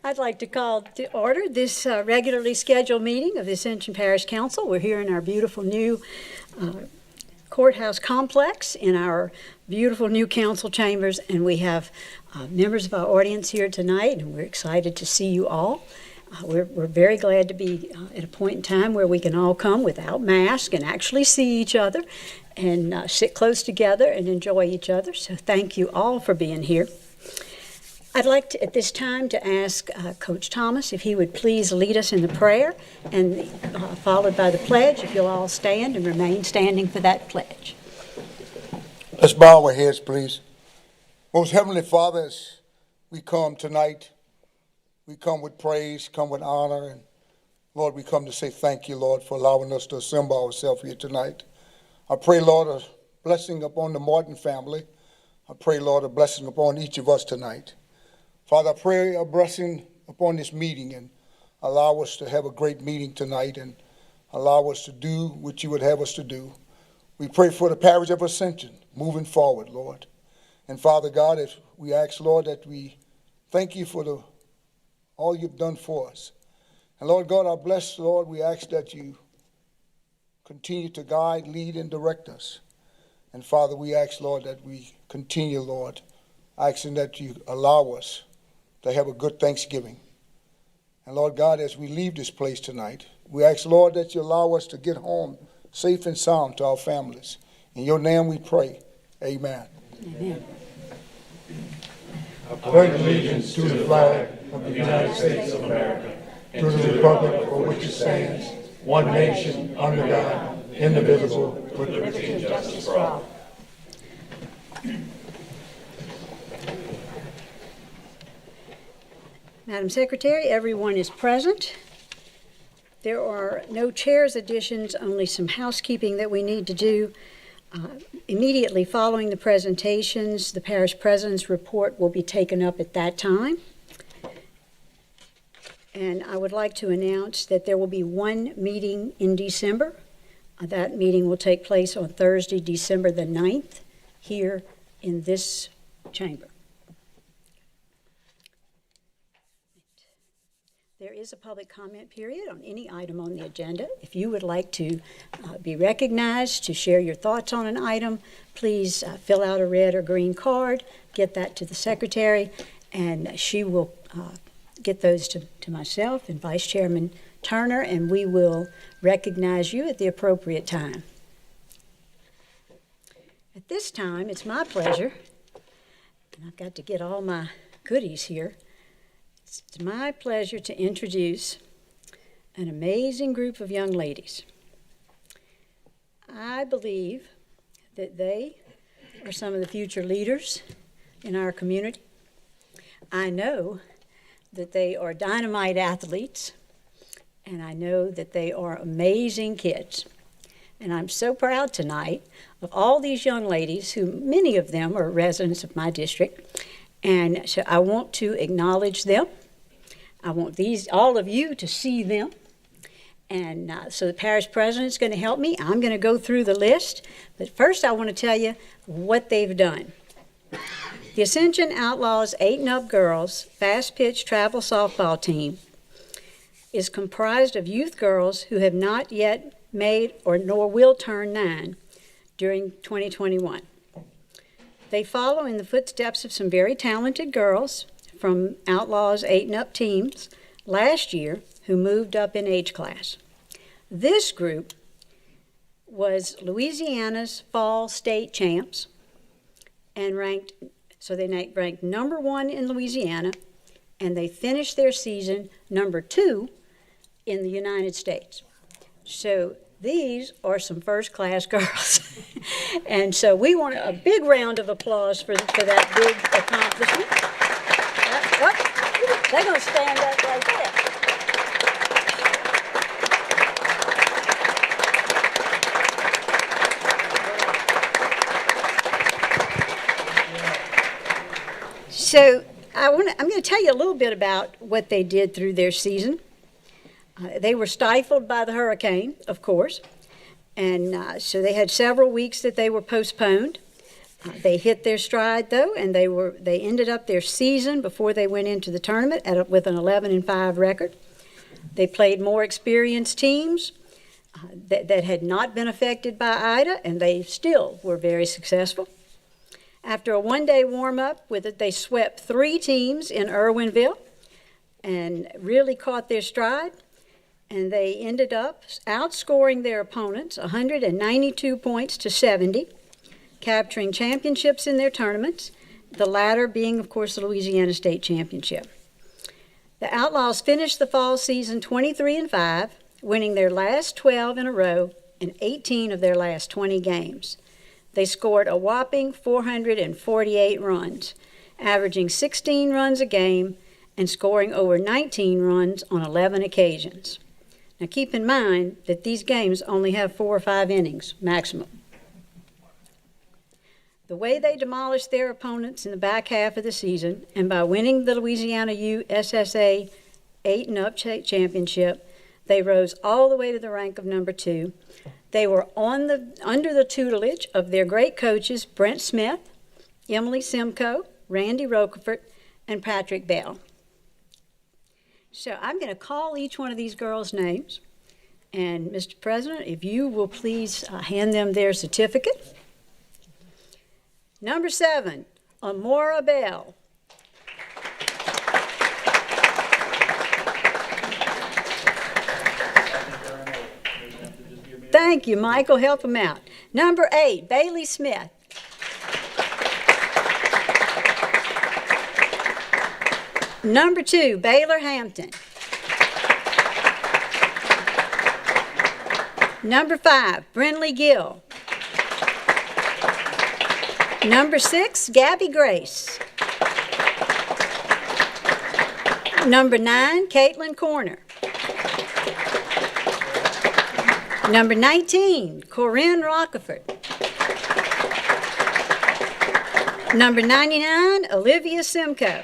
I'd like to call to order this regularly scheduled meeting of the Ascension Parish Council. We're here in our beautiful new courthouse complex in our beautiful new council chambers, and we have members of our audience here tonight, and we're excited to see you all. We're very glad to be at a point in time where we can all come without masks and actually see each other and sit close together and enjoy each other. So thank you all for being here. I'd like to, at this time, to ask Coach Thomas if he would please lead us in the prayer, and followed by the pledge. If you'll all stand and remain standing for that pledge. Let's bow our heads, please. Most Heavenly Father, as we come tonight, we come with praise, come with honor, and Lord, we come to say thank you, Lord, for allowing us to assemble ourselves here tonight. I pray, Lord, a blessing upon the Martin family. I pray, Lord, a blessing upon each of us tonight. Father, I pray a blessing upon this meeting and allow us to have a great meeting tonight and allow us to do what you would have us to do. We pray for the parish of Ascension moving forward, Lord. And Father God, as we ask, Lord, that we thank you for all you've done for us. And Lord God, our blessed Lord, we ask that you continue to guide, lead, and direct us. And Father, we ask, Lord, that we continue, Lord, asking that you allow us to have a good Thanksgiving. And Lord God, as we leave this place tonight, we ask, Lord, that you allow us to get home safe and sound to our families. In your name we pray. Amen. Amen. I pledge allegiance to the flag of the United States of America and to the republic for which it stands, one nation, under God, indivisible, with liberty and justice for all. Madam Secretary, everyone is present. There are no chairs additions, only some housekeeping that we need to do. Immediately following the presentations, the parish president's report will be taken up at that time. And I would like to announce that there will be one meeting in December. That meeting will take place on Thursday, December the 9th, here in this chamber. There is a public comment period on any item on the agenda. If you would like to be recognized to share your thoughts on an item, please fill out a red or green card, get that to the secretary, and she will get those to myself and Vice Chairman Turner, and we will recognize you at the appropriate time. At this time, it's my pleasure, and I've got to get all my goodies here. It's my pleasure to introduce an amazing group of young ladies. I believe that they are some of the future leaders in our community. I know that they are dynamite athletes, and I know that they are amazing kids. And I'm so proud tonight of all these young ladies, who many of them are residents of my district. And so I want to acknowledge them. I want all of you to see them. And so the parish president is going to help me. I'm going to go through the list. But first I want to tell you what they've done. The Ascension Outlaws 8 and Up Girls Fast Pitch Travel Softball Team is comprised of youth girls who have not yet made or nor will turn 9 during 2021. They follow in the footsteps of some very talented girls from Outlaws 8 and Up teams last year who moved up in age class. This group was Louisiana's fall state champs and ranked number 1 in Louisiana, and they finished their season number 2 in the United States. So these are some first-class girls. And so we want a big round of applause for that big accomplishment. They're going to stand up right there. So I'm going to tell you a little bit about what they did through their season. They were stifled by the hurricane, of course, and so they had several weeks that they were postponed. They hit their stride though, and they ended up their season before they went into the tournament with an 11-5 record. They played more experienced teams that had not been affected by Ida, and they still were very successful. After a one-day warm-up with it, they swept 3 teams in Irwinville and really caught their stride. And they ended up outscoring their opponents 192 points to 70, capturing championships in their tournaments, the latter being, of course, the Louisiana State Championship. The Outlaws finished the fall season 23-5, winning their last 12 in a row in 18 of their last 20 games. They scored a whopping 448 runs, averaging 16 runs a game and scoring over 19 runs on 11 occasions. Now keep in mind that these games only have 4 or 5 innings maximum. The way they demolished their opponents in the back half of the season, and by winning the Louisiana USSA 8-and-up championship, they rose all the way to the rank of number 2. They were under the tutelage of their great coaches, Brent Smith, Emily Simcoe, Randy Rocafort, and Patrick Bell. So I'm going to call each one of these girls' names. And Mr. President, if you will please hand them their certificate. Number 7, Amora Bell. Thank you, Michael. Help them out. Number 8, Bailey Smith. Number 2, Baylor Hampton. Number 5, Brinley Gill. Number 6, Gabby Grace. Number 9, Caitlin Corner. Number 19, Corinne Rocafort. Number 99, Olivia Simcoe.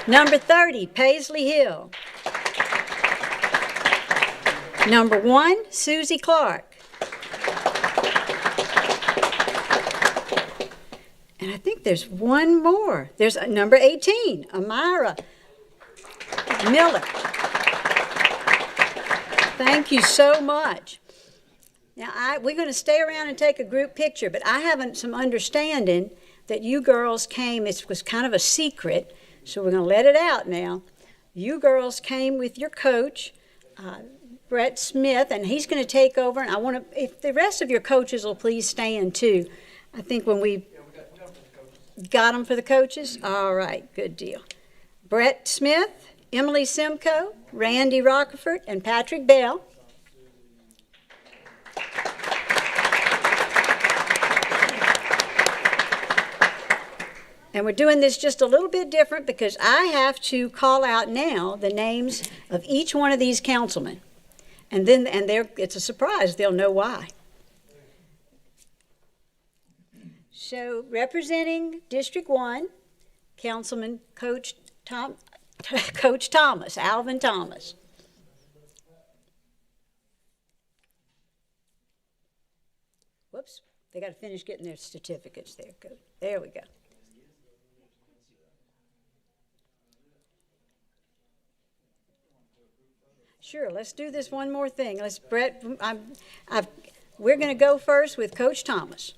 Number 30, Paisley Hill. Number 1, Susie Clark. And I think there's one more. There's number 18, Amira Miller. Thank you so much. Now, we're going to stay around and take a group picture, but I have some understanding that you girls came, it was kind of a secret, so we're going to let it out now. You girls came with your coach, Brett Smith, and he's going to take over, and I want to, if the rest of your coaches will please stand too. I think when we got them for the coaches? All right, good deal. Brett Smith, Emily Simcoe, Randy Rocafort, and Patrick Bell. And we're doing this just a little bit different because I have to call out now the names of each one of these councilmen. And then it's a surprise, they'll know why. So representing District 1, Councilman Coach Thomas, Alvin Thomas. Whoops, they got to finish getting their certificates there. Good. There we go. Sure, let's do this one more thing. We're going to go first with Coach Thomas.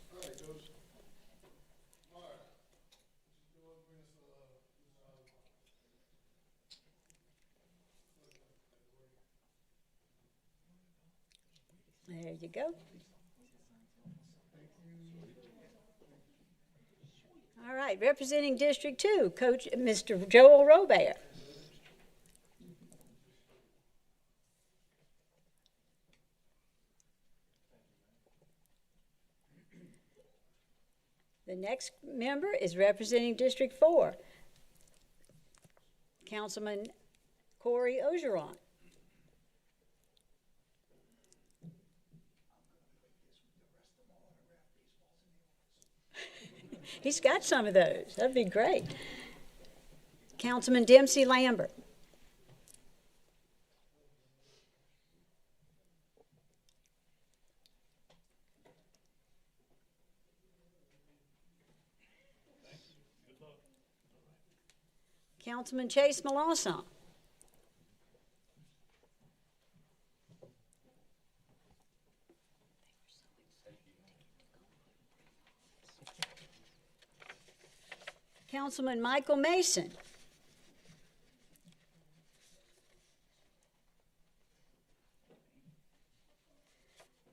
There you go. All right, representing District 2, Coach Mr. Joel Robert. The next member is representing District 4, Councilman Corey Ogeron. He's got some of those. That'd be great. Councilman Dempsey Lambert. Councilman Chase Melanson. Councilman Michael Mason.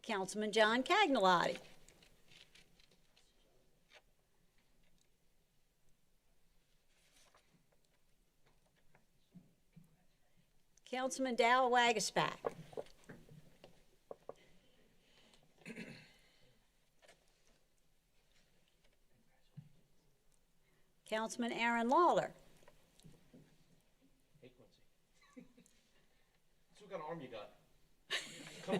Councilman John Cagnolotti. Councilman Dow Wagaspack. Councilman Aaron Lawler. Hey, Quincy. So what kind of arm you got? Come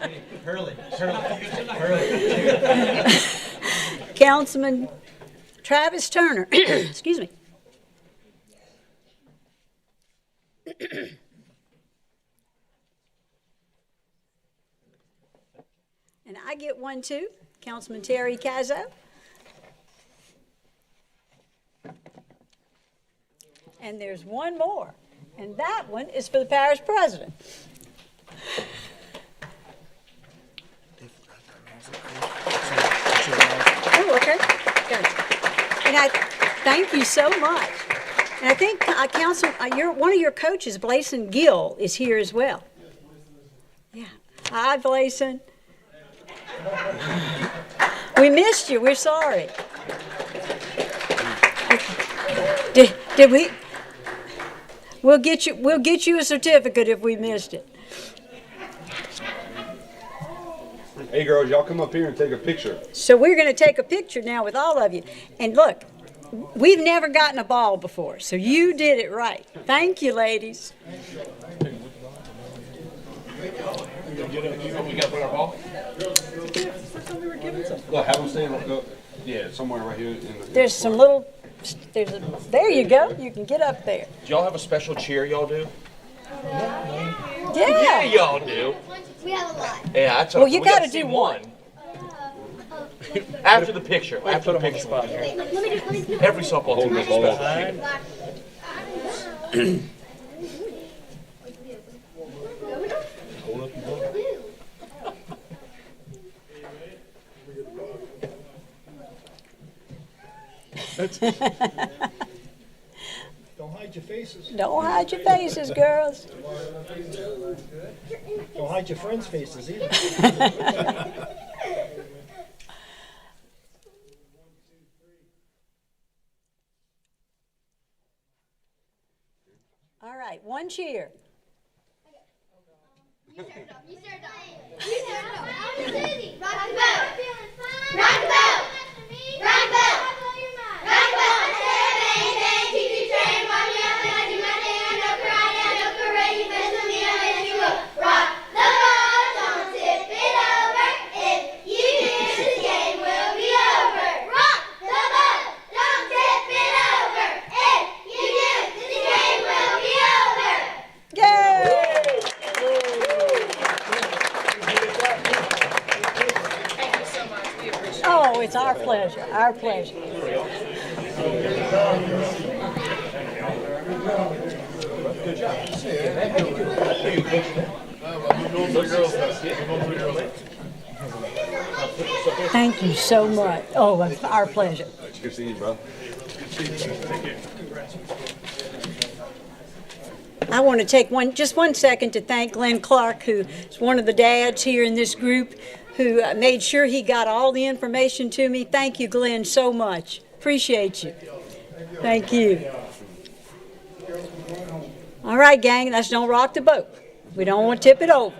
on. Hurley. Councilman Travis Turner. Excuse me. And I get one too, Councilman Terry Cazzo. And there's one more, and that one is for the parish president. Oh, okay, good. And I thank you so much. And I think one of your coaches, Blason Gill, is here as well. Yeah. Hi, Blason. We missed you. We're sorry. Did we? We'll get you a certificate if we missed it. Hey girls, y'all come up here and take a picture. So we're going to take a picture now with all of you. And look, we've never gotten a ball before, so you did it right. Thank you, ladies. We got to put our ball? Look, have them stand. Yeah, somewhere right here. There's some little. There you go. You can get up there. Do y'all have a special cheer y'all do? Yeah. Yeah, y'all do. We have a lot. Yeah, that's Well, you we gotta gotta see do one. After the picture. After the picture. Wait, let me do Every softball team has a special cheer. Don't hide your faces. Don't hide your faces, girls. Don't hide your friends' faces either. All right, one cheer. You start off. You start off. Rock the boat. Rock the boat. Rock the boat. Rock the boat. Bang, bang, choo-choo train. Walk me up and I do my thing. I know karate, I know parade. You mess with me, I make you go. Rock the boat. Don't tip it over. If you do, this game will be over. Rock the boat. Don't tip it over. If you do, this game will be over. Yay! Oh, it's our pleasure, our pleasure. Thank you so much. Oh, it's our pleasure. Good seeing you, bro. I want to take just one second to thank Glenn Clark, who is one of the dads here in this group, who made sure he got all the information to me. Thank you, Glenn, so much. Appreciate you. Thank you. All right, gang, let's don't rock the boat. We don't want to tip it over.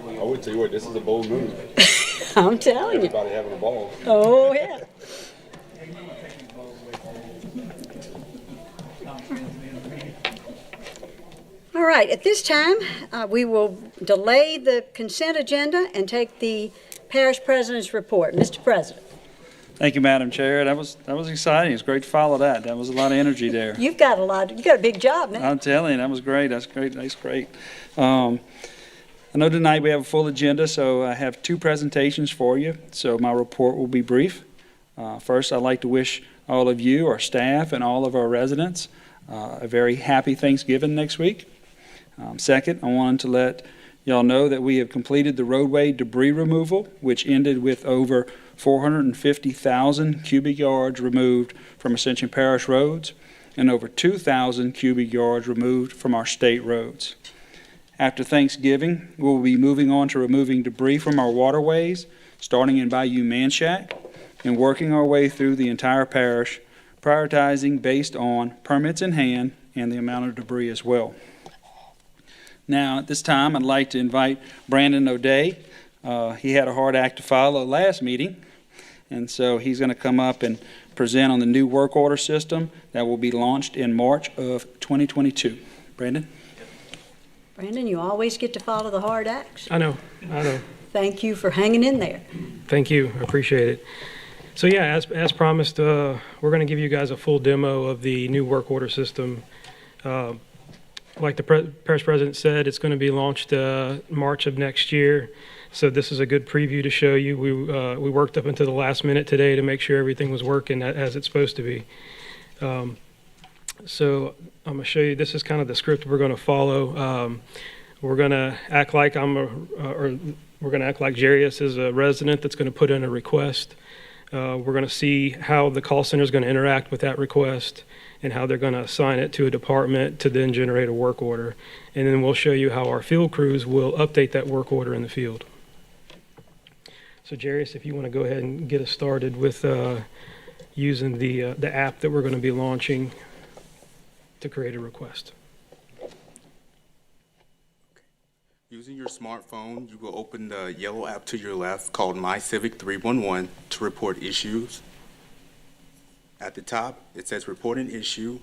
I would tell you what, this is a bold move. I'm telling you. Everybody having a ball. Oh, yeah. All right, at this time, we will delay the consent agenda and take the parish president's report. Mr. President. Thank you, Madam Chair. That was exciting. It's great to follow that. That was a lot of energy there. You've got a big job now. I'm telling you, that was great. That's great. That's great. I know tonight we have a full agenda, so I have two presentations for you. So my report will be brief. First, I'd like to wish all of you, our staff, and all of our residents a very happy Thanksgiving next week. Second, I wanted to let y'all know that we have completed the roadway debris removal, which ended with over 450,000 cubic yards removed from Ascension Parish roads and over 2,000 cubic yards removed from our state roads. After Thanksgiving, we'll be moving on to removing debris from our waterways, starting in Bayou Manchac, and working our way through the entire parish, prioritizing based on permits in hand and the amount of debris as well. Now, at this time, I'd like to invite Brandon O'Day. He had a hard act to follow last meeting, and so he's going to come up and present on the new work order system that will be launched in March of 2022. Brandon? Brandon, you always get to follow the hard acts. I know. Thank you for hanging in there. Thank you. I appreciate it. So yeah, as promised, we're going to give you guys a full demo of the new work order system. Like the parish president said, it's going to be launched March of next year. So this is a good preview to show you. We worked up until the last minute today to make sure everything was working as it's supposed to be. So I'm going to show you, this is kind of the script we're going to follow. We're going to act like we're going to act like Jarius is a resident that's going to put in a request. We're going to see how the call center is going to interact with that request and how they're going to assign it to a department to then generate a work order. And then we'll show you how our field crews will update that work order in the field. So Jarius, if you want to go ahead and get us started with using the app that we're going to be launching to create a request. Using your smartphone, you will open the yellow app to your left called My Civic 311 to report issues. At the top, it says Report an Issue.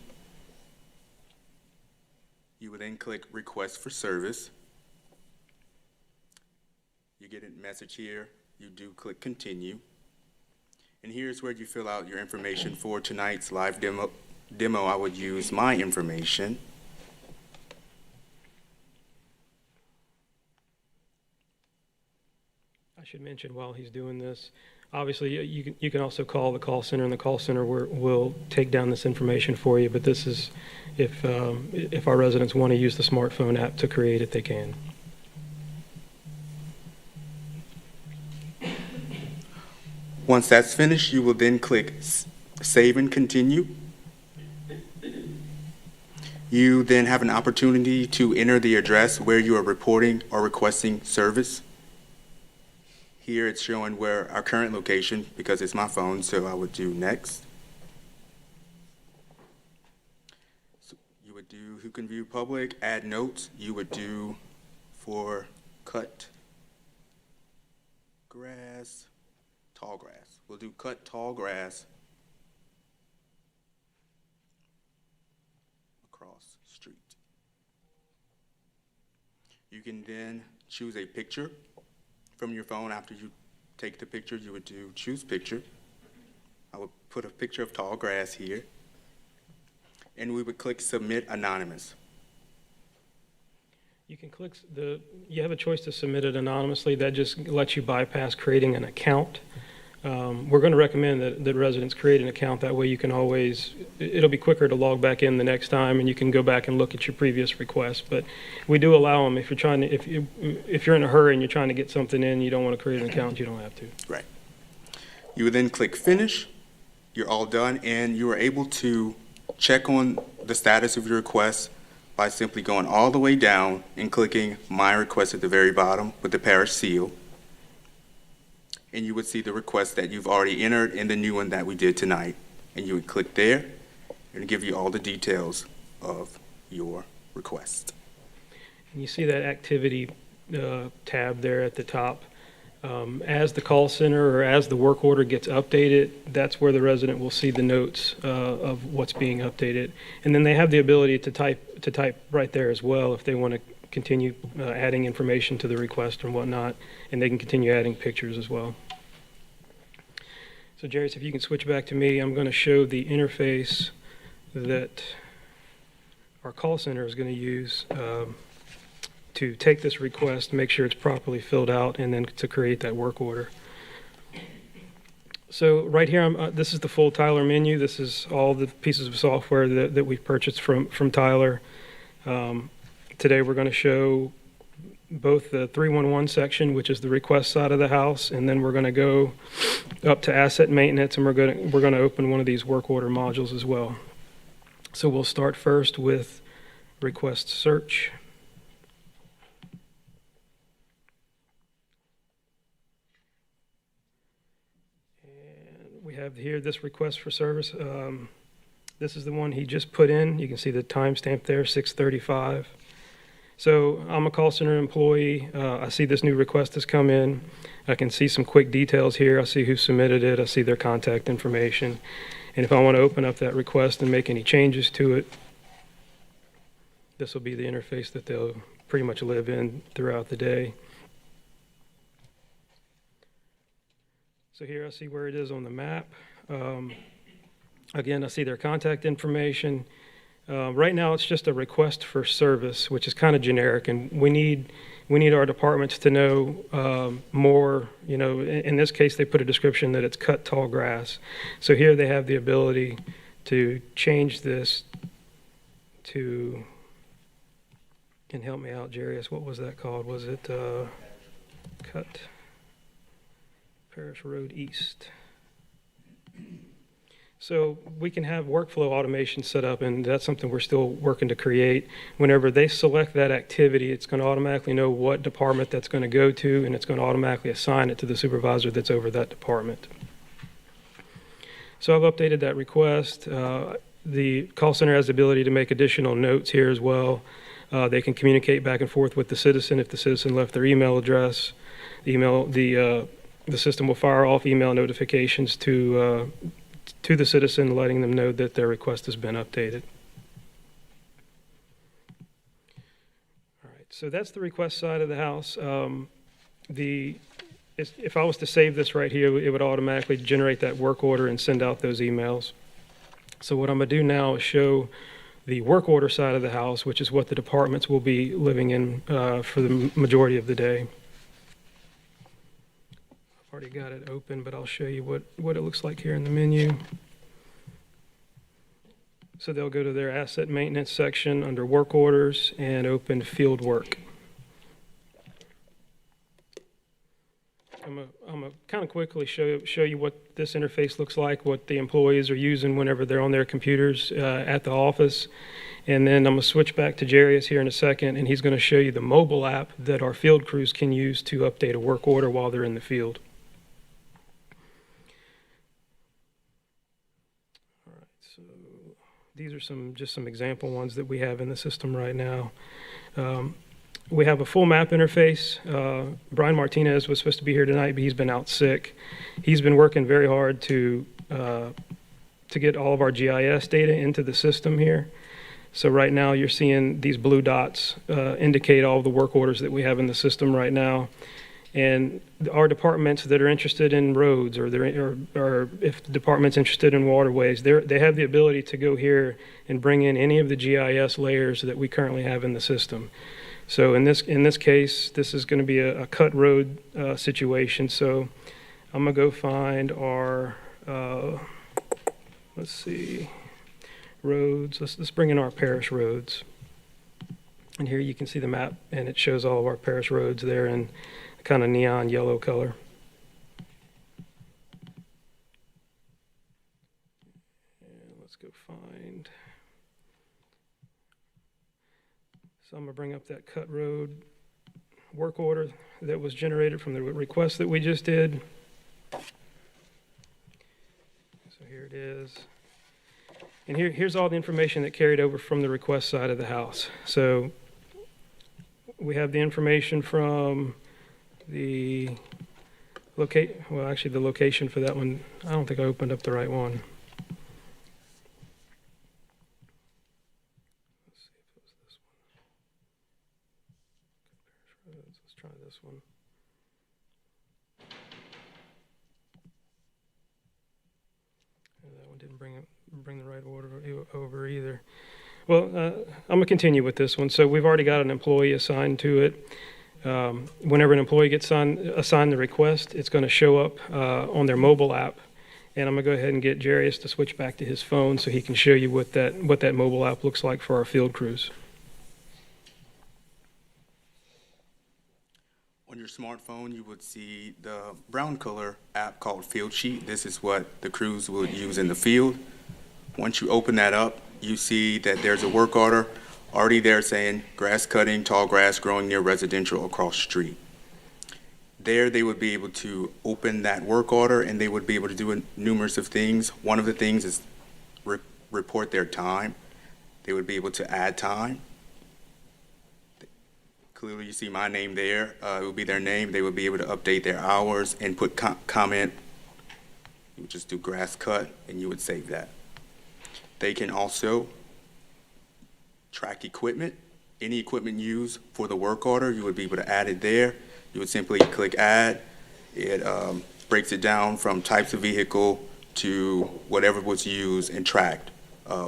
You will then click Request for Service. You get a message here. You do click Continue. And here's where you fill out your information for tonight's live demo. I would use my information. I should mention while he's doing this, obviously you can also call the call center, and the call center will take down this information for you. But this is if our residents want to use the smartphone app to create it, they can. Once that's finished, you will then click Save and Continue. You then have an opportunity to enter the address where you are reporting or requesting service. Here it's showing where our current location, because it's my phone, so I would do next. So you would do Who Can View Public, add notes. You would do for cut grass, tall grass. We'll do cut tall grass across street. You can then choose a picture from your phone. After you take the picture, you would do choose picture. I would put a picture of tall grass here. And we would click submit anonymous. You can click you have a choice to submit it anonymously. That just lets you bypass creating an account. We're going to recommend that residents create an account. That way you can always, it'll be quicker to log back in the next time, and you can go back and look at your previous requests. But we do allow them if you're trying to, if you're in a hurry and you're trying to get something in, you don't want to create an account, you don't have to. Right. You would then click finish. You're all done, and you are able to check on the status of your request by simply going all the way down and clicking My Request at the very bottom with the parish seal. And you would see the request that you've already entered and the new one that we did tonight. And you would click there and give you all the details of your request. And you see that activity tab there at the top. As the call center or as the work order gets updated, that's where the resident will see the notes of what's being updated. And then they have the ability to type right there as well if they want to continue adding information to the request and whatnot, and they can continue adding pictures as well. So Jarius, if you can switch back to me, I'm going to show the interface that our call center is going to use to take this request, make sure it's properly filled out, and then to create that work order. So right here, this is the full Tyler menu. This is all the pieces of software that we've purchased from Tyler. Today, we're going to show both the 311 section, which is the request side of the house, and then we're going to go up to asset maintenance, and we're going to open one of these work order modules as well. So we'll start first with request search. And we have here this request for service. This is the one he just put in. You can see the timestamp there, 6:35. So I'm a call center employee. I see this new request has come in. I can see some quick details here. I see who submitted it. I see their contact information. And if I want to open up that request and make any changes to it, this will be the interface that they'll pretty much live in throughout the day. So here I see where it is on the map. Again, I see their contact information. Right now, it's just a request for service, which is kind of generic, and we need our departments to know more. You know, in this case, they put a description that it's cut tall grass. So here they have the ability to change this to, and help me out, Jarius, what was that called? Was it cut Parish Road East? So we can have workflow automation set up, and that's something we're still working to create. Whenever they select that activity, it's going to automatically know what department that's going to go to, and it's going to automatically assign it to the supervisor that's over that department. So I've updated that request. The call center has the ability to make additional notes here as well. They can communicate back and forth with the citizen if the citizen left their email address. The system will fire off email notifications to the citizen, letting them know that their request has been updated. All right, so that's the request side of the house. If I was to save this right here, it would automatically generate that work order and send out those emails. So what I'm going to do now is show the work order side of the house, which is what the departments will be living in for the majority of the day. Already got it open, but I'll show you what it looks like here in the menu. So they'll go to their asset maintenance section under work orders and open field work. I'm gonna kind of quickly show you what this interface looks like, what the employees are using whenever they're on their computers at the office. And then I'm gonna switch back to Jarius here in a second, and he's gonna show you the mobile app that our field crews can use to update a work order while they're in the field. These are just some example ones that we have in the system right now. We have a full map interface. Brian Martinez was supposed to be here tonight, but he's been out sick. He's been working very hard to get all of our GIS data into the system here. So right now you're seeing these blue dots indicate all the work orders that we have in the system right now. And our departments that are interested in roads, or if the department's interested in waterways, they have the ability to go here and bring in any of the GIS layers that we currently have in the system. So in this case, this is going to be a cut road situation. So I'm gonna go find our let's see, roads. Let's bring in our parish roads. And here you can see the map, and it shows all of our parish roads there in kind of neon yellow color. And let's go find. So I'm gonna bring up that cut road work order that was generated from the request that we just did. So here it is. And here's all the information that carried over from the request side of the house. So we have the information from the the location for that one. I don't think I opened up the right one. Let's see if it was this one. Let's try this one. And that one didn't bring the right order over either. Well, I'm gonna continue with this one. So we've already got an employee assigned to it. Whenever an employee gets assigned the request, it's going to show up on their mobile app, And I'm going to go ahead and get Jarius to switch back to his phone so he can show you what that mobile app looks like for our field crews. On your smartphone, you would see the brown color app called Field Sheet. This is what the crews will use in the field. Once you open that up, you see that there's a work order already there saying grass cutting, tall grass growing near residential across the street. There, they would be able to open that work order and they would be able to do numerous of things. One of the things is report their time. They would be able to add time. Clearly, you see my name there. It would be their name. They would be able to update their hours and put comment. You would just do grass cut and you would save that. They can also track equipment. Any equipment used for the work order, you would be able to add it there. You would simply click add. It breaks it down from types of vehicle to whatever was used and tracked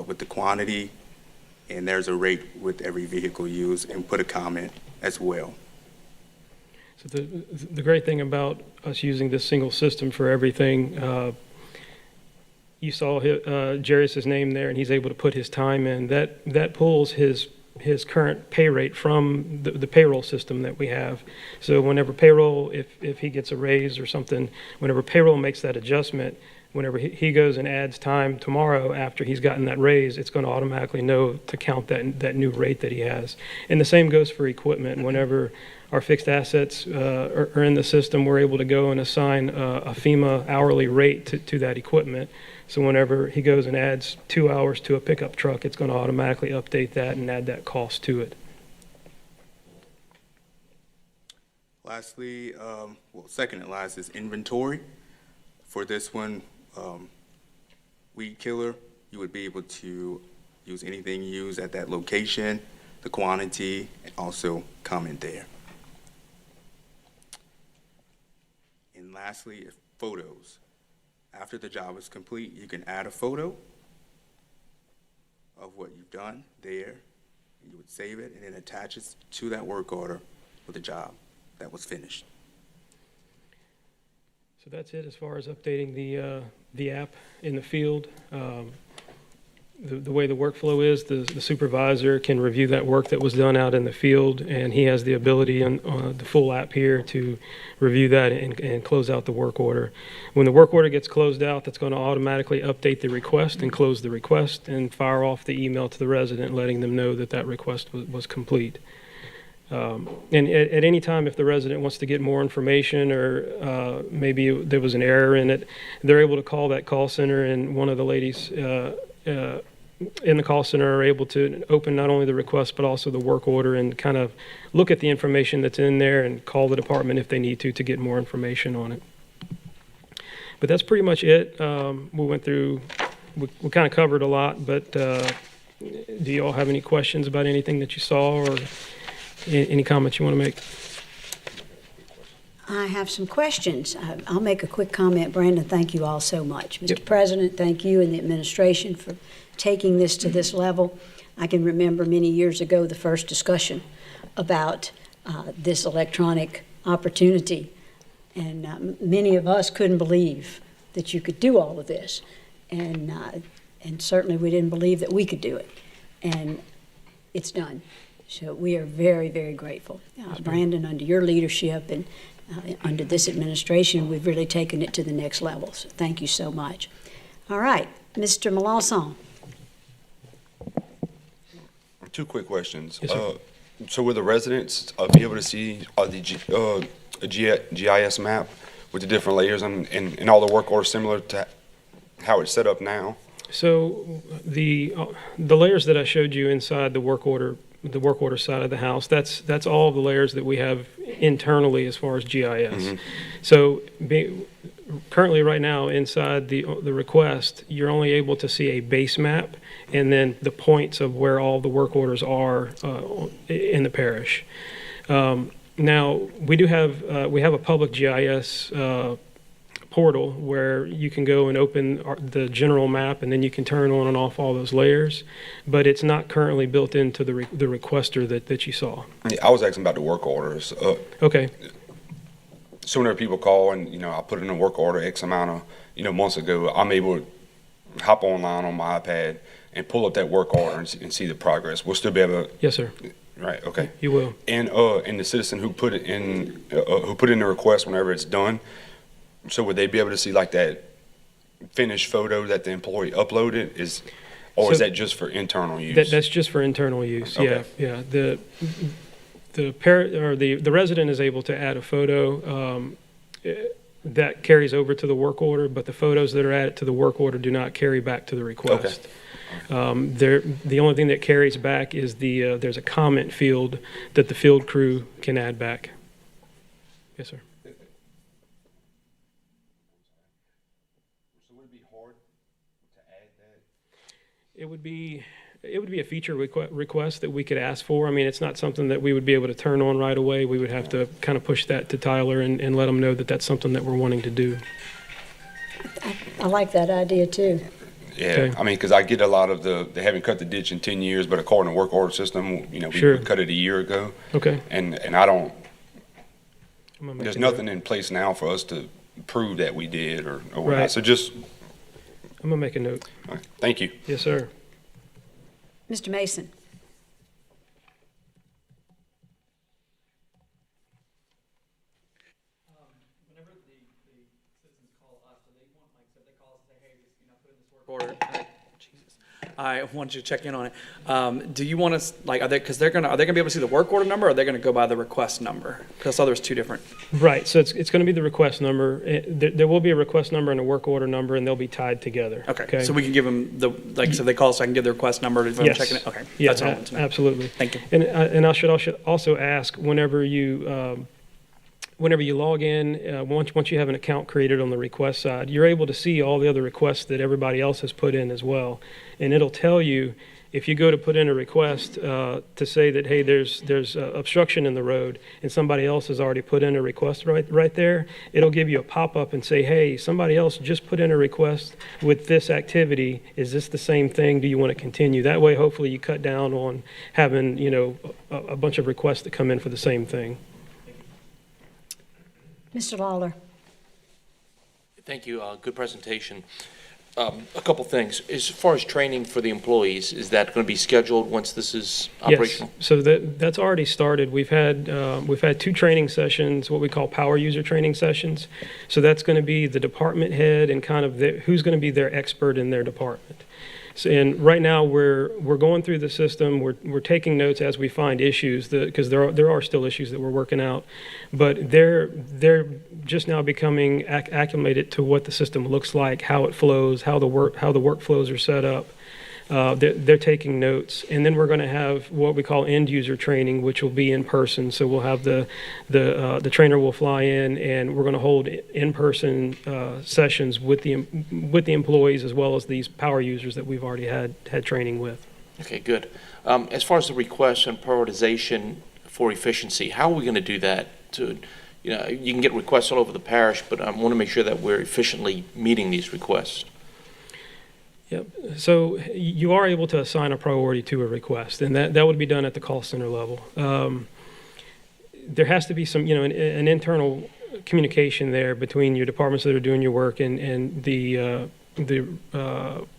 with the quantity. And there's a rate with every vehicle used and put a comment as well. So the great thing about us using this single system for everything, you saw Jarius's name there, and he's able to put his time in. That pulls his current pay rate from the payroll system that we have. So whenever payroll, if he gets a raise or something, whenever payroll makes that adjustment, whenever he goes and adds time tomorrow after he's gotten that raise, it's going to automatically know to count that new rate that he has. And the same goes for equipment. Whenever our fixed assets are in the system, we're able to go and assign a FEMA hourly rate to that equipment. So whenever he goes and adds 2 hours to a pickup truck, it's going to automatically update that and add that cost to it. Lastly, second and last is inventory. For this one, weed killer, you would be able to use anything used at that location, the quantity, and also comment there. And lastly, photos. After the job is complete, you can add a photo of what you've done there. And you would save it and then attach it to that work order with the job that was finished. So that's it as far as updating the app in the field. The way the workflow is, the supervisor can review that work that was done out in the field, and he has the ability on the full app here to review that and close out the work order. When the work order gets closed out, that's going to automatically update the request and close the request and fire off the email to the resident letting them know that request was complete. And at any time, if the resident wants to get more information or maybe there was an error in it, they're able to call that call center, and one of the ladies in the call center are able to open not only the request but also the work order and kind of look at the information that's in there and call the department if they need to get more information on it. But that's pretty much it. We went through, we kind of covered a lot, but do you all have any questions about anything that you saw or any comments you want to make? I have some questions. I'll make a quick comment. Brandon, thank you all so much. Mr. Yep. President, thank you and the administration for taking this to this level. I can remember many years ago the first discussion about this electronic opportunity, and many of us couldn't believe that you could do all of this, and certainly we didn't believe that we could do it, and it's done. So we are very, very grateful. Brandon, under your leadership and under this administration, we've really taken it to the next level. So thank you so much. All right, Mr. Melanson. Two quick questions. Yes, sir. So will the residents be able to see the GIS map with the different layers and all the work orders similar to how it's set up now? So the layers that I showed you inside the work order side of the house, that's all the layers that we have internally as far as GIS. Mm-hmm. So currently right now inside the request, you're only able to see a base map and then the points of where all the work orders are in the parish. Now we have a public GIS portal where you can go and open the general map and then you can turn on and off all those layers, but it's not currently built into the requester that you saw. Yeah, I was asking about the work orders. Okay. so whenever people call and, you know, I put in a work order X amount of, you know, months ago, I'm able to hop online on my iPad and pull up that work order and see the progress. We'll still be able to. Yes, sir. Right. Okay. You will. And the citizen who put it in, who put in the request whenever it's done, so would they be able to see like that finished photo that the employee uploaded is, or is So that just for internal use? That's just for internal use. Okay. Yeah. The resident is able to add a photo that carries over to the work order, but the photos that are added to the work order do not carry back to the request. The only thing that carries back is there's a comment field that the field crew can add back. Yes, sir. So would it be hard to add that? It would be a feature request that we could ask for. I mean, it's not something that we would be able to turn on right away. We would have to kind of push that to Tyler and let him know that that's something that we're wanting to do. I like that idea too. Yeah, Okay. I mean, because I get a lot of they haven't cut the ditch in 10 years, but according to work order system, you know, we Sure. cut it a year ago. Okay. And I don't, I'm gonna make there's a note. nothing in place now for us to prove that we did or whatnot. Right. So just, I'm gonna make a note. all right, thank you. Yes, sir. Mr. Mason? Whenever the citizens call us, do they want, like, so they call us and say, hey, you know, put in this work order. Jesus. I want you to check in on it. Do you want us, like, are they gonna be able to see the work order number, or are they gonna go by the request number? Because I saw there's two different. Right. So it's going to be the request number. There will be a request number and a work order number, and they'll be tied together. Okay. So we can give them so they call us, I can give the request number if I'm Yes. checking it? Okay. Yeah, That's all I want to know. absolutely. Thank you. And I should also ask, whenever you log in, once you have an account created on the request side, you're able to see all the other requests that everybody else has put in as well. And it'll tell you, if you go to put in a request to say that, hey, there's obstruction in the road, and somebody else has already put in a request right there, it'll give you a pop-up and say, hey, somebody else just put in a request with this activity. Is this the same thing? Do you want to continue? That way, hopefully, you cut down on having, you know, a bunch of requests that come in for the same thing. Mr. Lawler? Thank you. Good presentation. A couple things. As far as training for the employees, is that going to be scheduled once this is operational? Yes, so that's already started. We've had 2 training sessions, what we call power user training sessions. So that's going to be the department head and kind of who's going to be their expert in their department. So, and right now we're going through the system. We're taking notes as we find issues because there are still issues that we're working out, but they're just now becoming acclimated to what the system looks like, how it flows, how the workflows are set up. They're taking notes, and then we're going to have what we call end user training, which will be in person. So we'll have the trainer will fly in, and we're going to hold in-person sessions with the employees as well as these power users that we've already had training with. Okay, good. As far as the request and prioritization for efficiency, how are we going to do that? You can get requests all over the parish, but I want to make sure that we're efficiently meeting these requests. Yep. So you are able to assign a priority to a request, and that would be done at the call center level. There has to be some, an internal communication there between your departments that are doing your work and the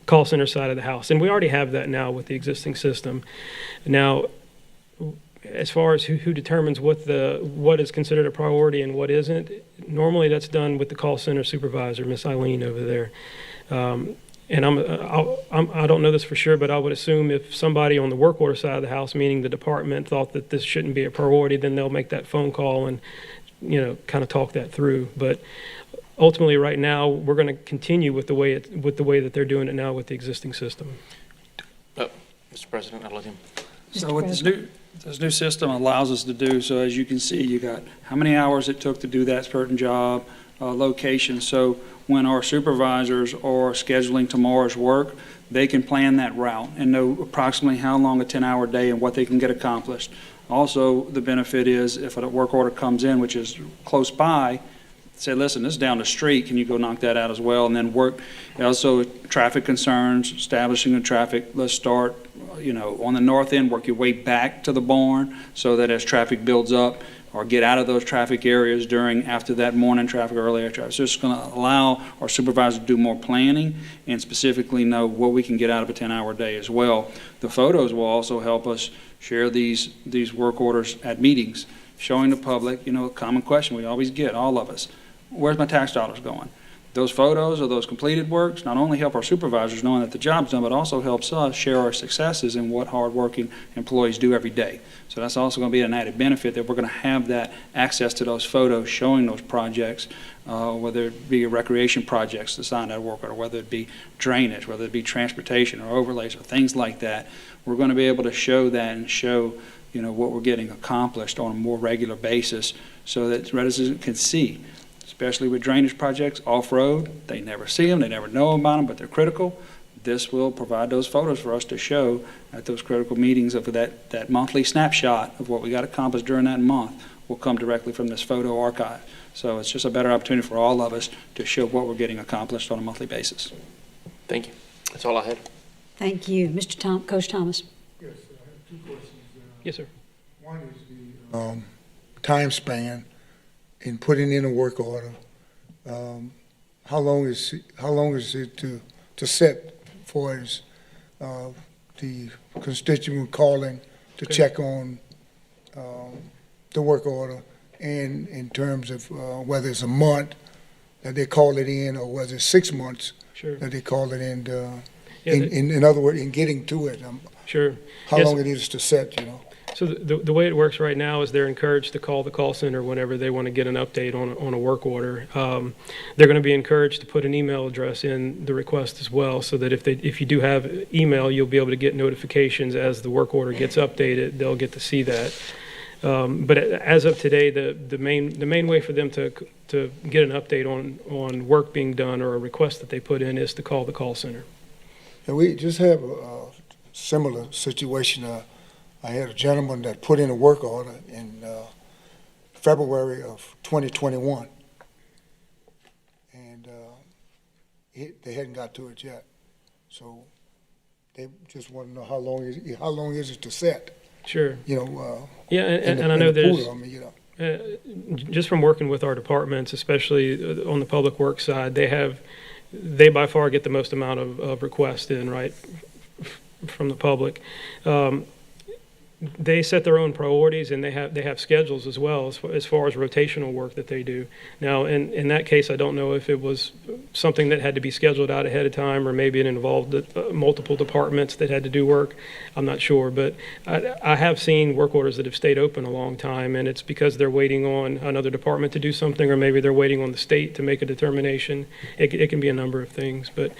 call center side of the house, and we already have that now with the existing system. Now, as far as who determines what is considered a priority and what isn't, normally that's done with the call center supervisor, Miss Eileen over there. And I don't know this for sure, but I would assume if somebody on the work order side of the house, meaning the department, thought that this shouldn't be a priority, then they'll make that phone call and, kind of talk that through. But ultimately, right now, we're going to continue with the way that they're doing it now with the existing system. Mr. President, I'll let him. So what this new system allows us to do, so as you can see, you got how many hours it took to do that certain job, location. So when our supervisors are scheduling tomorrow's work, they can plan that route and know approximately how long a 10-hour day and what they can get accomplished. Also, the benefit is if a work order comes in, which is close by, say, listen, this is down the street, can you go knock that out as well? And then work, also traffic concerns, establishing the traffic, let's start, on the north end, work your way back to the barn so that as traffic builds up, or get out of those traffic areas after that morning traffic, earlier traffic. So it's going to allow our supervisors to do more planning and specifically know what we can get out of a 10-hour day as well. The photos will also help us share these work orders at meetings, showing the public, a common question we always get, all of us, where's my tax dollars going? Those photos of those completed works not only help our supervisors knowing that the job's done, but also helps us share our successes and what hardworking employees do every day. So that's also going to be an added benefit, that we're going to have that access to those photos showing those projects, whether it be recreation projects assigned that work order, whether it be drainage, whether it be transportation or overlays or things like that. We're going to be able to show that and show what we're getting accomplished on a more regular basis so that residents can see. Especially with drainage projects, off-road, they never see them, they never know about them, but they're critical. This will provide those photos for us to show at those critical meetings of that monthly snapshot of what we got accomplished during that month will come directly from this photo archive. So it's just a better opportunity for all of us to show what we're getting accomplished on a monthly basis. Thank you. That's all I had. Thank you. Coach Thomas. Yes, I have two questions. Yes, sir. One is the time span in putting in a work order. How long is it to set for as the constituent calling to check on the work order, and in terms of whether it's a month that they call it in, or whether it's 6 months Sure. that they call it in? Yeah, in other words, in getting to it, Sure. how Yes. long it is to set, So the way it works right now is they're encouraged to call the call center whenever they want to get an update on a work order. They're going to be encouraged to put an email address in the request as well, so that if you do have email, you'll be able to get notifications as the work order gets updated. They'll get to see that. But as of today, the main way for them to get an update on work being done or a request that they put in is to call the call center. And we just have a similar situation. I had a gentleman that put in a work order in February of 2021, and they hadn't got to it yet. So they just want to know how long is it to set? Sure. Yeah, in and I know the there's, pool, just from working with our departments, especially on the public works side, they by far get the most amount of requests in, right, from the public. They set their own priorities, and they have schedules as well as far as rotational work that they do. Now, in that case, I don't know if it was something that had to be scheduled out ahead of time, or maybe it involved multiple departments that had to do work. I'm not sure, but I have seen work orders that have stayed open a long time, and it's because they're waiting on another department to do something, or maybe they're waiting on the state to make a determination. It can be a number of things, but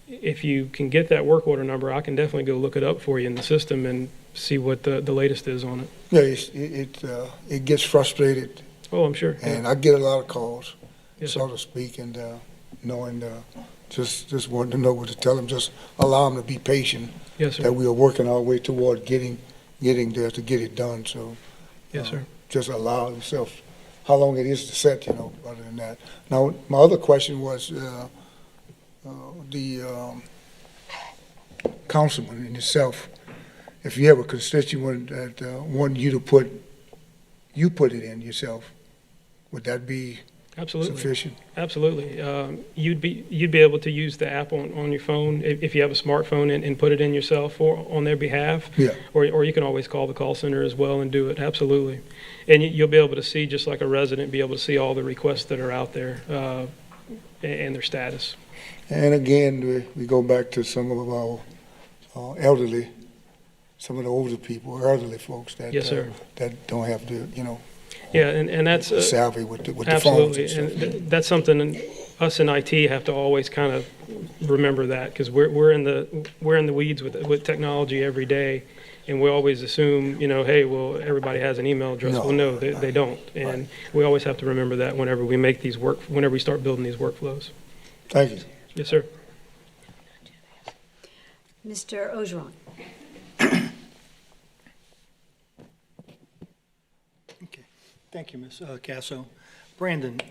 if you can get that work order number, I can definitely go look it up for you in the system and see what the latest is on it. Yeah, it gets frustrated. Oh, I'm sure. And I get a lot of calls, Yes, so to speak, and knowing, just wanting to know what to tell them. Just allow them to be patient. Yes, sir. That we are working our way toward getting there to get it done. So, Yes, sir. just allow yourself how long it is to set. Other than that. Now, my other question was the councilman in itself. If you have a constituent that want you to put it in yourself, would that be Absolutely. sufficient? Absolutely. You'd be able to use the app on your phone if you have a smartphone and put it in yourself or on their behalf. Yeah. Or you can always call the call center as well and do it. Absolutely. And you'll be able to see, just like a resident, be able to see all the requests that are out there and their status. And again, we go back to some of our elderly, some of the older people, elderly folks that Yes, sir. That don't have the Yeah, and that's savvy with the phones. absolutely, And stuff. and that's something us in IT have to always kind of remember that, because we're in the weeds with technology every day, and we always assume, hey, well, everybody has an email address. No. Well, no, they don't, and we always have to remember that whenever we start building these workflows. Thank you. Yes, sir. Mr. Ogeron. Thank you, Ms. Casso. Brandon,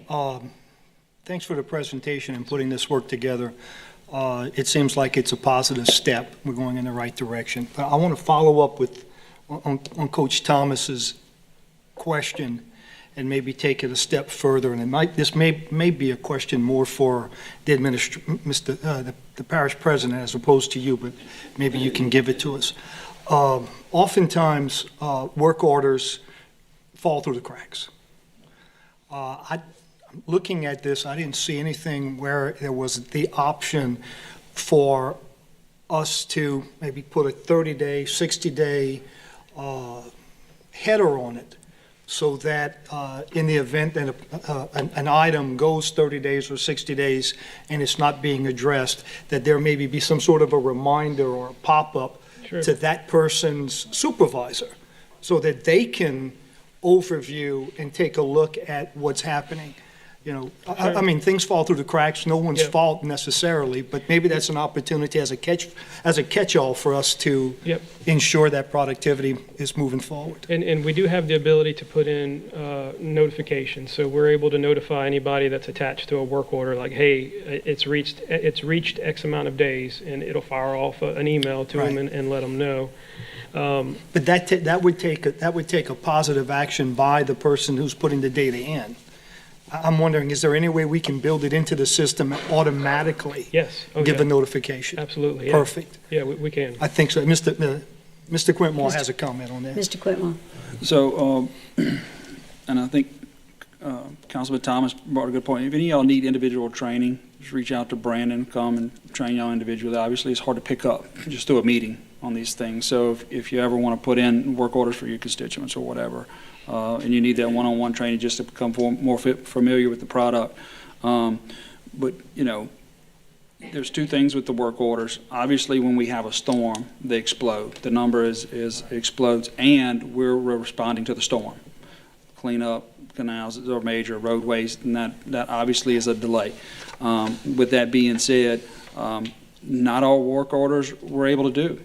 thanks for the presentation and putting this work together. It seems like it's a positive step. We're going in the right direction. But I want to follow up on Coach Thomas's question and maybe take it a step further. And this may be a question more for the the parish president as opposed to you, but maybe you can give it to us. Oftentimes, work orders fall through the cracks. Looking at this, I didn't see anything where there was the option for us to maybe put a 30-day, 60-day header on it, so that in the event that an item goes 30 days or 60 days and it's not being addressed, that there maybe be some sort of a reminder or a pop-up to that person's supervisor, so that they can overview and take a look at what's happening. You know, I mean, things fall through the cracks, no one's fault necessarily, but maybe that's an opportunity as a catch-all for us to ensure that productivity is moving forward. And we do have the ability to put in notifications, so we're able to notify anybody that's attached to a work order, like, hey, it's reached X amount of days, and it'll fire off an email to them and let them know. But that would take a positive action by the person who's putting the data in. I'm wondering, is there any way we can build it into the system automatically? Yes. Give a notification? Absolutely. Yeah. Perfect. Yeah, we can. I think so. Mr. Quintmore has a comment on that. Mr. Quintmore. So, and I think Councilman Thomas brought a good point. If any of y'all need individual training, just reach out to Brandon, come and train y'all individually. Obviously, it's hard to pick up just through a meeting on these things. So if you ever want to put in work orders for your constituents or whatever, and you need that one-on-one training just to become more familiar with the product. But, you know, there's two things with the work orders. Obviously, when we have a storm, they explode. The number explodes, and we're responding to the storm. Cleanup, canals or major roadways, and that obviously is a delay. With that being said, not all work orders we're able to do.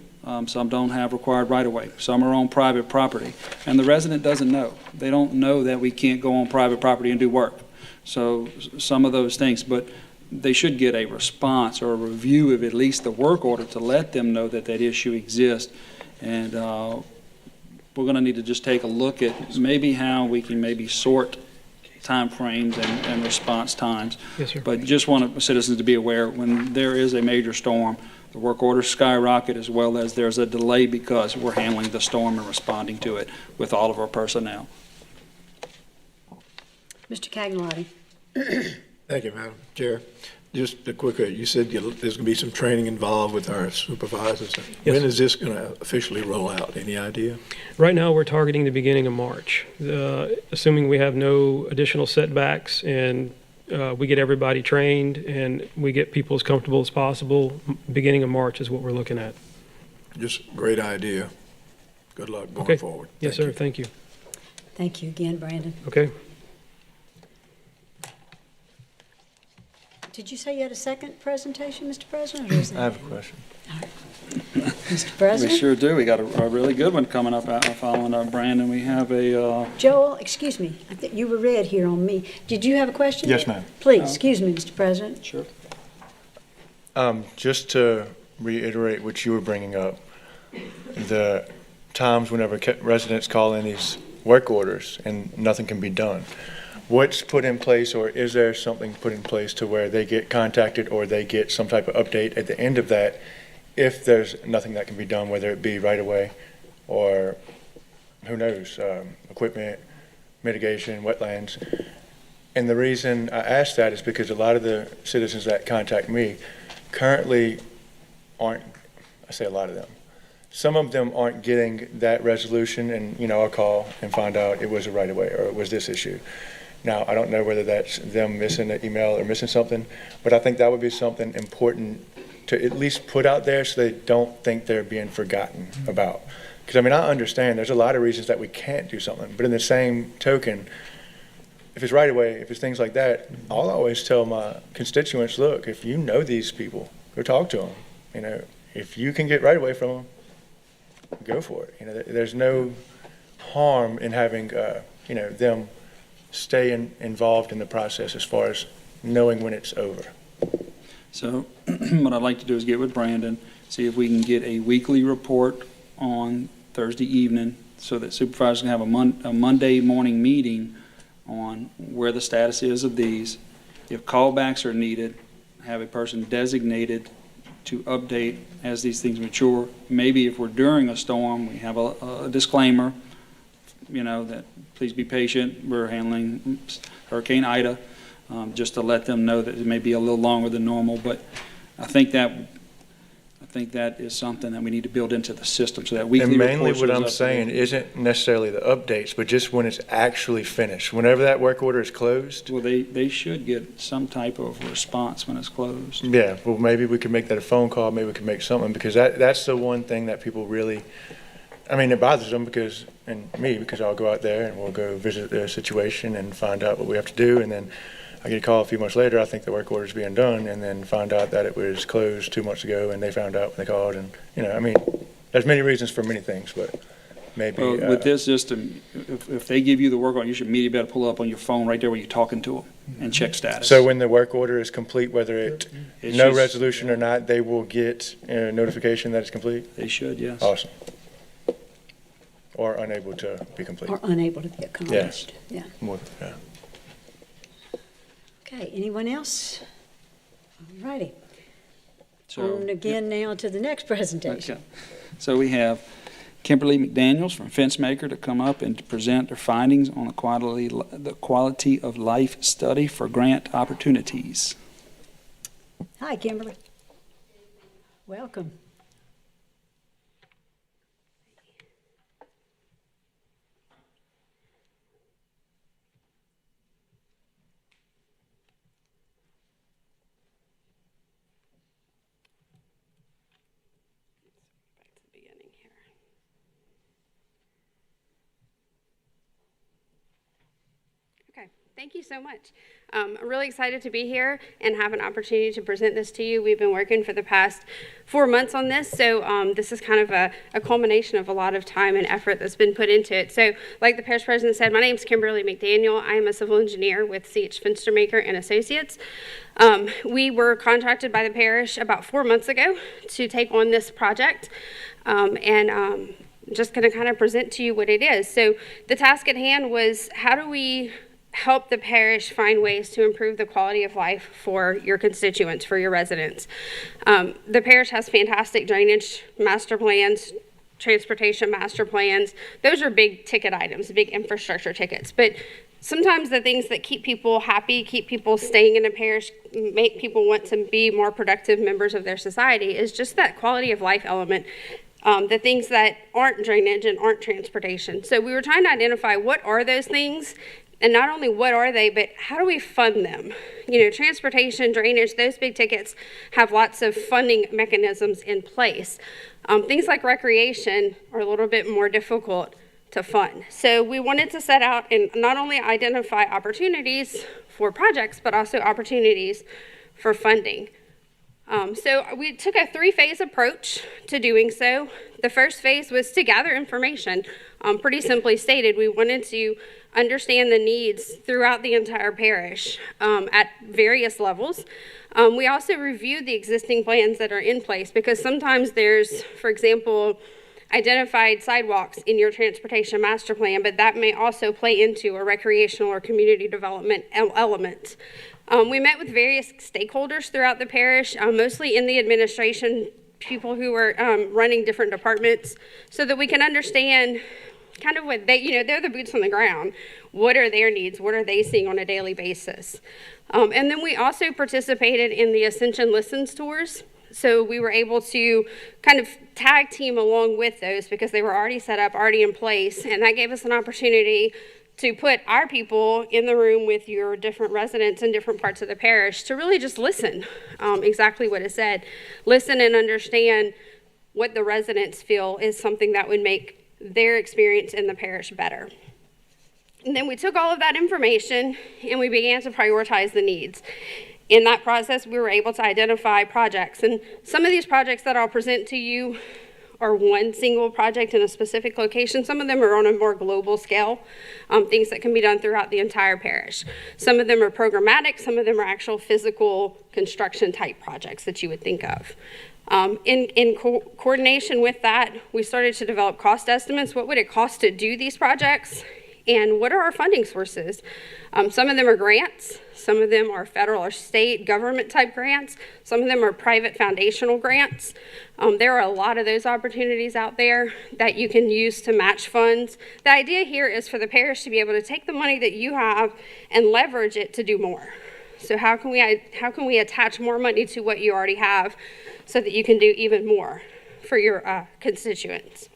Some don't have required right-of-way. Some are on private property. And the resident doesn't know. They don't know that we can't go on private property and do work. So some of those things, but they should get a response or a review of at least the work order to let them know that that issue exists. And we're going to need to just take a look at maybe how we can maybe sort time frames and response times. Yes, sir. But just want citizens to be aware when there is a major storm, the work orders skyrocket, as well as there's a delay because we're handling the storm and responding to it with all of our personnel. Mr. Cagnotti. Thank you, Madam Chair. Just a quick, you said there's going to be some training involved with our supervisors. Yes. When is this going to officially roll out? Any idea? Right now, we're targeting the beginning of March, assuming we have no additional setbacks and we get everybody trained and we get people as comfortable as possible. Beginning of March is what we're looking at. Just great idea. Good luck going forward. Yes, sir. Thank you. Thank you again, Brandon. Okay. Did you say you had a second presentation, Mr. President? Or is that I have a question. Mr. We President? sure do. We got a really good one coming up following our Brandon. We have a... Joel, excuse me. I think you were red here on me. Did you have a question? Yes, ma'am. Please, excuse me, Mr. President. Sure. Just to reiterate what you were bringing up, the times whenever residents call in these work orders and nothing can be done. What's put in place, or is there something put in place to where they get contacted or they get some type of update at the end of that if there's nothing that can be done, whether it be right away or who knows, equipment, mitigation, wetlands? And the reason I ask that is because a lot of the citizens that contact me currently aren't, I say a lot of them, some of them aren't getting that resolution, and I'll call and find out it was a right away or it was this issue. Now, I don't know whether that's them missing an email or missing something, but I think that would be something important to at least put out there so they don't think they're being forgotten about. Because, I understand there's a lot of reasons that we can't do something, but in the same token, if it's right away, if it's things like that, I'll always tell my constituents, look, if you know these people, go talk to them. If you can get right away from them, go for it. There's no harm in having, them stay involved in the process as far as knowing when it's over. So what I'd like to do is get with Brandon, see if we can get a weekly report on Thursday evening so that supervisors can have a Monday morning meeting on where the status is of these. If callbacks are needed, have a person designated to update as these things mature. Maybe if we're during a storm, we have a disclaimer, that please be patient. We're handling Hurricane Ida, just to let them know that it may be a little longer than normal. But I think that is something that we need to build into the system so that weekly And mainly reports what goes I'm up to saying date. isn't necessarily the updates, but just when it's actually finished. Whenever that work order is closed. Well, they should get some type of response when it's closed. Yeah, well, maybe we could make that a phone call, maybe we could make something, because that's the one thing that people really, it bothers them and me, because I'll go out there and we'll go visit their situation and find out what we have to do, and then I get a call a few months later, I think the work order's being done, and then find out that it was closed 2 months ago, and they found out when they called, and, there's many reasons for many things, but maybe. Well, with this system, if they give you the work order, you should immediately be able to pull up on your phone right there when you're talking to them and check status. So when the work order is complete, whether It's no just- resolution or not, they will get a notification that it's complete? They should, yes. Awesome. Or unable to be complete. Or unable to be accomplished. Yeah. Yeah. Okay, anyone else? All righty. So- On again now to the next presentation. Okay. So we have Kimberly McDaniels from Fencemaker to come up and to present their findings on the quality of life study for grant opportunities. Hi, Kimberly. Welcome. Okay, thank you so much. I'm really excited to be here and have an opportunity to present this to you. We've been working for the past 4 months on this, so this is kind of a culmination of a lot of time and effort that's been put into it. So like the parish president said, my name is Kimberly McDaniel. I am a civil engineer with C.H. Fenstermaker and Associates. We were contracted by the parish about 4 months ago to take on this project, and just going to kind of present to you what it is. So the task at hand was, how do we help the parish find ways to improve the quality of life for your constituents, for your residents? The parish has fantastic drainage master plans, transportation master plans. Those are big ticket items, big infrastructure tickets. But sometimes the things that keep people happy, keep people staying in a parish, make people want to be more productive members of their society is just that quality of life element. The things that aren't drainage and aren't transportation. So we were trying to identify what are those things, and not only what are they, but how do we fund them? Transportation, drainage, those big tickets have lots of funding mechanisms in place. Things like recreation are a little bit more difficult to fund. So we wanted to set out and not only identify opportunities for projects, but also opportunities for funding. So we took a 3-phase approach to doing so. The first phase was to gather information. Pretty simply stated, we wanted to understand the needs throughout the entire parish at various levels. We also reviewed the existing plans that are in place, because sometimes there's, for example, identified sidewalks in your transportation master plan, but that may also play into a recreational or community development element. We met with various stakeholders throughout the parish, mostly in the administration, people who were running different departments, so that we can understand kind of what they, they're the boots on the ground. What are their needs? What are they seeing on a daily basis? And then we also participated in the Ascension Listens tours. So we were able to kind of tag team along with those, because they were already set up, already in place, and that gave us an opportunity to put our people in the room with your different residents in different parts of the parish to really just listen, exactly what it said. Listen and understand what the residents feel is something that would make their experience in the parish better. And then we took all of that information and we began to prioritize the needs. In that process, we were able to identify projects. And some of these projects that I'll present to you are one single project in a specific location. Some of them are on a more global scale, things that can be done throughout the entire parish. Some of them are programmatic, some of them are actual physical construction type projects that you would think of. In coordination with that, we started to develop cost estimates. What would it cost to do these projects? And what are our funding sources? Some of them are grants. Some of them are federal or state government type grants. Some of them are private foundational grants. There are a lot of those opportunities out there that you can use to match funds. The idea here is for the parish to be able to take the money that you have and leverage it to do more. So how can we attach more money to what you already have so that you can do even more for your constituents?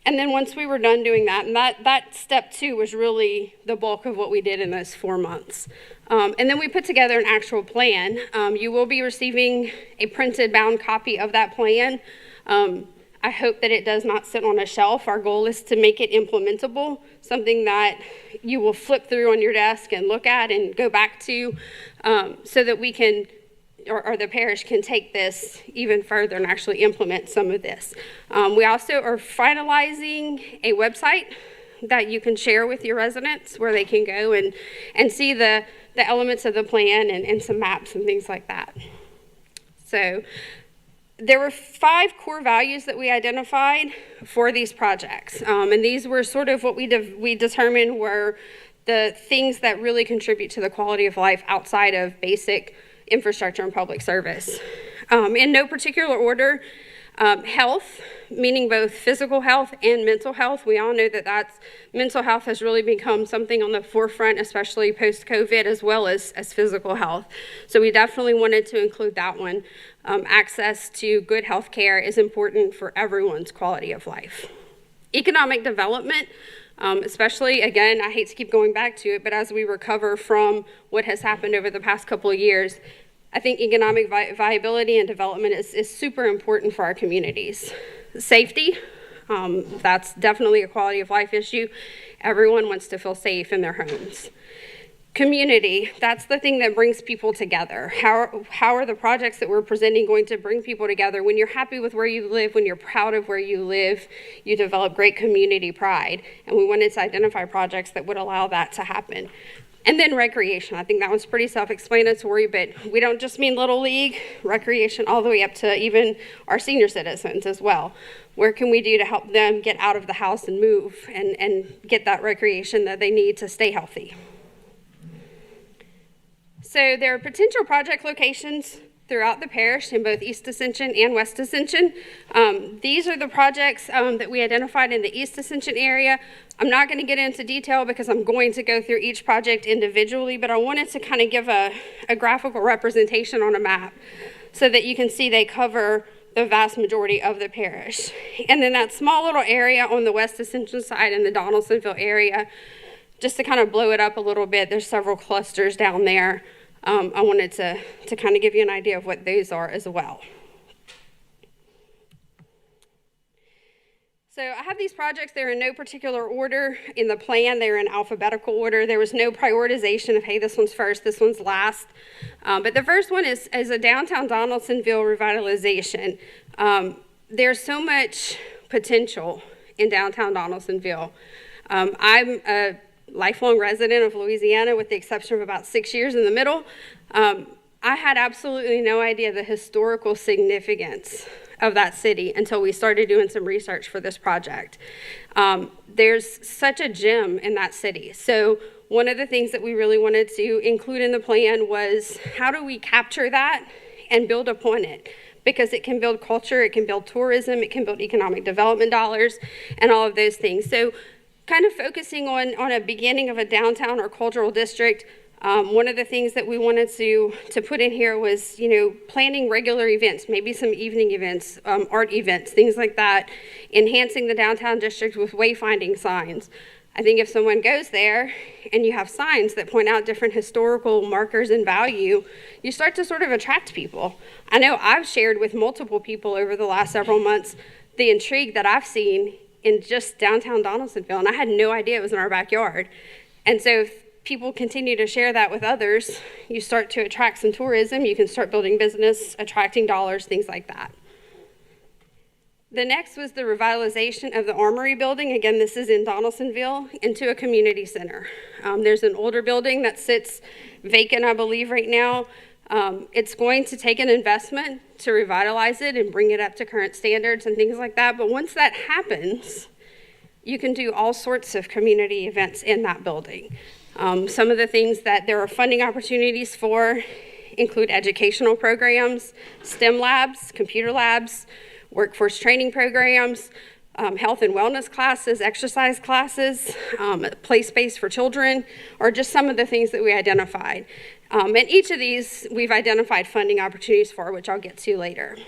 And then once we were done doing that, and that step 2 was really the bulk of what we did in those 4 months. And then we put together an actual plan. You will be receiving a printed bound copy of that plan. I hope that it does not sit on a shelf. Our goal is to make it implementable, something that you will flip through on your desk and look at and go back to, so that we can, or the parish can take this even further and actually implement some of this. We also are finalizing a website that you can share with your residents where they can go and see the elements of the plan and some maps and things like that. So there were 5 core values that we identified for these projects. And these were sort of what we determined were the things that really contribute to the quality of life outside of basic infrastructure and public service. In no particular order, health, meaning both physical health and mental health. We all know that mental health has really become something on the forefront, especially post-COVID, as well as physical health. So we definitely wanted to include that one. Access to good health care is important for everyone's quality of life. Economic development, especially, again, I hate to keep going back to it, but as we recover from what has happened over the past couple of years, I think economic viability and development is super important for our communities. Safety, that's definitely a quality of life issue. Everyone wants to feel safe in their homes. Community, that's the thing that brings people together. How are the projects that we're presenting going to bring people together? When you're happy with where you live, when you're proud of where you live, you develop great community pride. And we wanted to identify projects that would allow that to happen. And then recreation. I think that one's pretty self-explanatory, but we don't just mean Little League, recreation all the way up to even our senior citizens as well. Where can we do to help them get out of the house and move and get that recreation that they need to stay healthy? So there are potential project locations throughout the parish in both East Ascension and West Ascension. These are the projects that we identified in the East Ascension area. I'm not going to get into detail because I'm going to go through each project individually, but I wanted to kind of give a graphical representation on a map so that you can see they cover the vast majority of the parish. And then that small little area on the West Ascension side in the Donaldsonville area, just to kind of blow it up a little bit, there's several clusters down there. I wanted to kind of give you an idea of what those are as well. So I have these projects. They're in no particular order in the plan. They're in alphabetical order. There was no prioritization of, hey, this one's first, this one's last. But the first one is a downtown Donaldsonville revitalization. There's so much potential in downtown Donaldsonville. I'm a lifelong resident of Louisiana with the exception of about 6 years in the middle. I had absolutely no idea the historical significance of that city until we started doing some research for this project. There's such a gem in that city. So one of the things that we really wanted to include in the plan was how do we capture that and build upon it? Because it can build culture, it can build tourism, it can build economic development dollars, and all of those things. So kind of focusing on a beginning of a downtown or cultural district, one of the things that we wanted to put in here was, planning regular events, maybe some evening events, art events, things like that, enhancing the downtown district with wayfinding signs. I think if someone goes there and you have signs that point out different historical markers and value, you start to sort of attract people. I know I've shared with multiple people over the last several months the intrigue that I've seen in just downtown Donaldsonville, and I had no idea it was in our backyard. And so if people continue to share that with others, you start to attract some tourism, you can start building business, attracting dollars, things like that. The next was the revitalization of the Armory building. Again, this is in Donaldsonville, into a community center. There's an older building that sits vacant, I believe, right now. It's going to take an investment to revitalize it and bring it up to current standards and things like that. But once that happens, you can do all sorts of community events in that building. Some of the things that there are funding opportunities for include educational programs, STEM labs, computer labs, workforce training programs, health and wellness classes, exercise classes, play space for children, or just some of the things that we identified. And each of these we've identified funding opportunities for, which I'll get to later.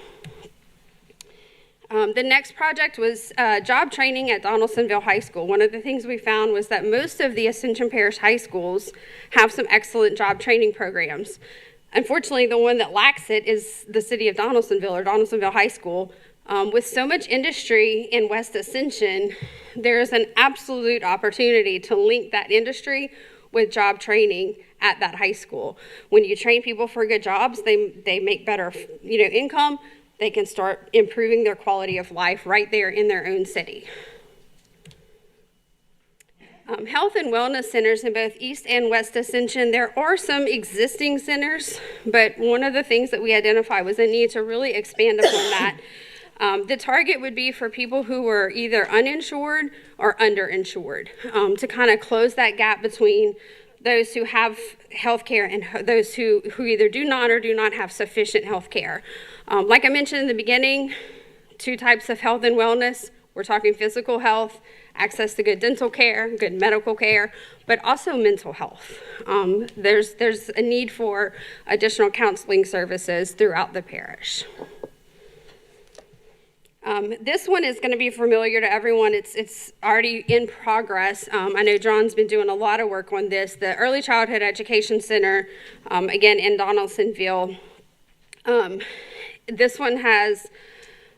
The next project was job training at Donaldsonville High School. One of the things we found was that most of the Ascension Parish high schools have some excellent job training programs. Unfortunately, the one that lacks it is the city of Donaldsonville, or Donaldsonville High School. With so much industry in West Ascension, there is an absolute opportunity to link that industry with job training at that high school. When you train people for good jobs, they make better, income. They can start improving their quality of life right there in their own city. Health and wellness centers in both East and West Ascension. There are some existing centers, but one of the things that we identified was a need to really expand upon that. The target would be for people who were either uninsured or underinsured, to kind of close that gap between those who have health care and those who either do not or do not have sufficient health care. Like I mentioned in the beginning, 2 types of health and wellness. We're talking physical health, access to good dental care, good medical care, but also mental health. There's a need for additional counseling services throughout the parish. This one is going to be familiar to everyone. It's already in progress. I know John's been doing a lot of work on this. The Early Childhood Education Center, again in Donaldsonville. This one has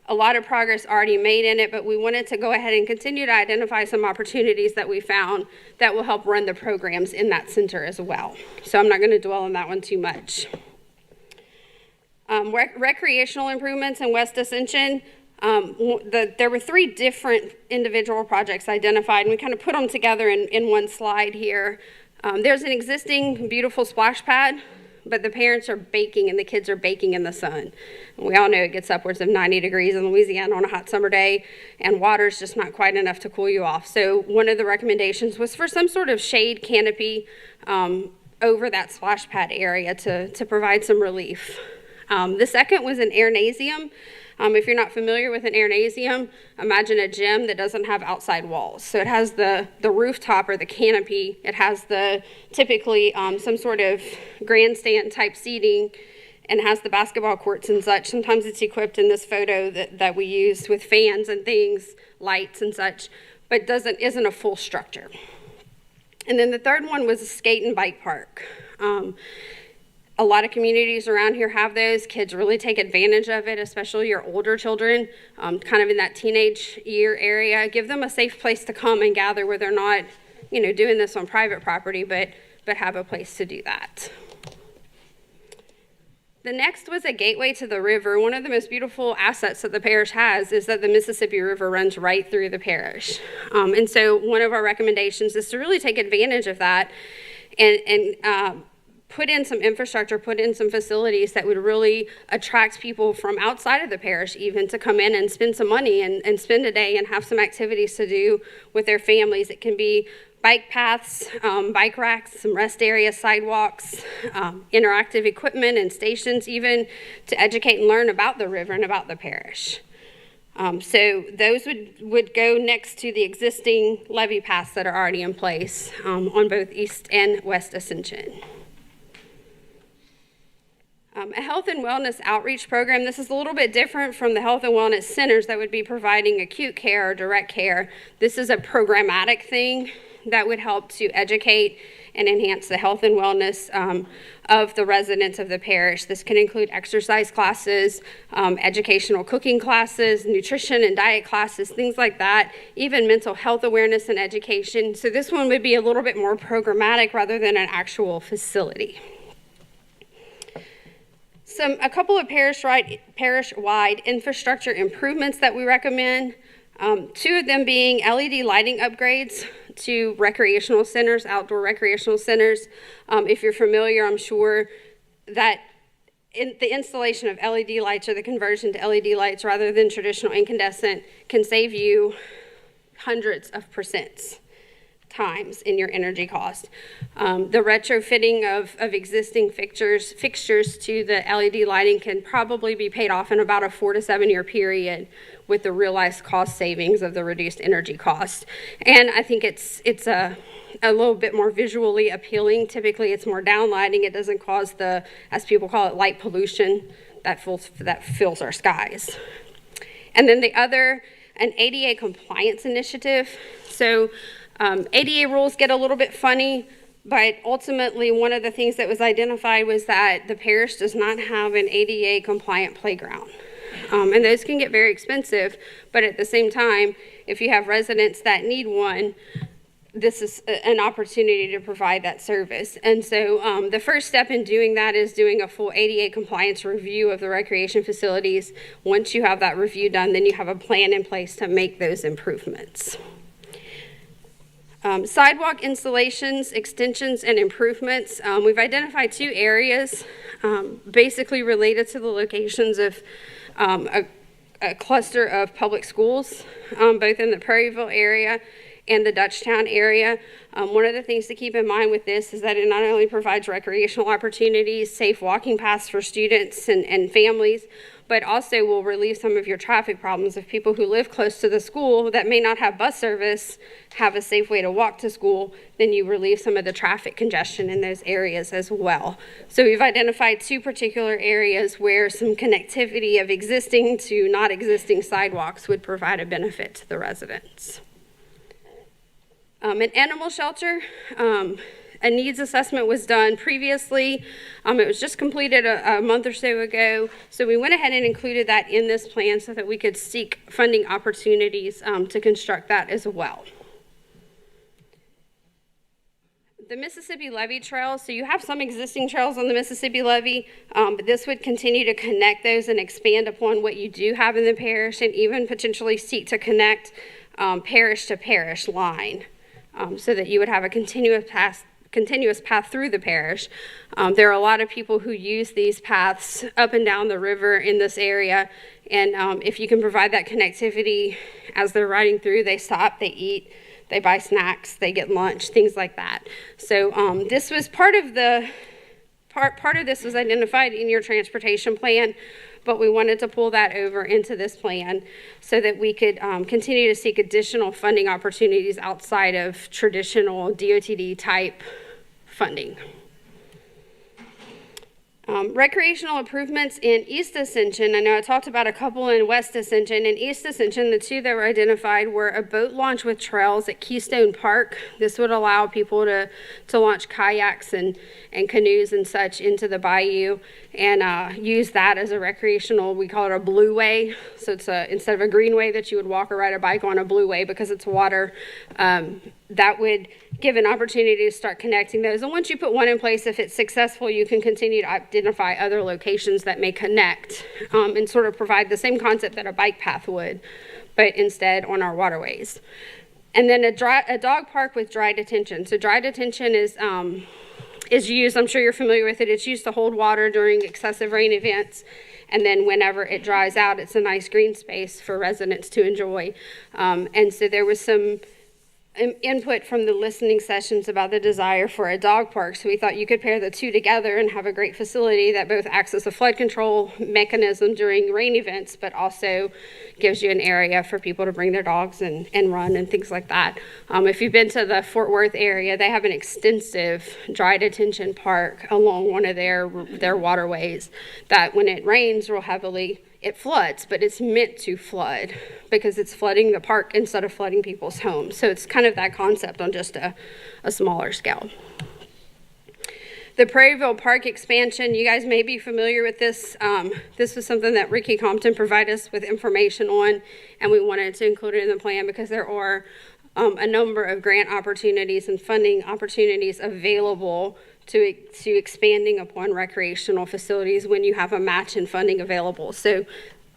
a lot of progress already made in it, but we wanted to go ahead and continue to identify some opportunities that we found that will help run the programs in that center as well. So I'm not going to dwell on that one too much. Recreational improvements in West Ascension. There were 3 different individual projects identified, and we kind of put them together in one slide here. There's an existing beautiful splash pad, but the parents are baking and the kids are baking in the sun. And we all know it gets upwards of 90 degrees in Louisiana on a hot summer day, and water's just not quite enough to cool you off. So one of the recommendations was for some sort of shade canopy over that splash pad area to provide some relief. The second was an airnasium. If you're not familiar with an airnasium, imagine a gym that doesn't have outside walls. So it has the rooftop or the canopy. It has typically some sort of grandstand type seating, and has the basketball courts and such. Sometimes it's equipped in this photo that we used with fans and things, lights and such, but isn't a full structure. And then the third one was a skate and bike park. A lot of communities around here have those. Kids really take advantage of it, especially your older children, kind of in that teenage year area. Give them a safe place to come and gather where they're not, doing this on private property, but have a place to do that. The next was a gateway to the river. One of the most beautiful assets that the parish has is that the Mississippi River runs right through the parish. And so one of our recommendations is to really take advantage of that and put in some infrastructure, put in some facilities that would really attract people from outside of the parish even to come in and spend some money and spend a day and have some activities to do with their families. It can be bike paths, bike racks, some rest areas, sidewalks, interactive equipment and stations even to educate and learn about the river and about the parish. So those would go next to the existing levee paths that are already in place on both East and West Ascension. A health and wellness outreach program. This is a little bit different from the health and wellness centers that would be providing acute care or direct care. This is a programmatic thing that would help to educate and enhance the health and wellness of the residents of the parish. This can include exercise classes, educational cooking classes, nutrition and diet classes, things like that, even mental health awareness and education. So this one would be a little bit more programmatic rather than an actual facility. A couple of parish-wide infrastructure improvements that we recommend. 2 of them being LED lighting upgrades to recreational centers, outdoor recreational centers. If you're familiar, I'm sure that the installation of LED lights or the conversion to LED lights rather than traditional incandescent can save you hundreds of percents times in your energy cost. The retrofitting of existing fixtures to the LED lighting can probably be paid off in about a 4 to 7 year period with the realized cost savings of the reduced energy cost. And I think it's a little bit more visually appealing. Typically it's more downlighting. It doesn't cause the, as people call it, light pollution that fills our skies. And then the other, an ADA compliance initiative. So ADA rules get a little bit funny, but ultimately one of the things that was identified was that the parish does not have an ADA compliant playground. And those can get very expensive, but at the same time, if you have residents that need one, this is an opportunity to provide that service. And so the first step in doing that is doing a full ADA compliance review of the recreation facilities. Once you have that review done, then you have a plan in place to make those improvements. Sidewalk installations, extensions, and improvements. We've identified 2 areas basically related to the locations of a cluster of public schools, both in the Prairieville area and the Dutchtown area. One of the things to keep in mind with this is that it not only provides recreational opportunities, safe walking paths for students and families, but also will relieve some of your traffic problems. If people who live close to the school that may not have bus service have a safe way to walk to school, then you relieve some of the traffic congestion in those areas as well. So we've identified 2 particular areas where some connectivity of existing to not existing sidewalks would provide a benefit to the residents. An animal shelter. A needs assessment was done previously. It was just completed a month or so ago. So we went ahead and included that in this plan so that we could seek funding opportunities to construct that as well. The Mississippi Levee Trail, so you have some existing trails on the Mississippi Levee, but this would continue to connect those and expand upon what you do have in the parish and even potentially seek to connect parish to parish line so that you would have a continuous path through the parish. There are a lot of people who use these paths up and down the river in this area, and if you can provide that connectivity as they're riding through, they stop, they eat, they buy snacks, they get lunch, things like that. So this was part of this was identified in your transportation plan, but we wanted to pull that over into this plan so that we could continue to seek additional funding opportunities outside of traditional DOTD type funding. Recreational improvements in East Ascension. I know I talked about a couple in West Ascension. In East Ascension, the 2 that were identified were a boat launch with trails at Keystone Park. This would allow people to launch kayaks and canoes and such into the bayou and use that as a recreational, we call it a blue way. So it's instead of a green way that you would walk or ride a bike on, a blue way because it's water. That would give an opportunity to start connecting those. And once you put one in place, if it's successful, you can continue to identify other locations that may connect and sort of provide the same concept that a bike path would, but instead on our waterways. And then a dog park with dry detention. So dry detention is used, I'm sure you're familiar with it, it's used to hold water during excessive rain events. And then whenever it dries out, it's a nice green space for residents to enjoy. And so there was some input from the listening sessions about the desire for a dog park. So we thought you could pair the 2 together and have a great facility that both acts as a flood control mechanism during rain events, but also gives you an area for people to bring their dogs and run and things like that. If you've been to the Fort Worth area, they have an extensive dry detention park along one of their waterways that when it rains real heavily, it floods, but it's meant to flood because it's flooding the park instead of flooding people's homes. So it's kind of that concept on just a smaller scale. The Prairieville Park expansion, you guys may be familiar with this. This was something that Ricky Compton provided us with information on, and we wanted to include it in the plan because there are a number of grant opportunities and funding opportunities available to expanding upon recreational facilities when you have a match in funding available. So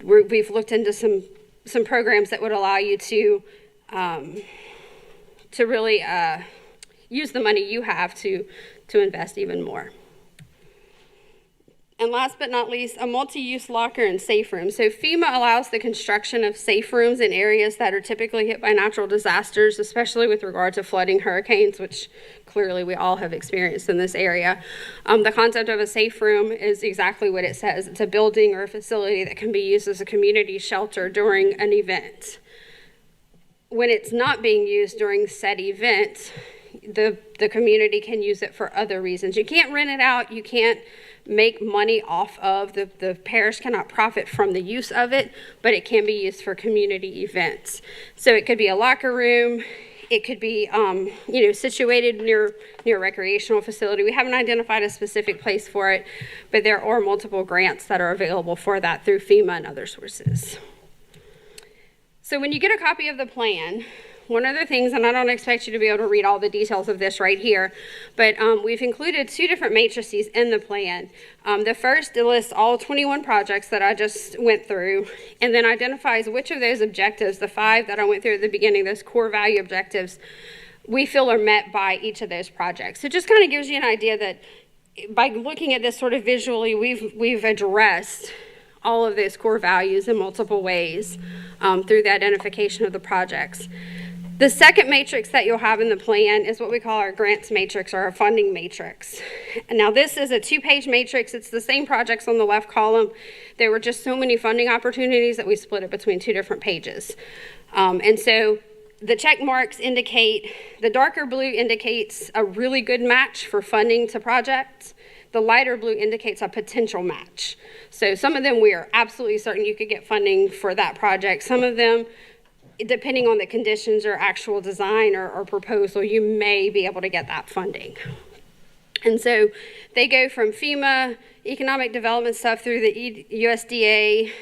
we've looked into some programs that would allow you to really use the money you have to invest even more. And last but not least, a multi-use locker and safe room. So FEMA allows the construction of safe rooms in areas that are typically hit by natural disasters, especially with regard to flooding, hurricanes, which clearly we all have experienced in this area. The concept of a safe room is exactly what it says. It's a building or a facility that can be used as a community shelter during an event. When it's not being used during said event, the community can use it for other reasons. You can't rent it out. You can't make money off of, the parish cannot profit from the use of it, but it can be used for community events. So it could be a locker room, it could be situated near a recreational facility. We haven't identified a specific place for it, but there are multiple grants that are available for that through FEMA and other sources. So when you get a copy of the plan, one of the things, and I don't expect you to be able to read all the details of this right here, but we've included 2 different matrices in the plan. The first lists all 21 projects that I just went through, and then identifies which of those objectives, the 5 that I went through at the beginning, those core value objectives, we feel are met by each of those projects. So it just kind of gives you an idea that by looking at this sort of visually, we've addressed all of those core values in multiple ways through the identification of the projects. The second matrix that you'll have in the plan is what we call our grants matrix or our funding matrix. Now this is a 2-page matrix. It's the same projects on the left column. There were just so many funding opportunities that we split it between 2 different pages. And so the check marks indicate, the darker blue indicates a really good match for funding to projects. The lighter blue indicates a potential match. So some of them we are absolutely certain you could get funding for that project. Some of them, depending on the conditions or actual design or proposal, you may be able to get that funding. And so they go from FEMA, economic development stuff through the USDA,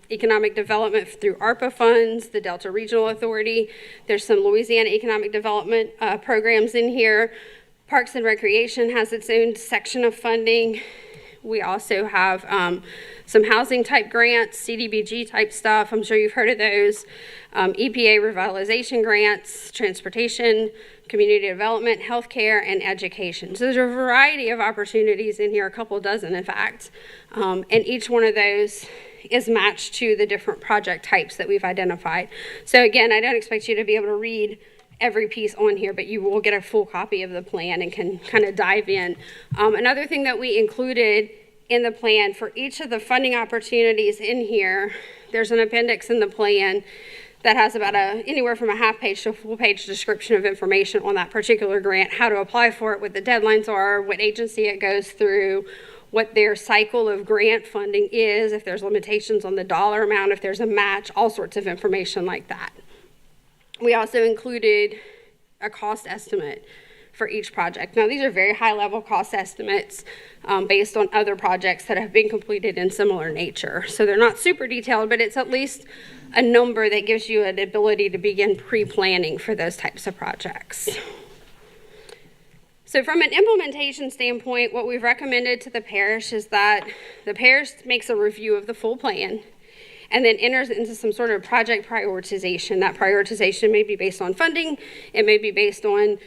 economic development through ARPA funds, the Delta Regional Authority. There's some Louisiana economic development programs in here. Parks and Recreation has its own section of funding. We also have some housing type grants, CDBG type stuff. I'm sure you've heard of those. EPA revitalization grants, transportation, community development, healthcare, and education. So there's a variety of opportunities in here, a couple dozen in fact. And each one of those is matched to the different project types that we've identified. So again, I don't expect you to be able to read every piece on here, but you will get a full copy of the plan and can kind of dive in. Another thing that we included in the plan for each of the funding opportunities in here, there's an appendix in the plan that has about anywhere from a half-page to a full-page description of information on that particular grant, how to apply for it, what the deadlines are, what agency it goes through, what their cycle of grant funding is, if there's limitations on the dollar amount, if there's a match, all sorts of information like that. We also included a cost estimate for each project. Now, these are very high-level cost estimates based on other projects that have been completed in similar nature. So they're not super detailed, but it's at least a number that gives you an ability to begin pre-planning for those types of projects. So from an implementation standpoint, what we've recommended to the parish is that the parish makes a review of the full plan and then enters into some sort of project prioritization. That prioritization may be based on funding, it may be based on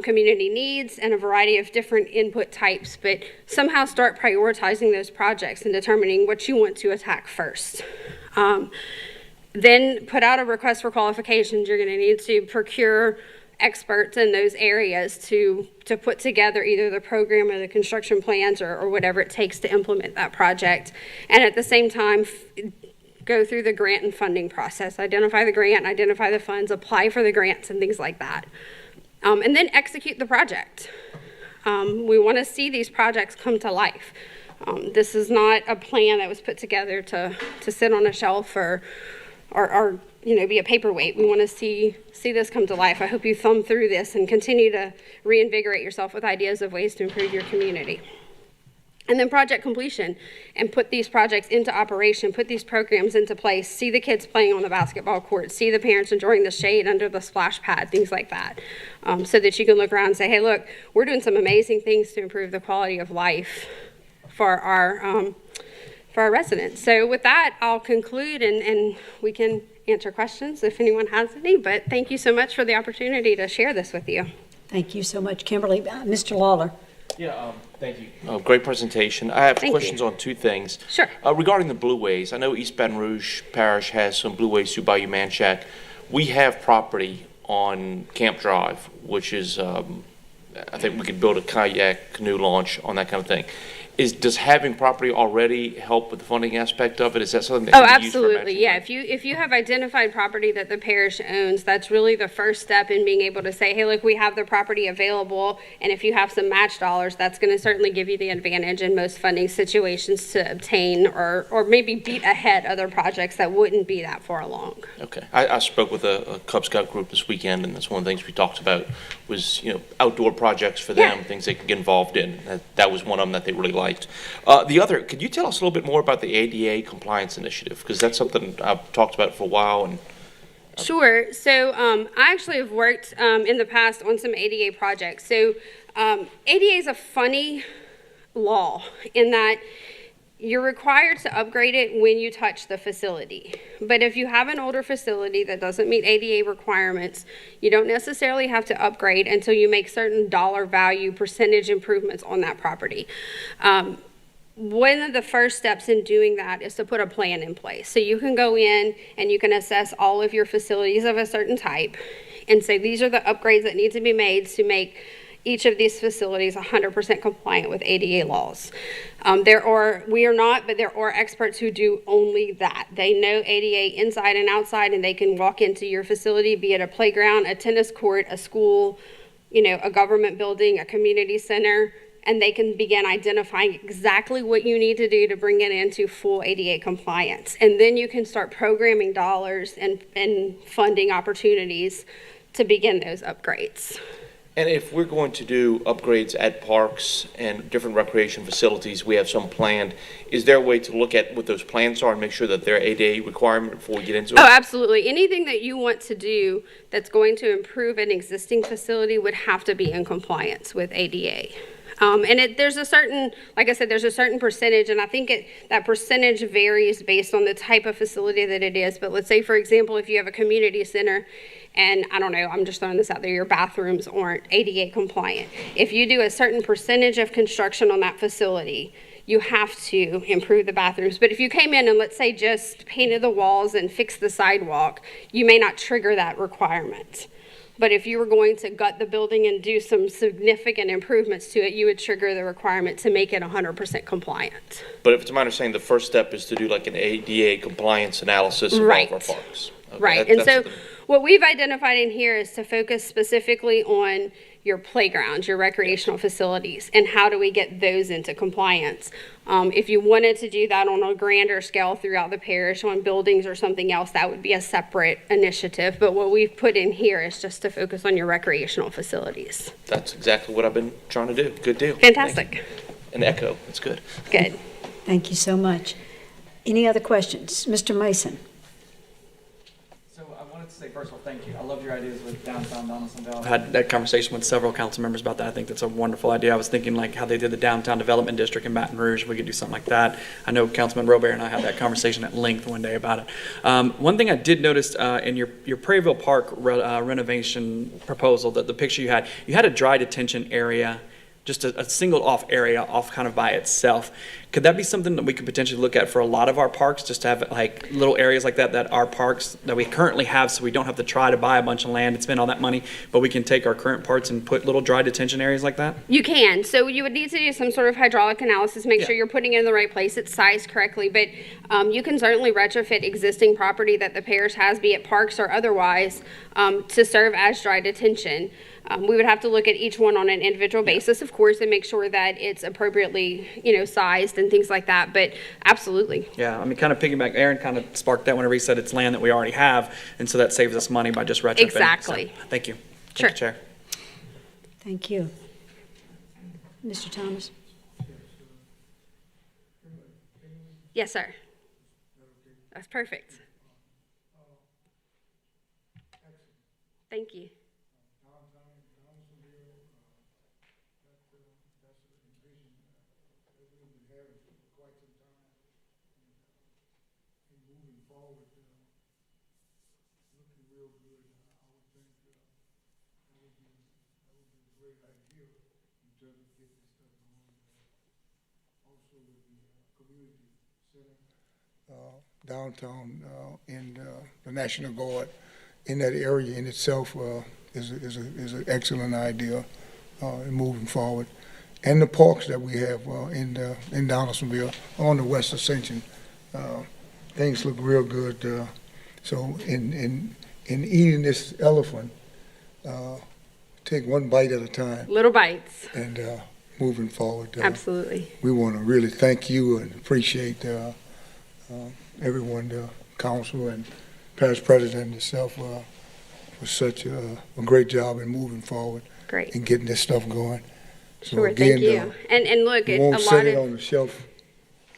community needs and a variety of different input types, but somehow start prioritizing those projects and determining what you want to attack first. Then put out a request for qualifications. You're gonna need to procure experts in those areas to put together either the program or the construction plans or whatever it takes to implement that project. And at the same time, go through the grant and funding process, identify the grant, identify the funds, apply for the grants and things like that. And then execute the project. We want to see these projects come to life. This is not a plan that was put together to sit on a shelf or be a paperweight. We want to see this come to life. I hope you thumb through this and continue to reinvigorate yourself with ideas of ways to improve your community. And then project completion, and put these projects into operation, put these programs into place, see the kids playing on the basketball court, see the parents enjoying the shade under the splash pad, things like that, so that you can look around and say, hey, look, we're doing some amazing things to improve the quality of life for our residents. So with that, I'll conclude, and we can answer questions if anyone has any, but thank you so much for the opportunity to share this with you. Thank you so much, Kimberly. Mr. Lawler. Yeah, thank you. Great presentation. I have Thank questions you. on two things. Sure. Regarding the Blue Ways, I know East Baton Rouge Parish has some Blue Ways through Bayou Manchac. We have property on Camp Drive, which is, I think we could build a kayak canoe launch on that kind of thing. Does having property already help with the funding aspect of it? Is that something that Oh, can be used for absolutely. matching? Yeah. If you have identified property that the parish owns, that's really the first step in being able to say, hey, look, we have the property available. And if you have some match dollars, that's going to certainly give you the advantage in most funding situations to obtain or maybe beat ahead other projects that wouldn't be that far along. Okay. I spoke with a Cub Scout group this weekend, and that's one of the things we talked about was, outdoor projects for them, things they could get involved in. That was one of them that they really liked. The other, could you tell us a little bit more about the ADA compliance initiative? Because that's something I've talked about for a while. And Sure. So I actually have worked in the past on some ADA projects. So ADA is a funny law in that you're required to upgrade it when you touch the facility. But if you have an older facility that doesn't meet ADA requirements, you don't necessarily have to upgrade until you make certain dollar value percentage improvements on that property. One of the first steps in doing that is to put a plan in place. So you can go in and you can assess all of your facilities of a certain type and say, these are the upgrades that need to be made to make each of these facilities 100% compliant with ADA laws. We are not, but there are experts who do only that. They know ADA inside and outside, and they can walk into your facility, be it a playground, a tennis court, a school, a government building, a community center, and they can begin identifying exactly what you need to do to bring it into full ADA compliance. And then you can start programming dollars and funding opportunities to begin those upgrades. And if we're going to do upgrades at parks and different recreation facilities, we have some planned, is there a way to look at what those plans are and make sure that they're ADA requirement before we get into it? Oh, absolutely. Anything that you want to do that's going to improve an existing facility would have to be in compliance with ADA. There's a certain, like I said, there's a certain percentage, and I think that percentage varies based on the type of facility that it is. But let's say, for example, if you have a community center, and I don't know, I'm just throwing this out there, your bathrooms aren't ADA compliant. If you do a certain percentage of construction on that facility, you have to improve the bathrooms. But if you came in and, let's say, just painted the walls and fixed the sidewalk, you may not trigger that requirement. But if you were going to gut the building and do some significant improvements to it, you would trigger the requirement to make it 100% compliant. But if it's my understanding, the first step is to do like an ADA compliance analysis of all of our parks. Okay, Right. And so what we've identified in here is to focus specifically on your playgrounds, your recreational facilities, and how do we get those into compliance. If you wanted to do that on a grander scale throughout the parish on buildings or something else, that would be a separate initiative. But what we've put in here is just to focus on your recreational facilities. That's exactly what I've been trying to do. Good deal. Fantastic. An echo. That's good. Good. Thank you so much. Any other questions? Mr. Mason? So I wanted to say, first of all, thank you. I love your ideas with downtown Donaldsonville. I've had that conversation with several council members about that. I think that's a wonderful idea. I was thinking like how they did the downtown development district in Baton Rouge. If we could do something like that. I know Councilman Robert and I had that conversation at length one day about it. One thing I did notice in your Prairieville Park renovation proposal, that the picture you had a dry detention area, just a singled off area off kind of by itself. Could that be something that we could potentially look at for a lot of our parks, just to have like little areas like that are parks that we currently have, so we don't have to try to buy a bunch of land and spend all that money, but we can take our current parks and put little dry detention areas like that? You can. So you would need to do some sort of hydraulic analysis, make sure you're putting it in the right place, it's sized correctly, but you can certainly retrofit existing property that the parish has, be it parks or otherwise, to serve as dry detention. We would have to look at each one on an individual basis, of course, and make sure that it's appropriately, sized and things like that. But absolutely. Yeah, I mean, kind of piggyback. Aaron kind of sparked that whenever he said it's land that we already have, and so that saves us money by just retrofitting. Exactly. So, thank you. Sure. Thank you, Chair. Thank you. Mr. Thomas? Yes, sir. That's perfect. Thank you. Great idea in terms of getting this stuff downtown in the National Guard in that area in itself is an excellent idea in moving forward. And the parks that we have in Donaldsonville on the West Ascension, things look real good. So in eating this elephant, take one bite at a time. Little bites. And moving forward. Absolutely. We want to really thank you and appreciate everyone, the council and parish president and yourself for such a great job in moving forward. Great. And getting this stuff going. So Sure, again, thank you. And look, we a won't lot set it of, on the shelf.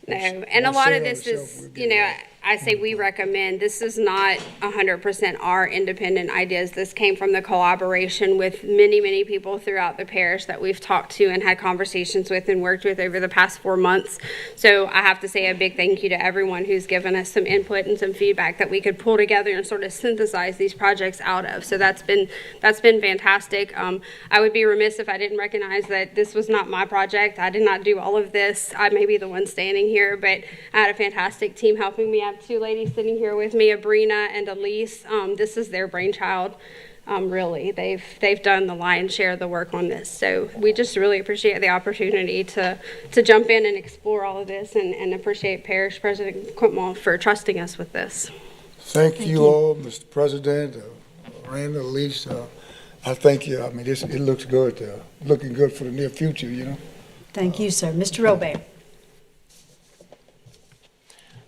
no, and a lot of this is, you know, I say we recommend, this is not 100% our independent ideas. This came from the collaboration with many, many people throughout the parish that we've talked to and had conversations with and worked with over the past 4 months. So I have to say a big thank you to everyone who's given us some input and some feedback that we could pull together and sort of synthesize these projects out of. So that's been fantastic. I would be remiss if I didn't recognize that this was not my project. I did not do all of this. I may be the one standing here, but I had a fantastic team helping me. I have 2 ladies sitting here with me, Abrina and Elise. This is their brainchild. Really, they've done the lion's share of the work on this. So we just really appreciate the opportunity to jump in and explore all of this, and appreciate Parish President Quintmall for trusting us with this. Thank you all, Mr. President, Randall, Elise. I thank you. I mean, it looks good, looking good for the near future, you know. Thank you, sir. Mr. Robert.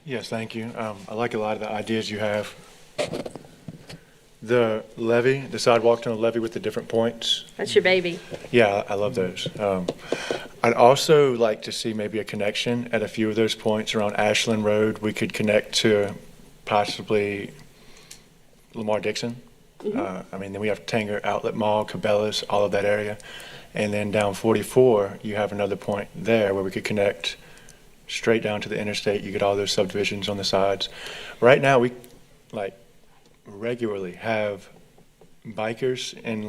Yes, thank you. I like a lot of the ideas you have. The levee, the sidewalk to the levee with the different points. That's your baby. Yeah, I love those. I'd also like to see maybe a connection at a few of those points around Ashland Road. We could connect to possibly Lamar Dixon. I mean, then we have Tanger Outlet Mall, Cabela's, all of that area. And then down 44, you have another point there where we could connect straight down to the interstate. You get all those subdivisions on the sides. Right now, we regularly have bikers and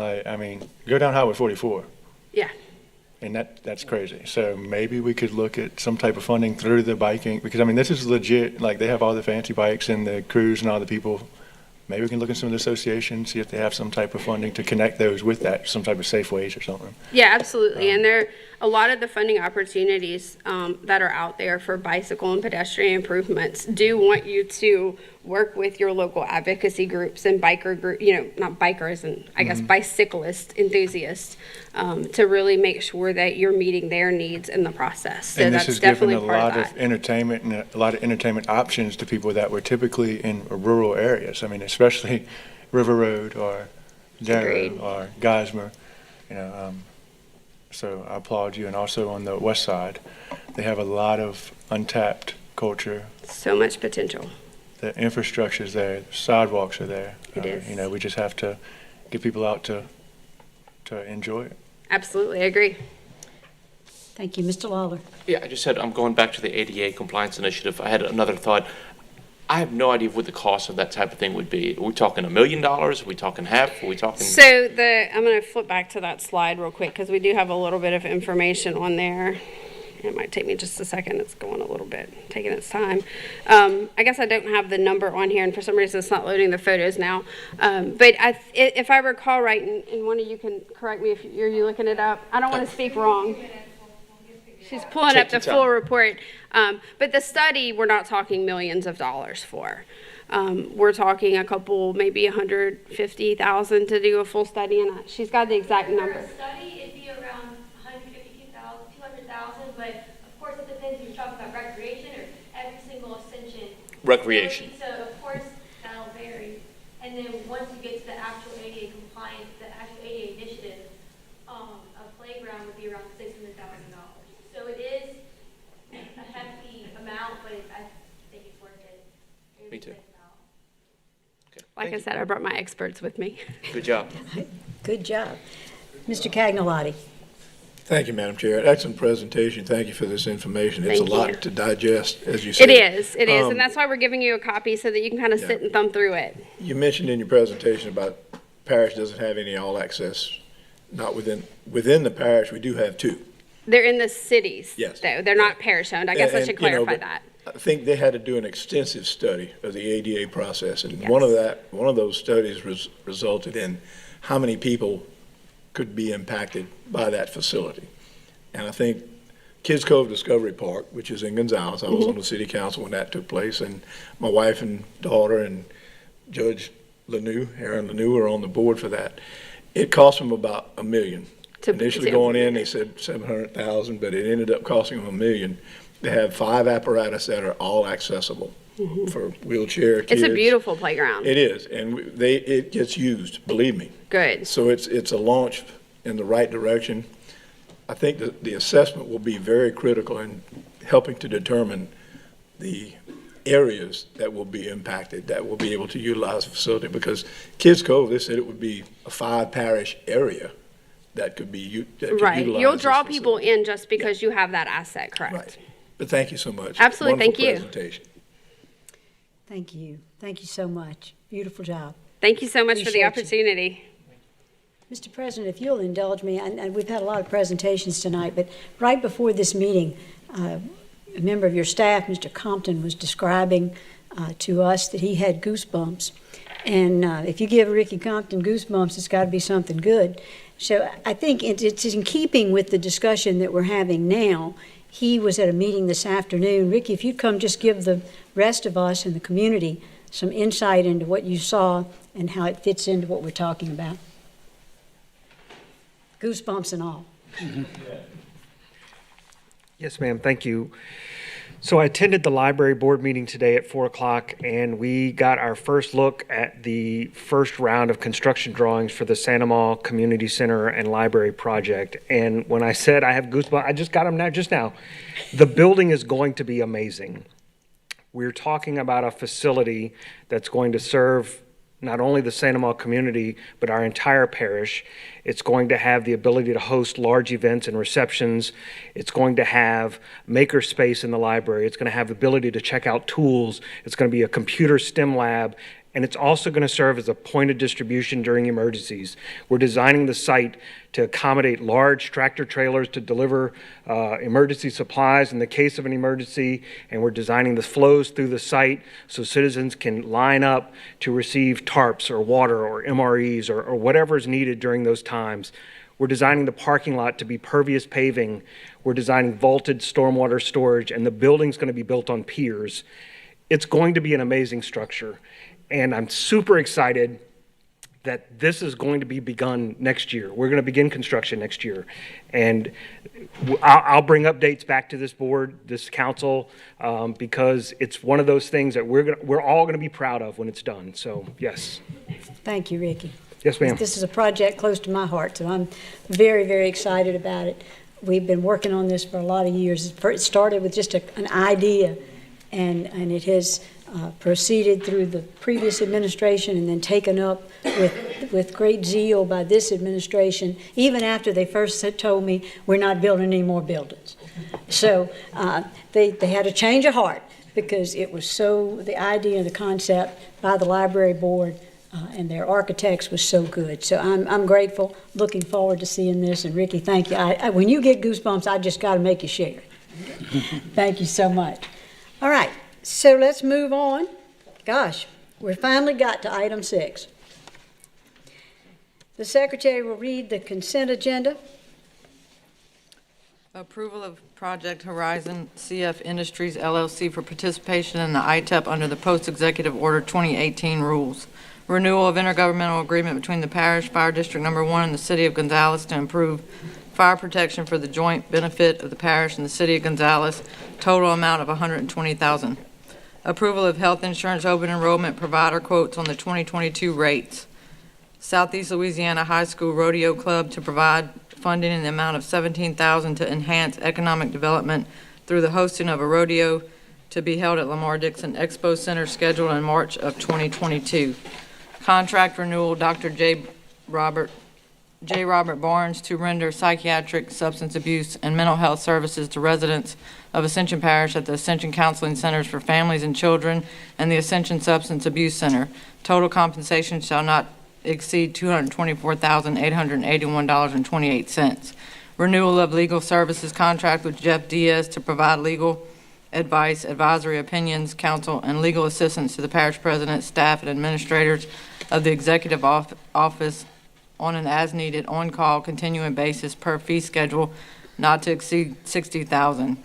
go down Highway 44. Yeah. And that's crazy. So maybe we could look at some type of funding through the biking, because I mean, this is legit. Like, they have all the fancy bikes and the crews and all the people. Maybe we can look at some of the associations, see if they have some type of funding to connect those with that, some type of Safeways or something. Yeah, absolutely. And there are a lot of the funding opportunities that are out there for bicycle and pedestrian improvements do want you to work with your local advocacy groups and biker group, not bikers and I guess bicyclist enthusiasts, to really make sure that you're meeting their needs in the process. So and this that's is giving definitely a part lot of of that. entertainment and a lot of entertainment options to people that were typically in rural areas. I mean, especially River Road or Darrow Agreed. or Geismar, so I applaud you. And also on the west side, they have a lot of untapped culture. So much potential. The infrastructure's there, the sidewalks are there. It is. We just have to get people out to enjoy it. Absolutely, I agree. Thank you. Mr. Lawler. Yeah, I just said, I'm going back to the ADA compliance initiative. I had another thought. I have no idea what the cost of that type of thing would be. Are we talking $1 million? Are we talking half? Are we talking? So I'm going to flip back to that slide real quick because we do have a little bit of information on there. It might take me just a second. It's going a little bit, taking its time. I guess I don't have the number on here, and for some reason it's not loading the photos now. But if I recall right, and one of you can correct me if you're looking it up. I don't want to speak wrong. She's pulling up the full report. But the study, we're not talking millions of dollars for. We're talking a couple, maybe 150,000 to do a full study, and she's got the exact number. For a study, it'd be around 152,000, 200,000, but of course it depends if you're talking about recreation or every single Ascension. Recreation. So of course that'll vary. And then once you get to the actual ADA compliance, the actual ADA initiative, a playground would be around $600,000. So it is a hefty amount, but I think it's worth it. Me too. Okay. Like I said, I brought my experts with me. Good job. Good job. Mr. Cagnolotti. Thank you, Madam Chair. Excellent presentation. Thank you for this information. It's Thank a lot you. to digest, as you said. It is, and that's why we're giving you a copy so that you can kind of sit and thumb through it. You mentioned in your presentation about parish doesn't have any all-access, not within the parish. We do have 2. They're in the cities, Yes. though. They're not parish-owned. I guess I should you know, clarify but that. I think they had to do an extensive study of the ADA process, and Yes. one of those studies resulted in how many people could be impacted by that facility. And I think Kids Cove Discovery Park, which is in Gonzales, I was on the city council when that took place, and my wife and daughter and Judge Aaron Lanou, were on the board for that. It cost them about $1 million. Initially going in, they said 700,000, but it ended up costing them $1 million. They have 5 apparatus that are all accessible for wheelchair kids. It's a beautiful playground. It is, and it gets used, believe me. Good. So it's a launch in the right direction. I think that the assessment will be very critical in helping to determine the areas that will be impacted, that will be able to utilize the facility, because Kids Cove, they said it would be a 5-parish area that could be Right. You'll this draw facility. people in just because you have that asset, correct? Right. But thank you so much. Absolutely. Wonderful Thank you. presentation. Thank you. Thank you so much. Beautiful job. Thank you so much for the Appreciate you. opportunity. Mr. President, if you'll indulge me, and we've had a lot of presentations tonight, but right before this meeting, a member of your staff, Mr. Compton, was describing to us that he had goosebumps. And if you give Ricky Compton goosebumps, it's got to be something good. So I think it's in keeping with the discussion that we're having now. He was at a meeting this afternoon. Ricky, if you'd come just give the rest of us and the community some insight into what you saw and how it fits into what we're talking about. Goosebumps and all. Yes, ma'am. Thank you. So I attended the library board meeting today at 4 o'clock, and we got our first look at the first round of construction drawings for the Santa Maria Community Center and Library project. And when I said I have goosebumps, I just got them just now. The building is going to be amazing. We're talking about a facility that's going to serve not only the Santa Maria community, but our entire parish. It's going to have the ability to host large events and receptions. It's going to have maker space in the library. It's going to have the ability to check out tools. It's going to be a computer STEM lab. And it's also going to serve as a point of distribution during emergencies. We're designing the site to accommodate large tractor trailers to deliver emergency supplies in the case of an emergency, and we're designing the flows through the site so citizens can line up to receive tarps or water or MREs or whatever is needed during those times. We're designing the parking lot to be pervious paving. We're designing vaulted stormwater storage, and the building's going to be built on piers. It's going to be an amazing structure. And I'm super excited that this is going to be begun next year. We're going to begin construction next year. And I'll bring updates back to this board, this council, because it's one of those things that we're all going to be proud of when it's done. So, yes. Thank you, Ricky. Yes, ma'am. This is a project close to my heart, so I'm very, very excited about it. We've been working on this for a lot of years. It started with just an idea, and it has proceeded through the previous administration and then taken up with great zeal by this administration, even after they first told me we're not building any more buildings. So they had a change of heart because it was the idea and the concept by the library board and their architects was so good. So I'm grateful, looking forward to seeing this. And Ricky, thank you. When you get goosebumps, I just got to make you share. Thank you so much. All right. So let's move on. Gosh, we finally got to item 6. The secretary will read the consent agenda. Approval of Project Horizon CF Industries LLC for participation in the ITEP under the Post-Executive Order 2018 rules. Renewal of intergovernmental agreement between the Parish Fire District Number 1 and the City of Gonzales to improve fire protection for the joint benefit of the parish and the City of Gonzales. Total amount of $120,000. Approval of health insurance open enrollment provider quotes on the 2022 rates. Southeast Louisiana High School Rodeo Club to provide funding in the amount of $17,000 to enhance economic development through the hosting of a rodeo to be held at Lamar Dixon Expo Center scheduled in March of 2022. Contract renewal, Dr. J. Robert Barnes to render psychiatric, substance abuse, and mental health services to residents of Ascension Parish at the Ascension Counseling Centers for Families and Children and the Ascension Substance Abuse Center. Total compensation shall not exceed $224,881.28. renewal of legal services contract with Jeff Diaz to provide legal advice, advisory opinions, counsel, and legal assistance to the parish president, staff, and administrators of the executive office on an as-needed, on-call, continuing basis per fee schedule not to exceed $60,000.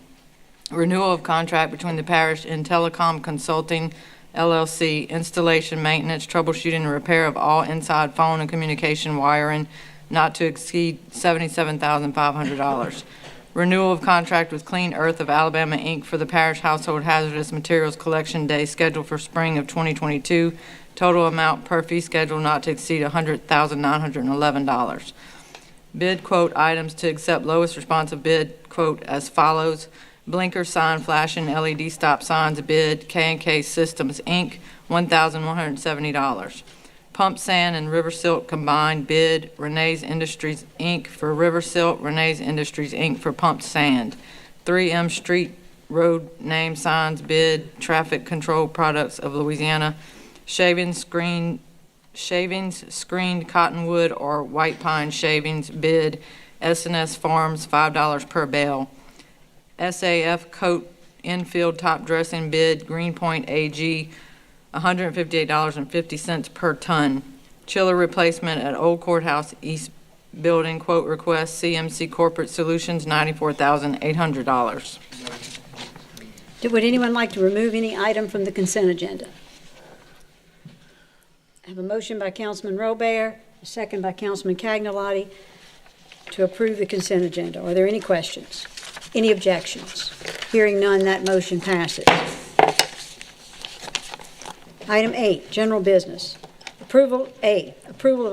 Renewal of contract between the parish and Telecom Consulting LLC, installation, maintenance, troubleshooting, and repair of all inside phone and communication wiring not to exceed $77,500. Renewal of contract with Clean Earth of Alabama, Inc. for the parish household hazardous materials collection day scheduled for spring of 2022. Total amount per fee schedule not to exceed $100,911. Bid quote items to accept lowest responsive bid quote as follows. Blinker sign flashing LED stop signs bid K&K Systems, Inc., $1,170. Pump sand and river silt combined bid Renee's Industries, Inc. for river silt, Renee's Industries, Inc. for pumped sand. 3M Street Road name signs bid Traffic Control Products of Louisiana. Shavings screened cottonwood or white pine shavings bid S&S Farms, $5 per bale. SAF coat infield top dressing bid Greenpoint AG, $158.50 per ton. Chiller replacement at Old Courthouse East Building quote request CMC Corporate Solutions, $94,800. Would anyone like to remove any item from the consent agenda? I have a motion by Councilman Robert, a second by Councilman Cagnolotti to approve the consent agenda. Are there any questions? Any objections? Hearing none, that motion passes. Item 8, general business. Approval of a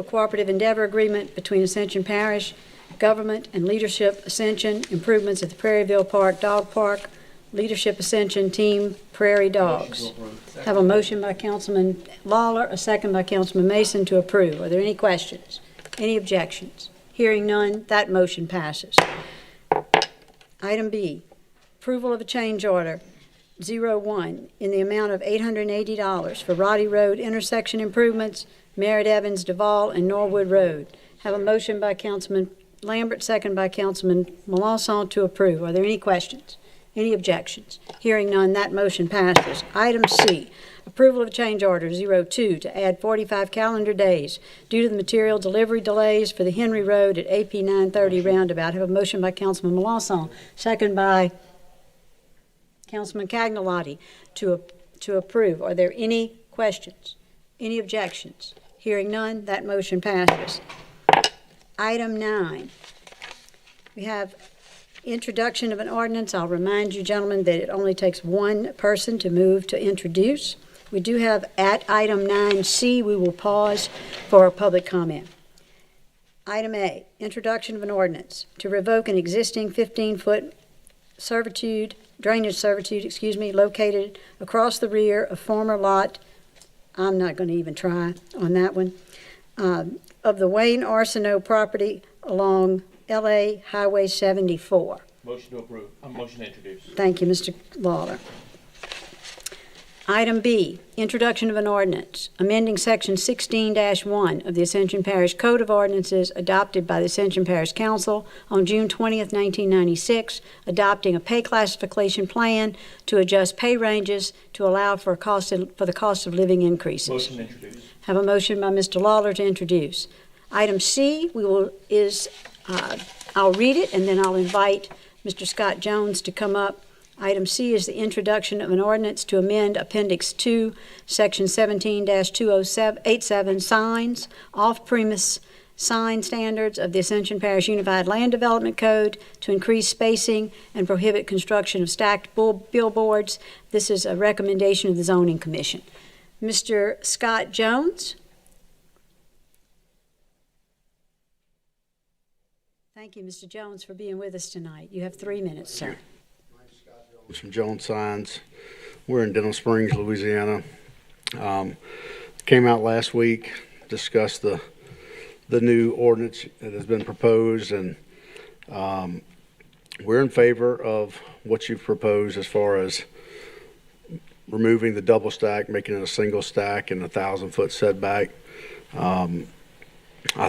cooperative endeavor agreement between Ascension Parish government and Leadership Ascension improvements at the Prairieville Park Dog Park. Leadership Ascension Team Prairie Dogs. Have a motion by Councilman Lawler, a second by Councilman Mason to approve. Are there any questions? Any objections? Hearing none, that motion passes. Item B, approval of a change order 01 in the amount of $880 for Roddy Road intersection improvements, Merritt Evans, Duval, and Norwood Road. Have a motion by Councilman Lambert, second by Councilman Melanson to approve. Are there any questions? Any objections? Hearing none, that motion passes. Item C, approval of change order 02 to add 45 calendar days due to the material delivery delays for the Henry Road at AP 930 roundabout. I have a motion by Councilman Melanson, second by Councilman Cagnolotti to approve. Are there any questions? Any objections? Hearing none, that motion passes. Item 9, we have introduction of an ordinance. I'll remind you, gentlemen, that it only takes one person to move to introduce. We do have at item 9C, we will pause for public comment. Item A, introduction of an ordinance to revoke an existing 15-foot drainage servitude, located across the rear of former lot, I'm not going to even try on that one, of the Wayne Arsenault property along LA Highway 74. Motion to approve. Motion to introduce. Thank you, Mr. Lawler. Item B, introduction of an ordinance amending Section 16-1 of the Ascension Parish Code of Ordinances adopted by the Ascension Parish Council on June 20th, 1996, adopting a pay classification plan to adjust pay ranges to allow for the cost of living increases. Motion to introduce. Have a motion by Mr. Lawler to introduce. Item C I'll read it and then I'll invite Mr. Scott Jones to come up. Item C is the introduction of an ordinance to amend Appendix 2, Section 17-20787 signs, off-premise sign standards of the Ascension Parish Unified Land Development Code to increase spacing and prohibit construction of stacked billboards. This is a recommendation of the Zoning Commission. Mr. Scott Jones. Thank you, Mr. Jones, for being with us tonight. You have 3 minutes, sir. From Jones Signs. We're in Denham Springs, Louisiana. Came out last week, discussed the new ordinance that has been proposed, and we're in favor of what you've proposed as far as removing the double stack, making it a single stack and 1,000-foot setback. I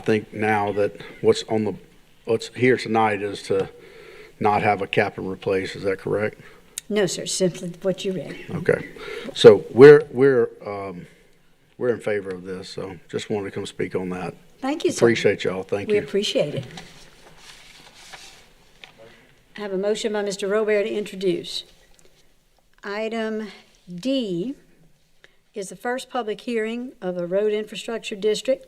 think now that what's on the what's here tonight is to not have a cap and replace, is that correct? No, sir, simply what you read. Okay, so we're in favor of this, so just wanted to come speak on that. Thank you, sir. Appreciate y'all, thank We you. appreciate it. I have a motion by Mr. Robert to introduce. Item D is the first public hearing of a road infrastructure district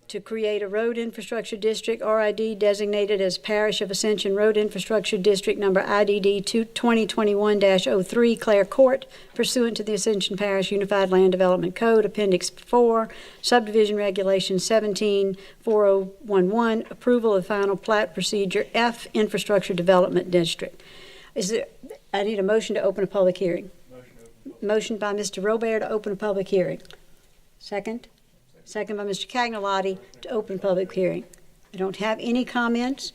to create a road infrastructure district, RID, designated as Parish of Ascension Road Infrastructure District number IDD 2021-03, Clare Court, pursuant to the Ascension Parish Unified Land Development Code, Appendix 4, Subdivision Regulation 17-4011, approval of final plat procedure F, Infrastructure Development District. I need a motion to open a public hearing. Motion by Mr. Robert to open a public hearing. Second? Second by Mr. Cagnolotti to open public hearing. I don't have any comments.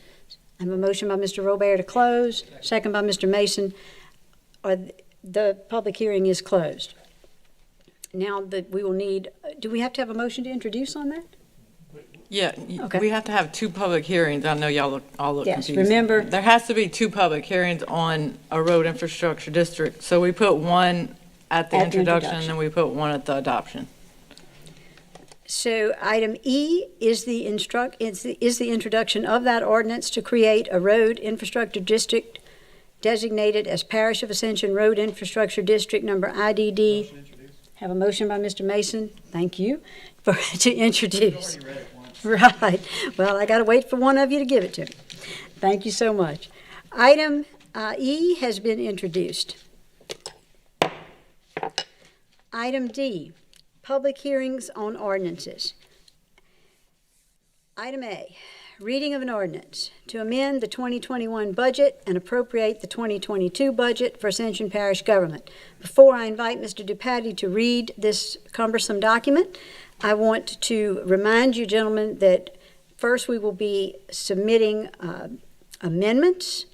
I have a motion by Mr. Robert to close, second by Mr. Mason. The public hearing is closed. Now that we will need, do we have to have a motion to introduce on that? Yeah, Okay. we have to have two public hearings. I know y'all all look Yes, confused. remember- There has to be two public hearings on a road infrastructure district. So we put one at the introduction, and we put one at the adoption. So item E is the introduction of that ordinance to create a road infrastructure district designated as Parish of Ascension Road Infrastructure District number IDD. Have a motion by Mr. Mason. Thank you to introduce. Right. Well, I got to wait for one of you to give it to me. Thank you so much. Item E has been introduced. Item D, public hearings on ordinances. Item A, reading of an ordinance to amend the 2021 budget and appropriate the 2022 budget for Ascension Parish government. Before I invite Mr. DuPatti to read this cumbersome document, I want to remind you, gentlemen, that first we will be submitting amendments,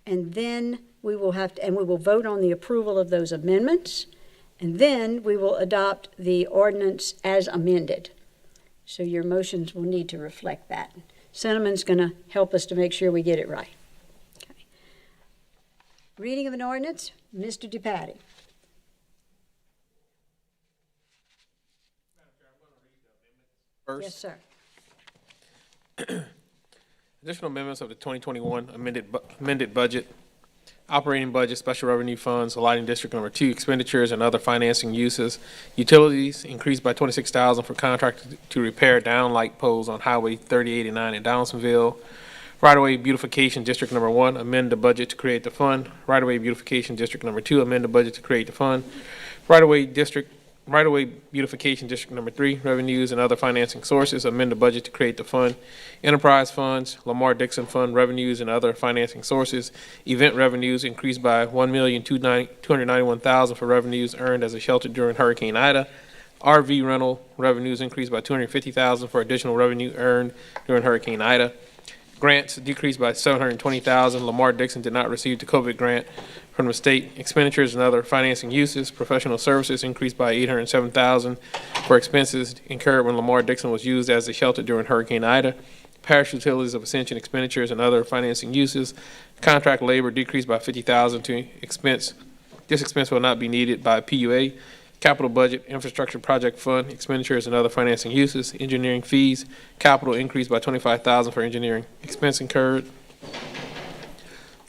and then we will vote on the approval of those amendments, and then we will adopt the ordinance as amended. So your motions will need to reflect that. Sentiment's going to help us to make sure we get it right. Okay. Reading of an ordinance, Mr. DuPatti. First. Yes, sir. Additional amendments of the 2021 amended budget, operating budget, special revenue funds, lighting district number 2, expenditures and other financing uses. Utilities increased by $26,000 for contract to repair downlight poles on Highway 3089 in Donaldsonville. Right-of-way beautification district number 1, amend the budget to create the fund. Right-of-way beautification district number 2, amend the budget to create the fund. Right-of-way beautification district number 3, revenues and other financing sources, amend the budget to create the fund. Enterprise funds, Lamar Dixon Fund, revenues and other financing sources. Event revenues increased by $1,291,000 for revenues earned as a shelter during Hurricane Ida. RV rental revenues increased by $250,000 for additional revenue earned during Hurricane Ida. Grants decreased by $720,000. Lamar Dixon did not receive the COVID grant from the state. Expenditures and other financing uses. Professional services increased by $807,000 for expenses incurred when Lamar Dixon was used as a shelter during Hurricane Ida. Parish utilities of Ascension expenditures and other financing uses. Contract labor decreased by $50,000 to expense. This expense will not be needed by PUA. Capital budget, infrastructure project fund, expenditures and other financing uses. Engineering fees, capital increased by $25,000 for engineering expense incurred.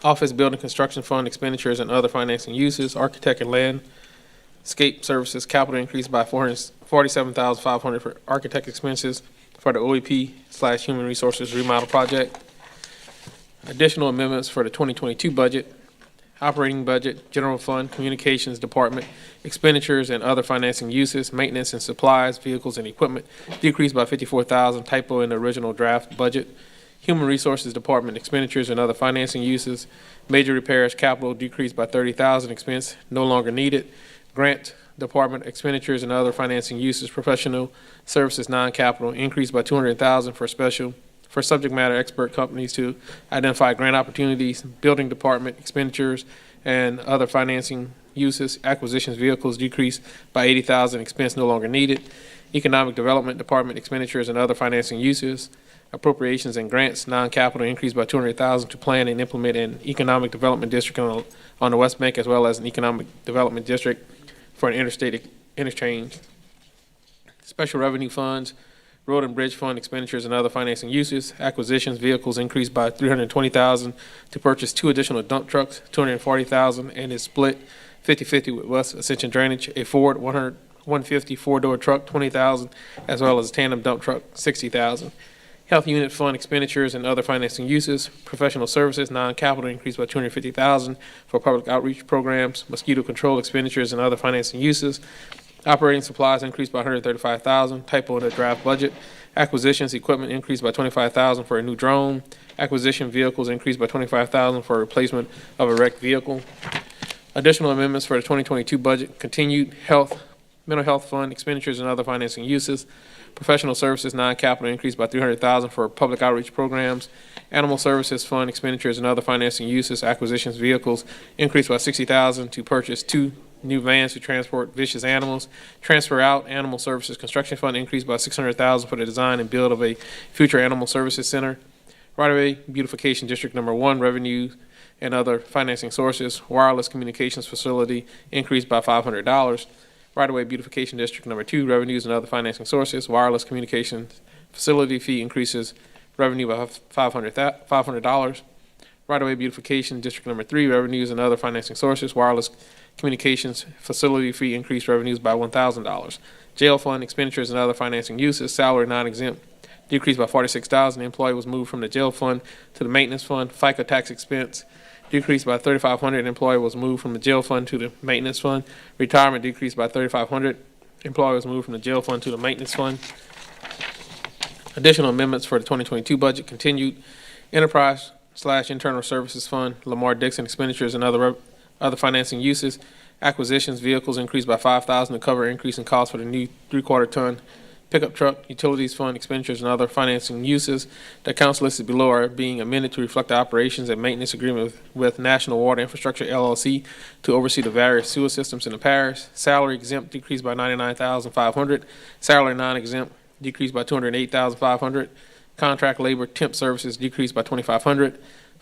Office building construction fund, expenditures and other financing uses. Architect and landscape services, capital increased by $447,500 for architect expenses for the OEP/Human Resources remodel project. Additional amendments for the 2022 budget. Operating budget, general fund, communications department, expenditures and other financing uses, maintenance and supplies, vehicles and equipment, decreased by $54,000, typo in the original draft budget. Human resources department, expenditures and other financing uses, major repairs, capital, decreased by $30,000, expense no longer needed. Grant department, expenditures and other financing uses, professional services, non-capital, increased by $200,000 for subject matter expert companies to identify grant opportunities. Building department expenditures and other financing uses, acquisitions, vehicles decreased by 80,000, expense no longer needed. Economic Development Department expenditures and other financing uses, appropriations and grants, non-capital increased by 200,000 to plan and implement an economic development district on the West Bank, as well as an economic development district for an interstate interchange. Special revenue funds, road and bridge fund expenditures and other financing uses, acquisitions, vehicles increased by 320,000 to purchase 2 additional dump trucks, 240,000, and is split 50-50 with West Ascension Drainage, a Ford 150 4-door truck, 20,000, as well as a tandem dump truck, 60,000. Health unit fund expenditures and other financing uses, professional services, non-capital increased by 250,000 for public outreach programs, mosquito control expenditures and other financing uses, operating supplies increased by 135,000, typo in the draft budget, acquisitions, equipment increased by 25,000 for a new drone, acquisition vehicles increased by 25,000 for a replacement of a wrecked vehicle. Additional amendments for the 2022 budget, continued mental health fund expenditures and other financing uses, professional services non-capital increased by 300,000 for public outreach programs, animal services fund expenditures and other financing uses, acquisitions, vehicles increased by 60,000 to purchase 2 new vans to transport vicious animals, transfer out animal services construction fund increased by 600,000 for the design and build of a future animal services center, right-of-way beautification district number 1 revenue and other financing sources, wireless communications facility increased by $500. Right-of-way beautification district number 2, revenues and other financing sources, wireless communications facility fee increases revenue by $500. Right-of-way beautification district number 3, revenues and other financing sources, wireless communications facility fee increased revenues by $1,000. Jail fund expenditures and other financing uses, salary non-exempt decreased by $46,000. Employee was moved from the jail fund to the maintenance fund. FICA tax expense decreased by $3,500. Employee was moved from the jail fund to the maintenance fund. Retirement decreased by $3,500. Employee was moved from the jail fund to the maintenance fund. Additional amendments for the 2022 budget continued. Enterprise/Internal Services Fund, Lamar Dixon expenditures and other financing uses. Acquisitions, vehicles increased by $5,000 to cover increase in costs for the new 3/4 ton pickup truck. Utilities fund expenditures and other financing uses. The accounts listed below are being amended to reflect the operations and maintenance agreement with National Water Infrastructure LLC to oversee the various sewer systems in the parish. Salary exempt decreased by $99,500. Salary non-exempt decreased by $208,500. Contract labor temp services decreased by $2,500.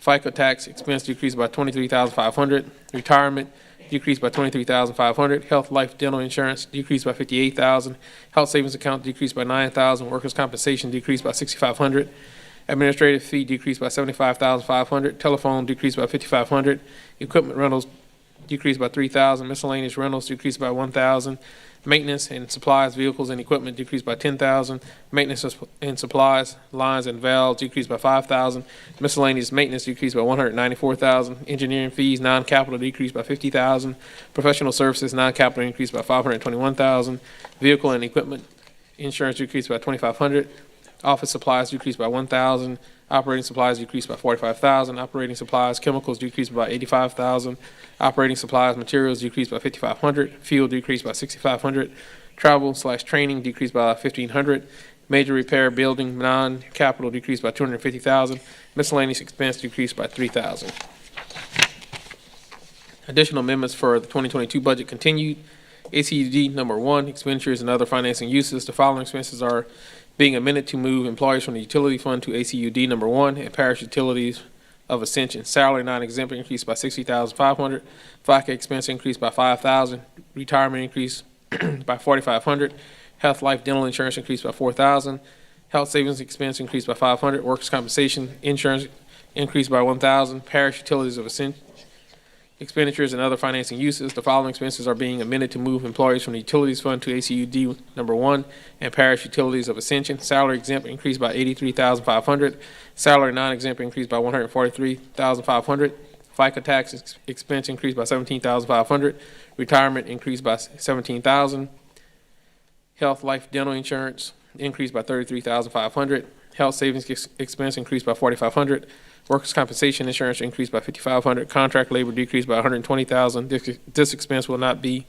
FICA tax expense decreased by $23,500. Retirement decreased by $23,500. Health, life, dental insurance decreased by $58,000. Health savings account decreased by $9,000. Workers' compensation decreased by $6,500. Administrative fee decreased by $75,500. Telephone decreased by $5,500. Equipment rentals decreased by $3,000. Miscellaneous rentals decreased by $1,000. Maintenance and supplies, vehicles and equipment decreased by $10,000. Maintenance and supplies, lines and valves decreased by $5,000. Miscellaneous maintenance decreased by $194,000. Engineering fees, non-capital decreased by $50,000. Professional services, non-capital increased by $521,000. Vehicle and equipment insurance decreased by $2,500. Office supplies decreased by $1,000. Operating supplies decreased by $45,000. Operating supplies, chemicals decreased by $85,000. Operating supplies, materials decreased by $5,500. Fuel decreased by $6,500. Travel/training decreased by $1,500. Major repair building non-capital decreased by $250,000. Miscellaneous expense decreased by $3,000. Additional amendments for the 2022 budget continued. ACUD number 1, expenditures and other financing uses. The following expenses are being amended to move employees from the utility fund to ACUD number 1 and parish utilities of Ascension. Salary non-exempt increased by $60,500. FICA expense increased by $5,000. Retirement increased by $4,500. Health, life, dental insurance increased by $4,000. Health savings expense increased by $500. Workers' compensation insurance increased by $1,000. Parish utilities of Ascension expenditures and other financing uses. The following expenses are being amended to move employees from the utilities fund to ACUD number 1 and parish utilities of Ascension. Salary exempt increased by $83,500. Salary non-exempt increased by $143,500. FICA tax expense increased by $17,500. Retirement increased by $17,000. Health, life, dental insurance increased by $33,500. Health savings expense increased by $4,500. Workers' compensation insurance increased by $5,500. Contract labor decreased by $120,000. This expense will not be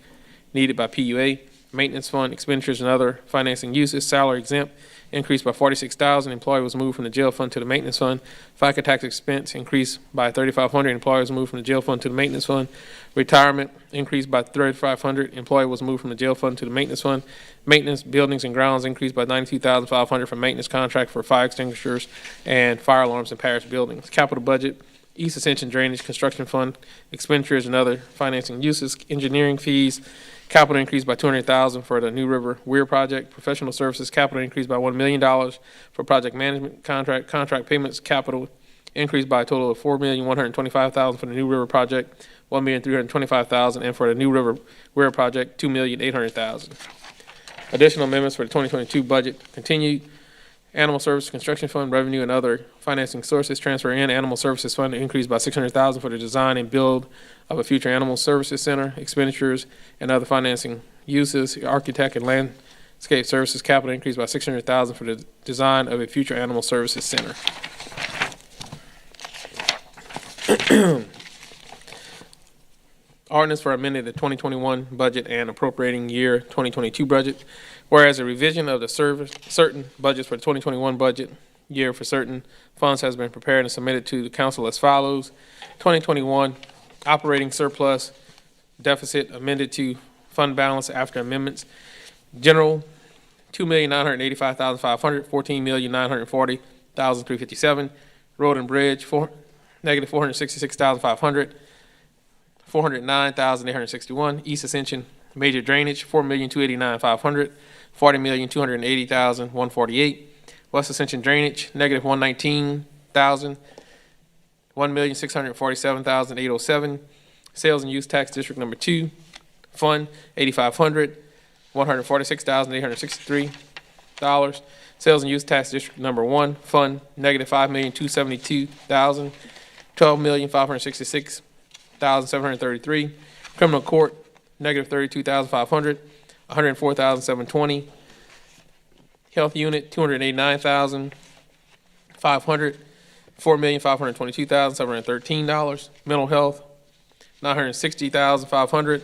needed by PUA. Maintenance Fund, expenditures and other financing uses, salary exempt, increased by 46,000. Employee was moved from the jail fund to the maintenance fund. FICA tax expense increased by 3,500. Employee was moved from the jail fund to the maintenance fund. Retirement increased by 3,500. Employee was moved from the jail fund to the maintenance fund. Maintenance, buildings and grounds increased by 92,500 for maintenance contract for fire extinguishers and fire alarms in parish buildings. Capital budget, East Ascension Drainage Construction Fund, expenditures and other financing uses, engineering fees, capital increase by 200,000 for the New River Weir project. Professional services, capital increase by $1 million for project management contract payments, capital increased by a total of $4,125,000 for the New River project, $1,325,000, and for the New River Weir project, $2,800,000. Additional amendments for the 2022 budget continued. Animal Services Construction Fund, revenue and other financing sources, transfer in Animal Services Fund increased by $600,000 for the design and build of a future Animal Services Center. Expenditures and other financing uses, architect and landscape services, capital increased by $600,000 for the design of a future Animal Services Center. Ordinance for amending the 2021 budget and appropriating year 2022 budget. Whereas a revision of the certain budgets for the 2021 budget year for certain funds has been prepared and submitted to the council as follows. 2021 operating surplus deficit amended to fund balance after amendments. General, $2,985,500, $14,940,357. Road and bridge, negative $466,500. $409,861. East Ascension major drainage, $4,289,500. $40,280,148. West Ascension drainage, negative $119,000. $1,647,807. Sales and use tax district number 2, fund $8,500. $146,863. Sales and use tax district number 1, fund negative $5,272,000. $12,566,733. Criminal court, negative $32,500. $104,720. Health unit, $289,500. $4,522,713. Mental health, $960,500.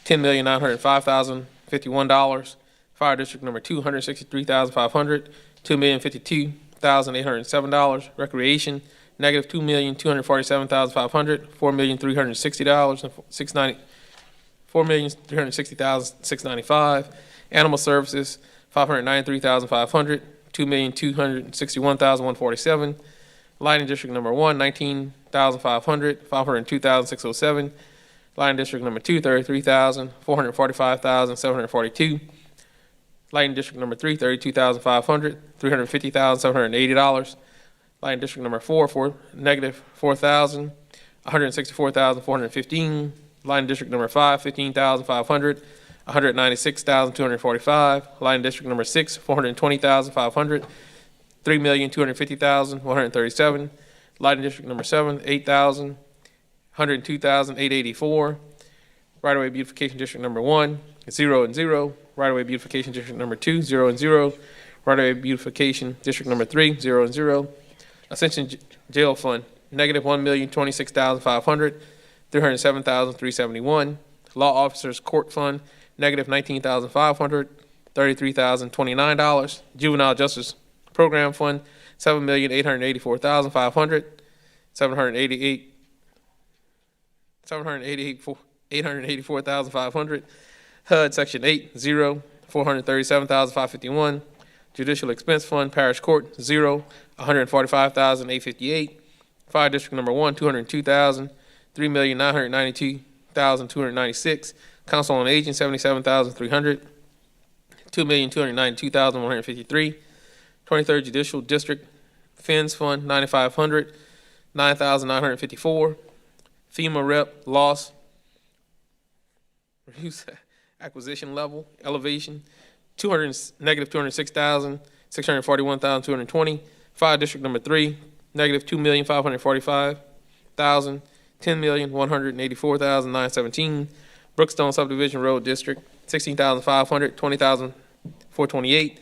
$10,905,051. Fire district number 2, $163,500. $2,052,807. Recreation, negative $2,247,500. $4,360,695. Animal services, $593,500. $2,261,147. Lighting district number 1, $19,500. $502,607. Lighting district number 2, $33,000. $445,742. Lighting district number 3, $32,500. $350,780. Lighting district number 4, negative $4,000. $164,415. Lighting district number 5, $15,500. $196,245. Lighting district number 6, $420,500. $3,250,137. Lighting district number 7, $8,000. $102,884. Right-of-way beautification district number 1, 0 and 0. Right-of-way beautification district number 2, 0 and 0. Right-of-way beautification district number 3, 0 and 0. Ascension Jail Fund, negative $1,026,500. $307,371. Law Officers Court Fund, negative $19,500. $33,029. Juvenile Justice Program Fund, $7,884,500. $884,500. HUD Section 8, 0, $437,551. Judicial Expense Fund, Parish Court, 0, $145,858. Fire District Number 1, $202,000. $3,992,296. Council on Aging, $77,300. $2,292,153. 23rd Judicial District Fins Fund, $9,500. $9,954. FEMA Rep Loss Acquisition Level Elevation, negative $206,641,220. Fire District Number 3, negative $2,545,000. $10,184,917. Brookstone Subdivision Road District, $16,500. $20,428.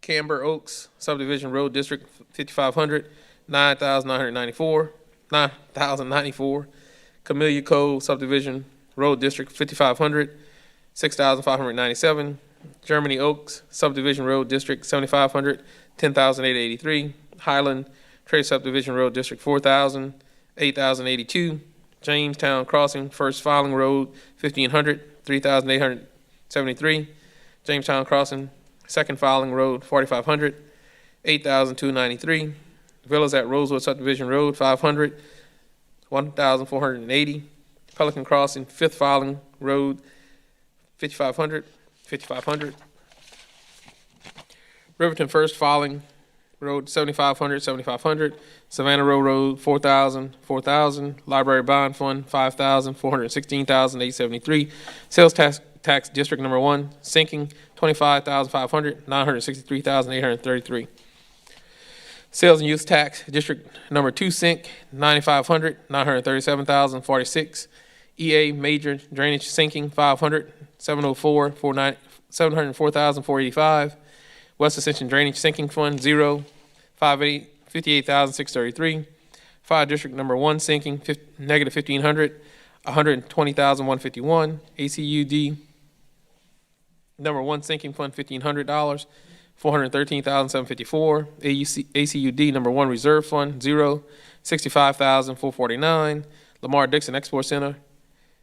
Camber Oaks Subdivision Road District, $5,500. $9,094. Camellia Cove Subdivision Road District, $5,500. $6,597. Germany Oaks Subdivision Road District, $7,500, $10,883. Highland Trace Subdivision Road District, $4,000, $8,082. Jamestown Crossing First Filing Road, $1,500, $3,873. Jamestown Crossing Second Filing Road, $4,500, $8,293. Villas at Rosewood Subdivision Road, $500, $1,480. Pelican Crossing Fifth Filing Road, $5,500, $5,500. Riverton First Filing Road, $7,500, $7,500. Savannah Road, $4,000, $4,000. Library Bond Fund, $5,000, $416,873. Sales Tax District Number 1, sinking, $25,500, $963,833. Sales and Use Tax District Number 2, sink, $9,500, $937,046. EA Major Drainage sinking, $500, $704,485. West Ascension Drainage Sinking Fund, 0, $58,633. Fire District Number 1 sinking, negative $1,500, $120,151. ACUD Number 1 sinking fund, $1,500, $413,754. ACUD Number 1 Reserve Fund, 0, $65,449. Lamar Dixon Export Center,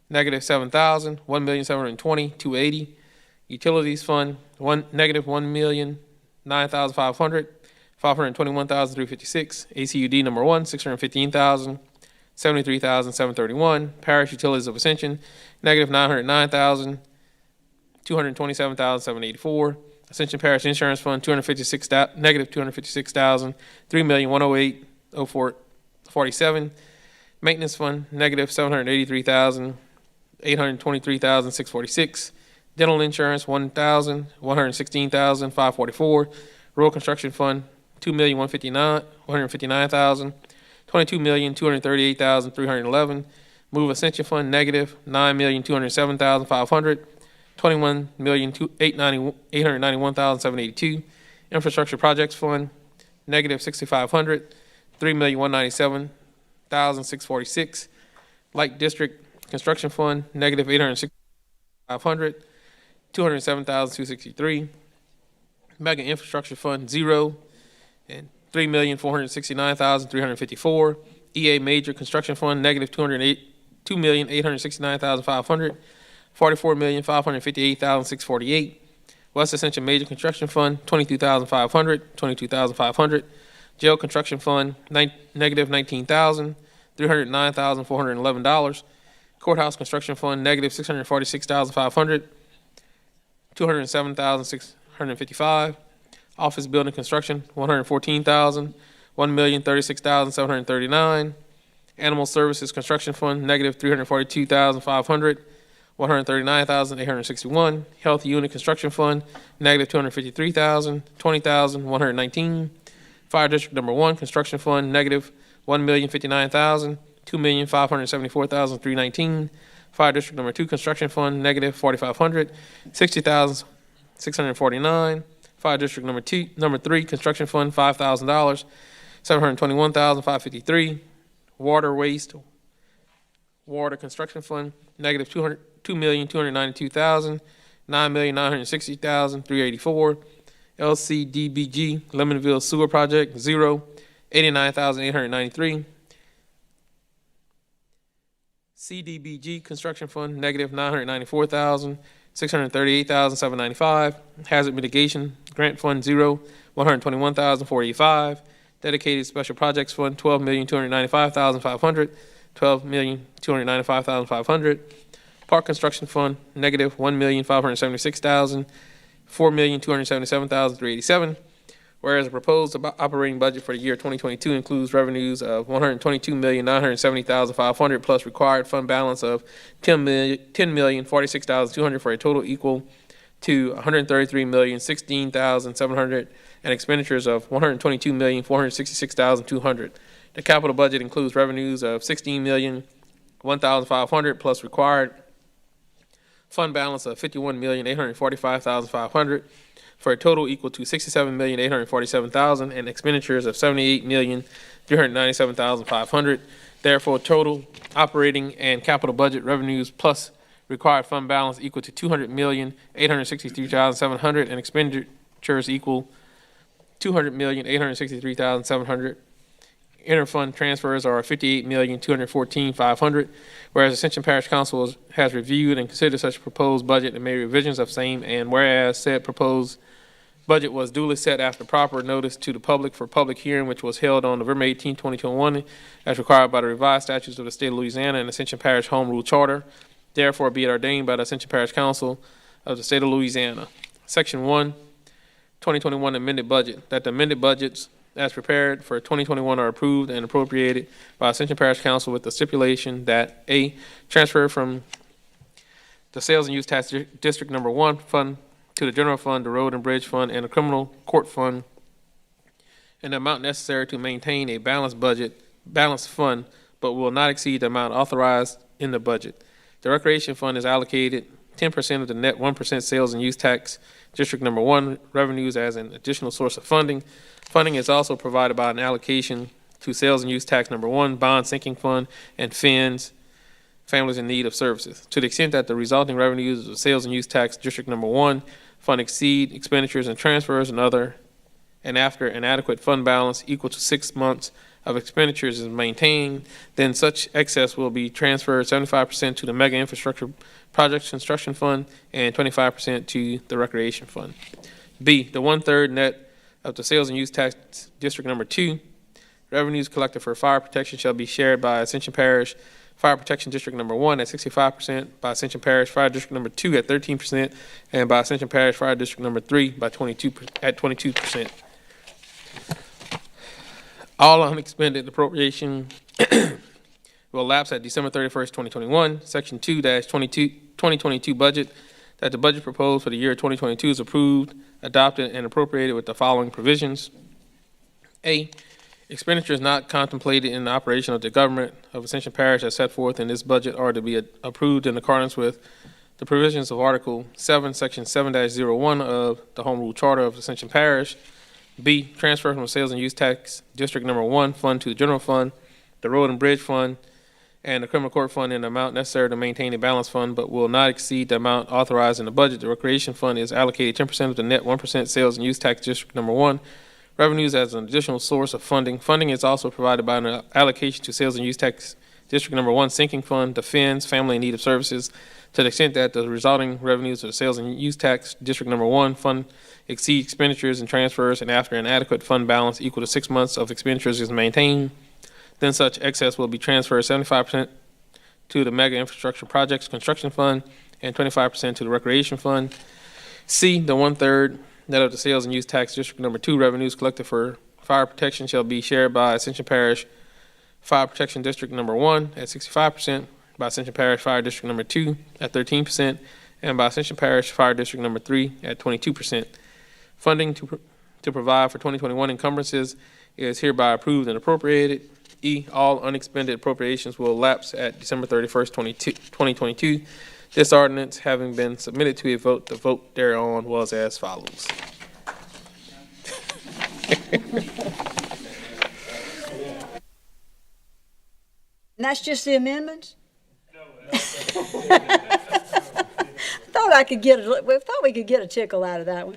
negative $7,000, $1,720,280. Utilities Fund, negative $1,009,500, $521,356. ACUD Number 1, $615,000, $73,731. Parish Utilities of Ascension, negative $909,000, $227,784. Ascension Parish Insurance Fund, negative $256,000, $3,108,047. Maintenance Fund, negative $783,000, $823,646. Dental Insurance, $1,116,544. Rural Construction Fund, $2,159,000, $22,238,311. Move Ascension Fund, negative $9,207,500, $21,891,782. Infrastructure Projects Fund, negative $6,500, $3,197,646. Light District Construction Fund, negative $806,500, $207,263. Mega Infrastructure Fund, 0, and $3,469,354. EA Major Construction Fund, negative $2,869,500, $44,558,648. West Ascension Major Construction Fund, $22,500, $22,500. Jail Construction Fund, negative $19,000, $309,411. Courthouse Construction Fund, negative $646,500, $207,655. Office Building Construction, $114,000, $1,036,739. Animal Services Construction Fund, negative $342,500, $139,861. Health Unit Construction Fund, negative $253,000, $20,119. Fire District Number 1 Construction Fund, negative $1,059,000, $2,574,319. Fire District Number 2 Construction Fund, negative $4,500, $60,649. Fire District Number 3 Construction Fund, $5,000, $721,553. Water Construction Fund, negative $2,292,000, $9,960,384. LCDBG Lemonville Sewer Project, 0, $89,893. CDBG Construction Fund, negative $994,000, $638,795. Hazard Mitigation Grant Fund, 0, $121,485. Dedicated Special Projects Fund, $12,295,500, $12,295,500. Park Construction Fund, negative $1,576,000, $4,277,387. Whereas the proposed operating budget for the year 2022 includes revenues of $122,970,500 plus required fund balance of $10,046,200 for a total equal to $133,016,700 and expenditures of $122,466,200. The capital budget includes revenues of $16,001,500 plus required fund balance of $51,845,500 for a total equal to $67,847,000 and expenditures of $78,397,500. Therefore, total operating and capital budget revenues plus required fund balance equal to $200,863,700, and expenditures equal $200,863,700. Interfund transfers are $58,214,500, whereas Ascension Parish Council has reviewed and considered such proposed budget and made revisions of same, and whereas said proposed budget was duly set after proper notice to the public for public hearing, which was held on November 18, 2021, as required by the revised statutes of the state of Louisiana and Ascension Parish Home Rule Charter. Therefore, be it ordained by the Ascension Parish Council of the state of Louisiana. Section 1, 2021 amended budget, that the amended budgets as prepared for 2021 are approved and appropriated by Ascension Parish Council with the stipulation that A, transfer from the Sales and Use Tax District Number 1 fund to the General Fund, the Road and Bridge Fund, and the Criminal Court Fund, and the amount necessary to maintain a balanced fund, but will not exceed the amount authorized in the budget. The Recreation Fund is allocated 10% of the net 1% Sales and Use Tax District Number 1 revenues as an additional source of funding. Funding is also provided by an allocation to Sales and Use Tax Number 1, Bond Sinking Fund, and FINS, Families in Need of Services. To the extent that the resulting revenues of Sales and Use Tax District Number 1 fund exceed expenditures and transfers and after an adequate fund balance equal to 6 months of expenditures is maintained, then such excess will be transferred 75% to the Mega Infrastructure Projects Construction Fund and 25% to the Recreation Fund. B, the 1/3 net of the Sales and Use Tax District Number 2 revenues collected for fire protection shall be shared by Ascension Parish Fire Protection District Number 1 at 65%, by Ascension Parish Fire District Number 2 at 13%, and by Ascension Parish Fire District Number 3 by 22%. All unexpended appropriation will lapse at December 31st, 2021. Section 2-2022 budget, that the budget proposed for the year 2022 is approved, adopted, and appropriated with the following provisions. A, expenditures not contemplated in the operation of the government of Ascension Parish as set forth in this budget are to be approved in accordance with the provisions of Article 7, Section 7-01 of the Home Rule Charter of Ascension Parish. B, transfer from Sales and Use Tax District Number 1 fund to the General Fund, the Road and Bridge Fund, and the Criminal Court Fund in the amount necessary to maintain a balanced fund, but will not exceed the amount authorized in the budget. The Recreation Fund is allocated 10% of the net 1% Sales and Use Tax District Number 1 revenues as an additional source of funding. Funding is also provided by an allocation to Sales and Use Tax District Number 1 Sinking Fund, the FINS, Family in Need of Services, to the extent that the resulting revenues of the Sales and Use Tax District Number 1 fund exceed expenditures and transfers, and after an adequate fund balance equal to 6 months of expenditures is maintained, then such excess will be transferred 75% to the Mega Infrastructure Projects Construction Fund and 25% to the Recreation Fund. C, the 1/3 net of the Sales and Use Tax District Number 2 revenues collected for fire protection shall be shared by Ascension Parish Fire Protection District Number 1 at 65%, by Ascension Parish Fire District Number 2 at 13%, and by Ascension Parish Fire District Number 3 at 22%. Funding to provide for 2021 encumbrances is hereby approved and appropriated. E, all unexpended appropriations will lapse at December 31st, 2022. This ordinance having been submitted to a vote, the vote thereon was as follows. And that's just the amendments? I thought we could get a tickle out of that one.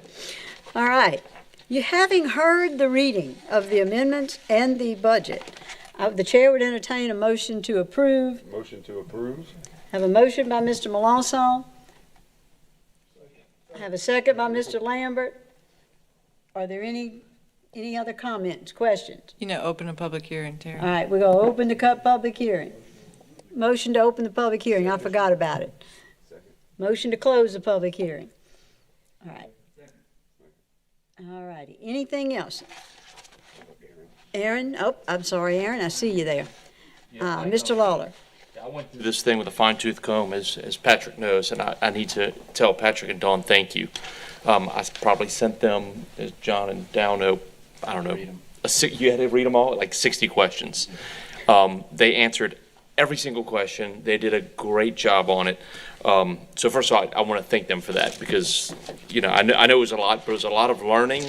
All right. You having heard the reading of the amendments and the budget, the chair would entertain a motion to approve. Motion to approve. Have a motion by Mr. Melanson. Have a second by Mr. Lambert. Are there any other comments, questions? Open a public hearing, Terry. All right, we're going to open the public hearing. Motion to open the public hearing. I forgot about it. Motion to close the public hearing. All right. All righty. Anything else? Aaron? Oh, I'm sorry, Aaron. I see you there. Mr. Lawler. I went through this thing with a fine-tooth comb, as Patrick knows, and I need to tell Patrick and Dawn thank you. I probably sent them, as John and Dow know, I don't know, you had to read them all, like 60 questions. They answered every single question. They did a great job on it. So first of all, I want to thank them for that because, I know it was a lot, but it was a lot of learning,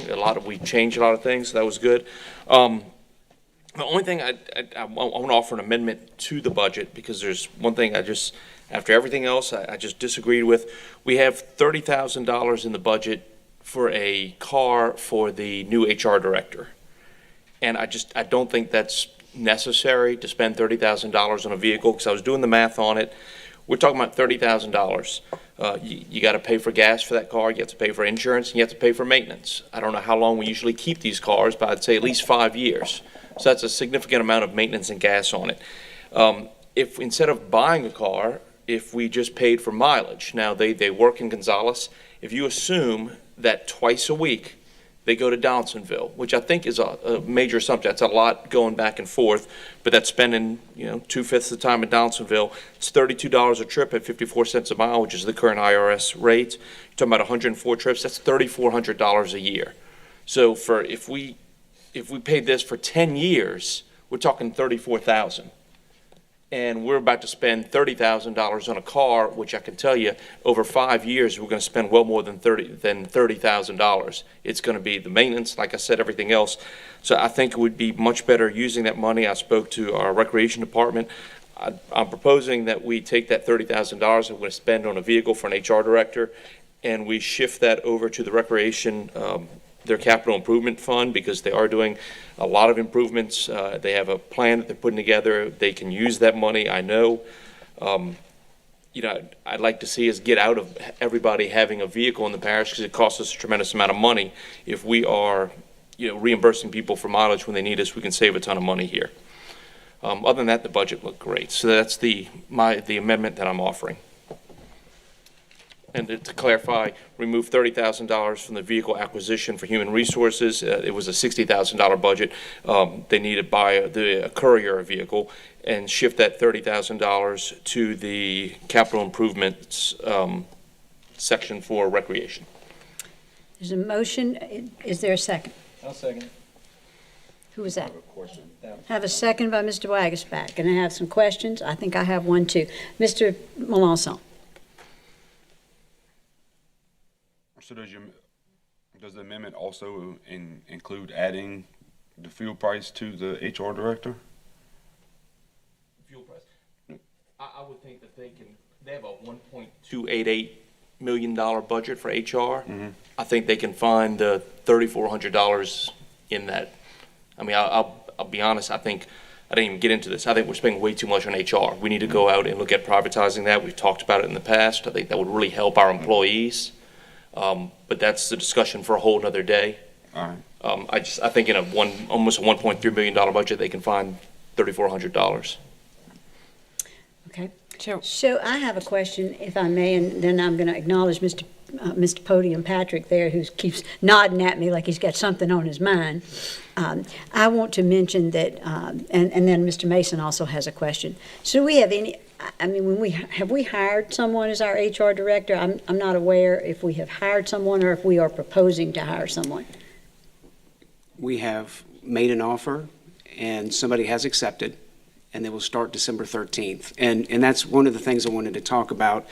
we changed a lot of things, so that was good. The only thing I want to offer an amendment to the budget because there's one thing I after everything else I just disagreed with. We have $30,000 in the budget for a car for the new HR director. And I don't think that's necessary to spend $30,000 on a vehicle, because I was doing the math on it. We're talking about $30,000. You got to pay for gas for that car, you have to pay for insurance, and you have to pay for maintenance. I don't know how long we usually keep these cars, but I'd say at least 5 years. So that's a significant amount of maintenance and gas on it. If instead of buying a car, if we just paid for mileage, now they work in Gonzales, if you assume that twice a week they go to Donaldsonville, which I think is a major assumption. That's a lot going back and forth, but that's spending 2/5 of the time in Donaldsonville. It's $32 a trip at 54 cents a mile, which is the current IRS rate. You're talking about 104 trips. That's $3,400 a year. So if we paid this for 10 years, we're talking $34,000. And we're about to spend $30,000 on a car, which I can tell you, over 5 years, we're going to spend well more than $30,000. It's going to be the maintenance, like I said, everything else. So I think it would be much better using that money. I spoke to our recreation department. I'm proposing that we take that $30,000 that we're going to spend on a vehicle for an HR director, and we shift that over to the recreation, their capital improvement fund, because they are doing a lot of improvements. They have a plan that they're putting together. They can use that money, I know. I'd like to see us get out of everybody having a vehicle in the parish, because it costs us a tremendous amount of money. If we are, reimbursing people for mileage when they need us, we can save a ton of money here. Other than that, the budget looked great. So that's the amendment that I'm offering. And to clarify, remove $30,000 from the vehicle acquisition for human resources. It was a $60,000 budget. They need to buy a courier vehicle, and shift that $30,000 to the capital improvements section for recreation. There's a motion. Is there a second? I'll second. Who was that? Have a second by Mr. Wagasback. And I have some questions. I think I have one too. Mr. Melanson. So does the amendment also include adding the fuel price to the HR director? Fuel price. I would think that they have a $1.288 million budget for HR. Mm-hmm. I think they can find the $3,400 in that. I mean, I'll be honest, I think, I didn't even get into this. I think we're spending way too much on HR. We need to go out and look at privatizing that. We've talked about it in the past. I think that would really help our employees. But that's the discussion for a whole nother day. All right. I think in almost a $1.3 billion budget, they can find $3,400. Okay. So I have a question, if I may, and then I'm going to acknowledge Mr. Podium Patrick there, who keeps nodding at me like he's got something on his mind. I want to mention that, and then Mr. Mason also has a question. So do we have any? I mean, have we hired someone as our HR director? I'm not aware if we have hired someone or if we are proposing to hire someone. We have made an offer, and somebody has accepted, and they will start December 13th. And that's one of the things I wanted to talk about.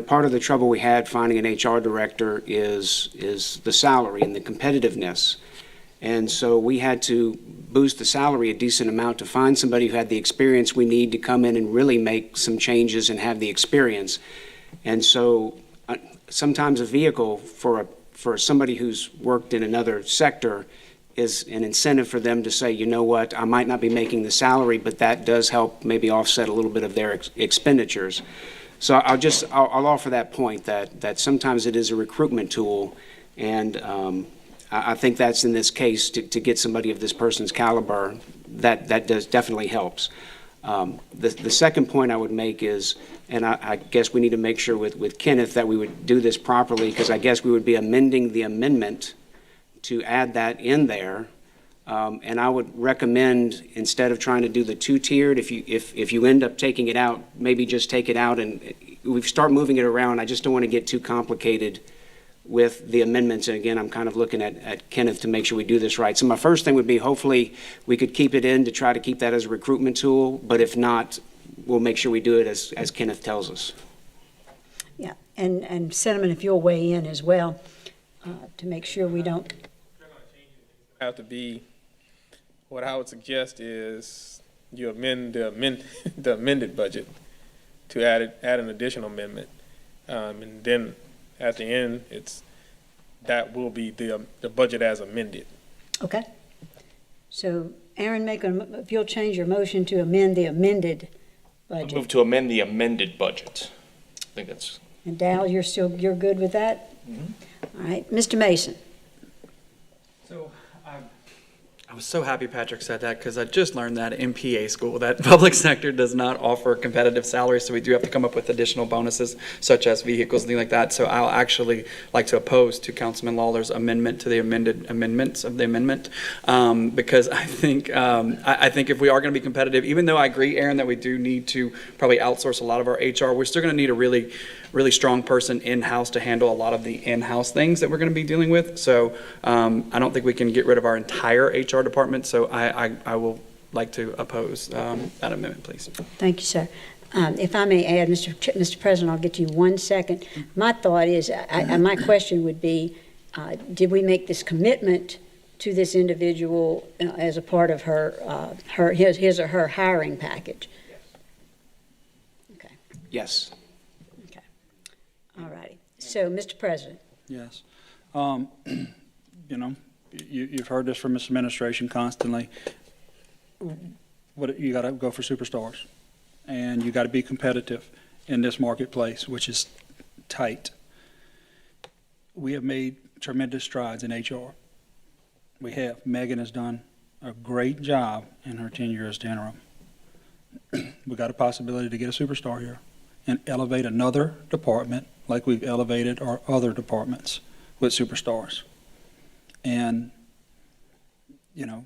Part of the trouble we had finding an HR director is the salary and the competitiveness. And so we had to boost the salary a decent amount to find somebody who had the experience we need to come in and really make some changes and have the experience. And so sometimes a vehicle for somebody who's worked in another sector is an incentive for them to say, you know what, I might not be making the salary, but that does help maybe offset a little bit of their expenditures. So I'll offer that point that sometimes it is a recruitment tool, and I think that's in this case to get somebody of this person's caliber, that definitely helps. The second point I would make is, and I guess we need to make sure with Kenneth that we would do this properly, because I guess we would be amending the amendment to add that in there. And I would recommend, instead of trying to do the two-tiered, if you end up taking it out, maybe just take it out and we start moving it around. I just don't want to get too complicated with the amendments. And again, I'm kind of looking at Kenneth to make sure we do this right. So my first thing would be, hopefully we could keep it in to try to keep that as a recruitment tool, but if not, we'll make sure we do it as Kenneth tells us. Yeah, and Cinnamon, if you'll weigh in as well, to make sure we don't. Have to be, what I would suggest is you amend the amended budget to add an additional amendment. And then at the end, that will be the budget as amended. Okay. So Aaron, if you'll change your motion to amend the amended budget. Move to amend the amended budget. I think that's. And Dal, you're good with that? All right, Mr. Mason. So I was so happy Patrick said that because I just learned that in PA school that public sector does not offer competitive salaries, so we do have to come up with additional bonuses such as vehicles and things like that. So I'll actually like to oppose to Councilman Lawler's amendment to the amendments of the amendment because I think if we are going to be competitive, even though I agree, Aaron, that we do need to probably outsource a lot of our HR, we're still going to need a really strong person in-house to handle a lot of the in-house things that we're going to be dealing with. So I don't think we can get rid of our entire HR department. So I will like to oppose that amendment, please. Thank you, sir. If I may add, Mr. President, I'll get you 1 second. My thought is, my question would be, did we make this commitment to this individual as a part of his or her hiring package? Okay. Yes. All righty. So, Mr. President. Yes. You know, you've heard this from this administration constantly. You got to go for superstars, and you got to be competitive in this marketplace, which is tight. We have made tremendous strides in HR. We have. Megan has done a great job in her tenure as interim. We got a possibility to get a superstar here and elevate another department like we've elevated our other departments with superstars. And, you know,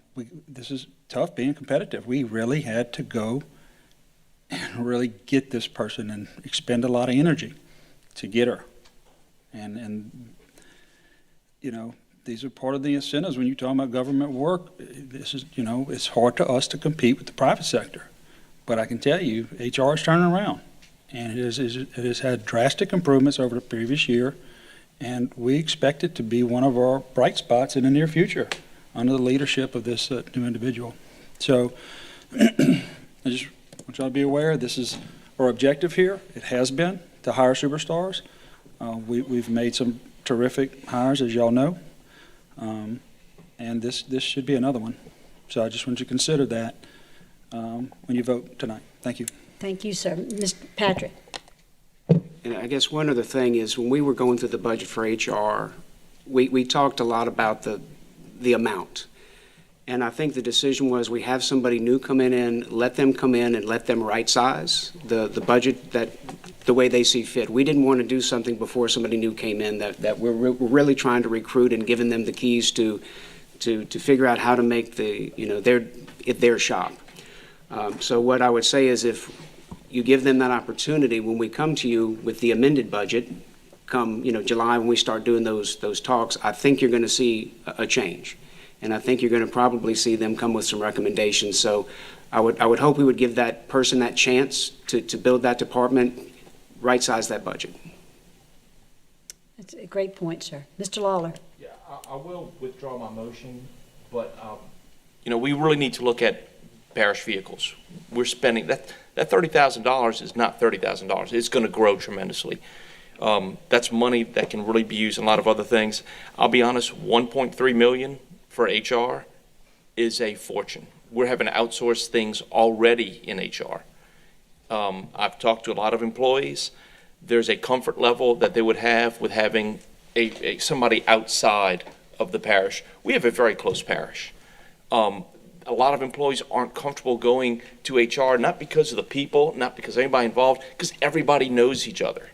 this is tough being competitive. We really had to go and really get this person and expend a lot of energy to get her. And you know, these are part of the incentives when you're talking about government work. This is, you know, it's hard to us to compete with the private sector. But I can tell you, HR is turning around. And it has had drastic improvements over the previous year, and we expect it to be one of our bright spots in the near future under the leadership of this new individual. So I just want y'all to be aware this is our objective here. It has been to hire superstars. We've made some terrific hires, as y'all know, and this should be another one. So I just want you to consider that when you vote tonight. Thank you. Thank you, sir. Mr. Patrick. And I guess one other thing is when we were going through the budget for HR, we talked a lot about the amount. And I think the decision was we have somebody new coming in, let them come in and let them right size the budget the way they see fit. We didn't want to do something before somebody new came in that we're really trying to recruit and giving them the keys to figure out how to make their shop. So what I would say is if you give them that opportunity, when we come to you with the amended budget, come July when we start doing those talks, I think you're going to see a change. And I think you're going to probably see them come with some recommendations. So I would hope we would give that person that chance to build that department, right-size that budget. That's a great point, sir. Mr. Lawler. Yeah, I will withdraw my motion, but, we really need to look at parish vehicles. We're spending, that $30,000 is not $30,000. It's going to grow tremendously. That's money that can really be used in a lot of other things. I'll be honest, $1.3 million for HR is a fortune. We're having to outsource things already in HR. I've talked to a lot of employees. There's a comfort level that they would have with having somebody outside of the parish. We have a very close parish. A lot of employees aren't comfortable going to HR, not because of the people, not because of anybody involved, because everybody knows each other.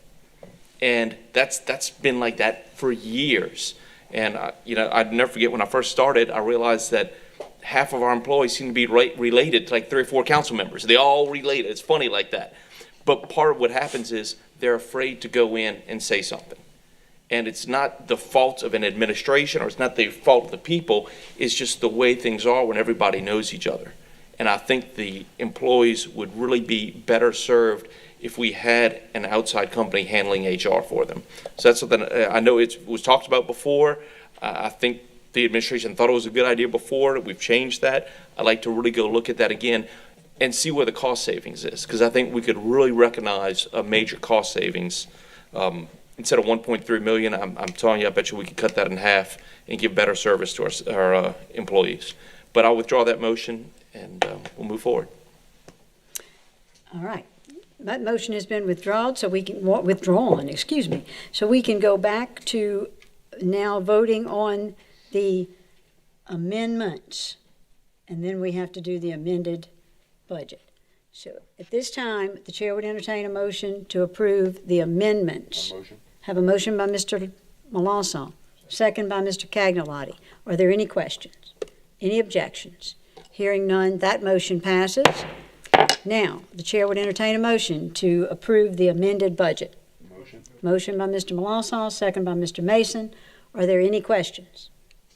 And that's been like that for years. And, I'd never forget when I first started, I realized that half of our employees seem to be related to like 3 or 4 council members. They all related. It's funny like that. But part of what happens is they're afraid to go in and say something. And it's not the fault of an administration or it's not the fault of the people. It's just the way things are when everybody knows each other. And I think the employees would really be better served if we had an outside company handling HR for them. So that's something I know it was talked about before. I think the administration thought it was a good idea before. We've changed that. I'd like to really go look at that again. and see where the cost savings is, because I think we could really recognize a major cost savings. Instead of 1.3 million, I'm telling you, I bet you we could cut that in half and give better service to our employees. But I'll withdraw that motion, and we'll move forward. All right. That motion has been withdrawn, so we can, so we can go back to now voting on the amendments, and then we have to do the amended budget. So at this time, the chair would entertain a motion to approve the amendments. Have a motion by Mr. Melanson, second by Mr. Cagnolati. Are there any questions? Any objections? Hearing none, that motion passes. Now, the chair would entertain a motion to approve the amended budget. Motion by Mr. Melanson, second by Mr. Mason. Are there any questions?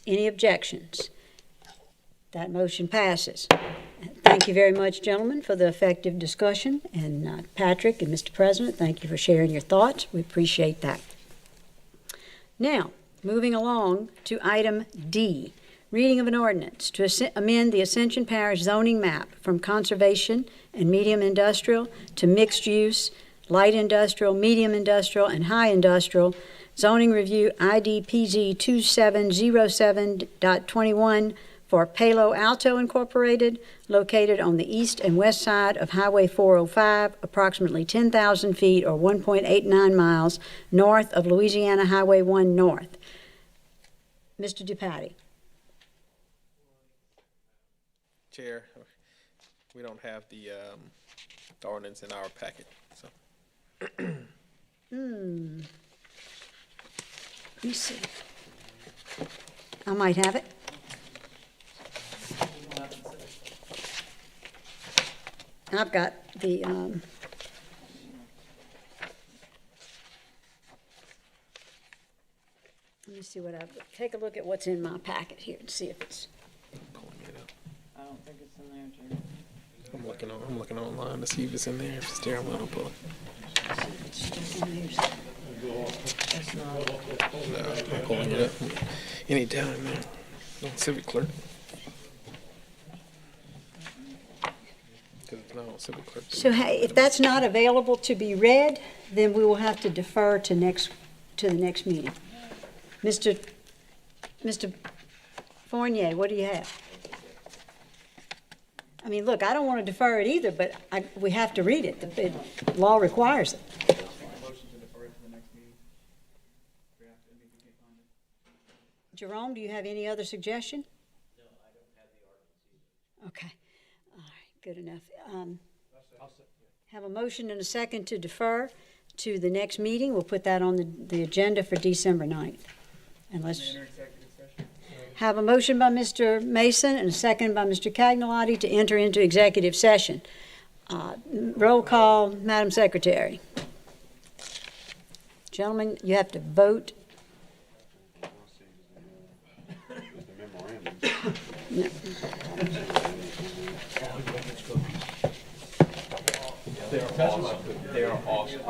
Any objections? That motion passes. Thank you very much, gentlemen, for the effective discussion. And Patrick and Mr. President, thank you for sharing your thoughts. We appreciate that. Now, moving along to item D, reading of an ordinance to amend the Ascension Parish zoning map from conservation and medium industrial to mixed use, light industrial, medium industrial, and high industrial. Zoning review IDPZ 2707.21 for Palo Alto Incorporated, located on the east and west side of Highway 405, approximately 10,000 feet or 1.89 miles north of Louisiana Highway 1 North. Mr. DuPatti. Chair, we don't have the ordinance in our packet, so. Let me see. I might have it. I've got the, let me see what I've, take a look at what's in my packet here and see if it's. I don't think it's in there, Jim. I'm looking online to see if it's in there. If it's there, I'm gonna pull it. It's not. No, I'm pulling it up anytime, man. No, civic clerk. Because it's not on civic clerk. So hey, if that's not available to be read, then we will have to defer to the next meeting. Mr. Fournier, what do you have? I mean, look, I don't want to defer it either, but we have to read it. The law requires it. Jerome, do you have any other suggestion? No, I don't have the ordinance either. Okay. All right, good enough. Have a motion and a second to defer to the next meeting. We'll put that on the agenda for December 9th. Unless. Have a motion by Mr. Mason and a second by Mr. Cagnolati to enter into executive session. Roll call, Madam Secretary. Gentlemen, you have to vote. No. They are awesome.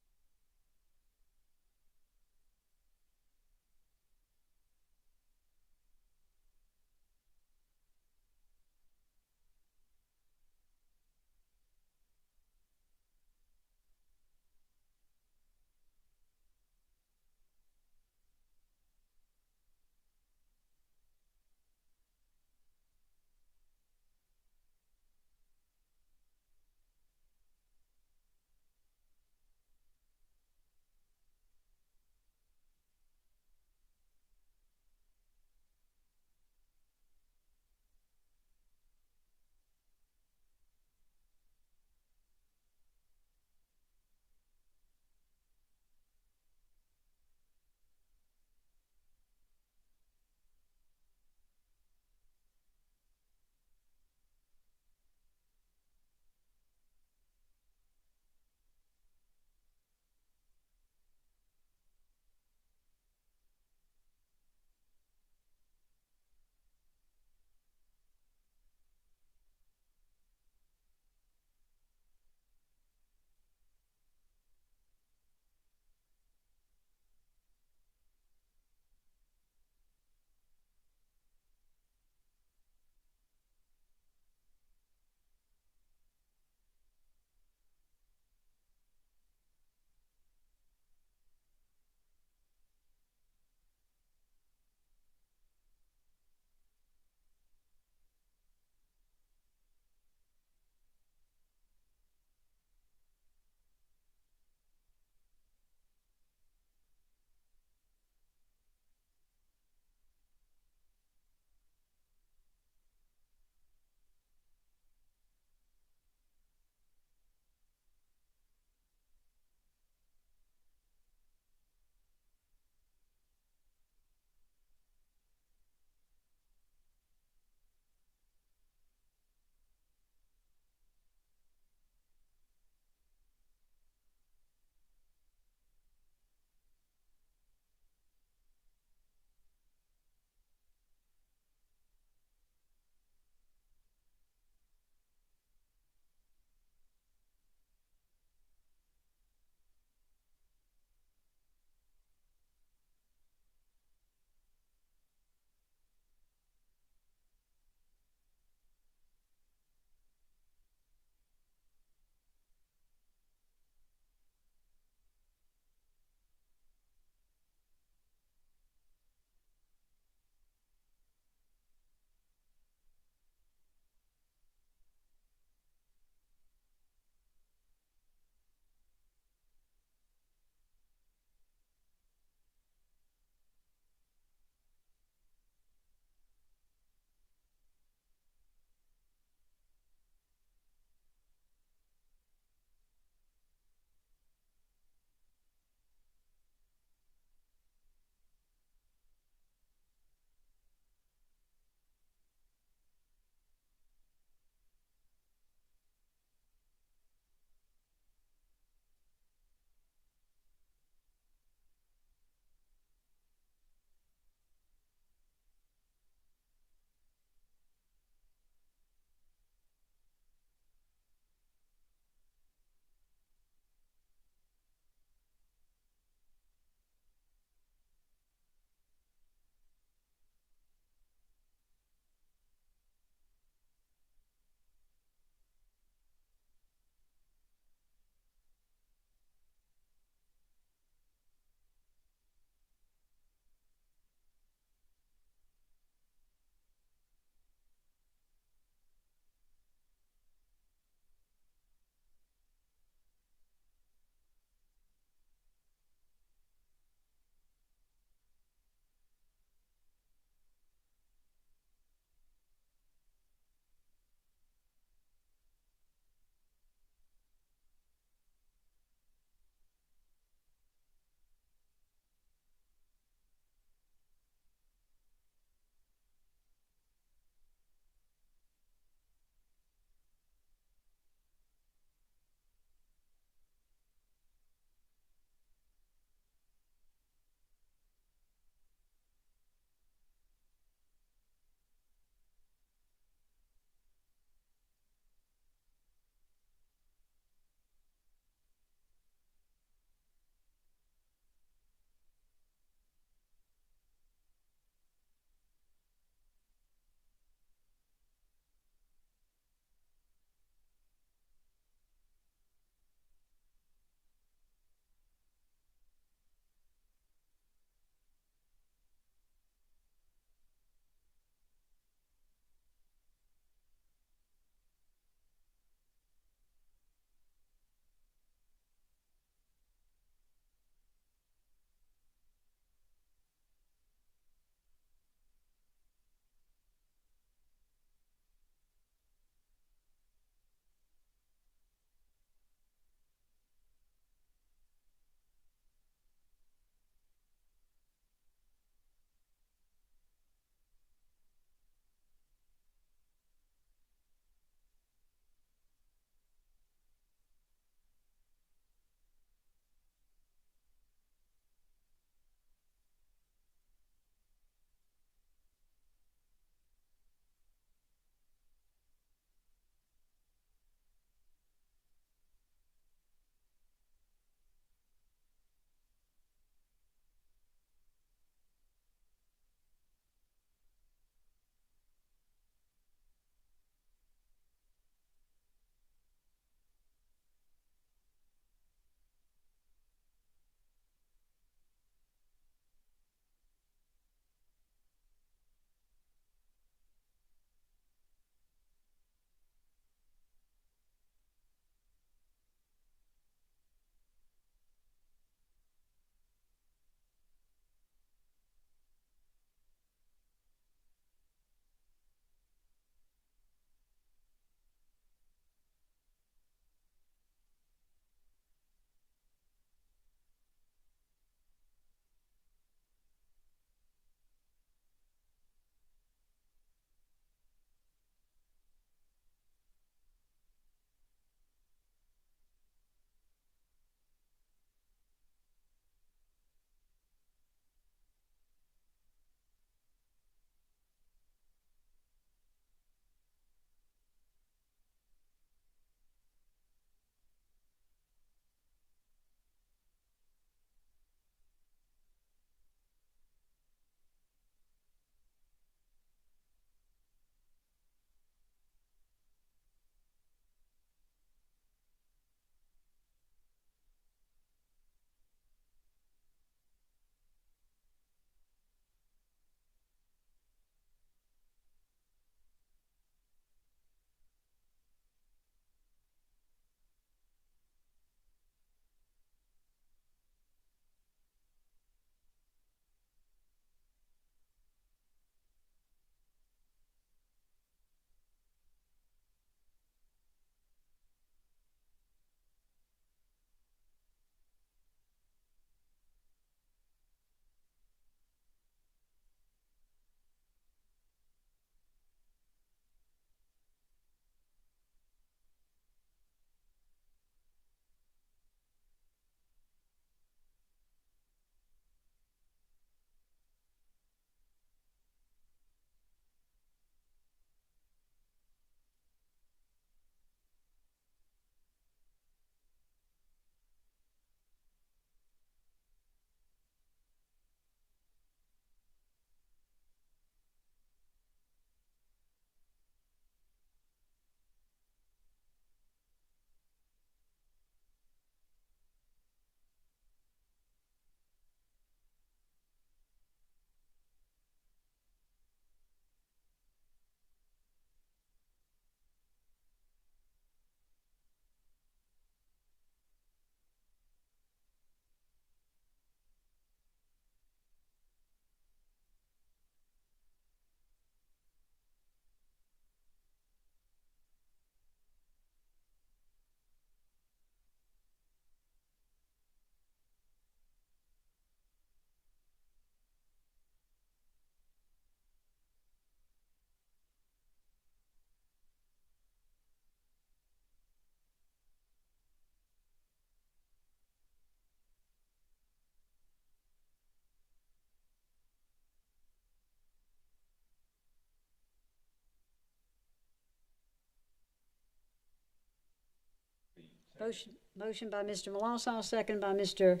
Motion by Mr. Melancon, second by Mr.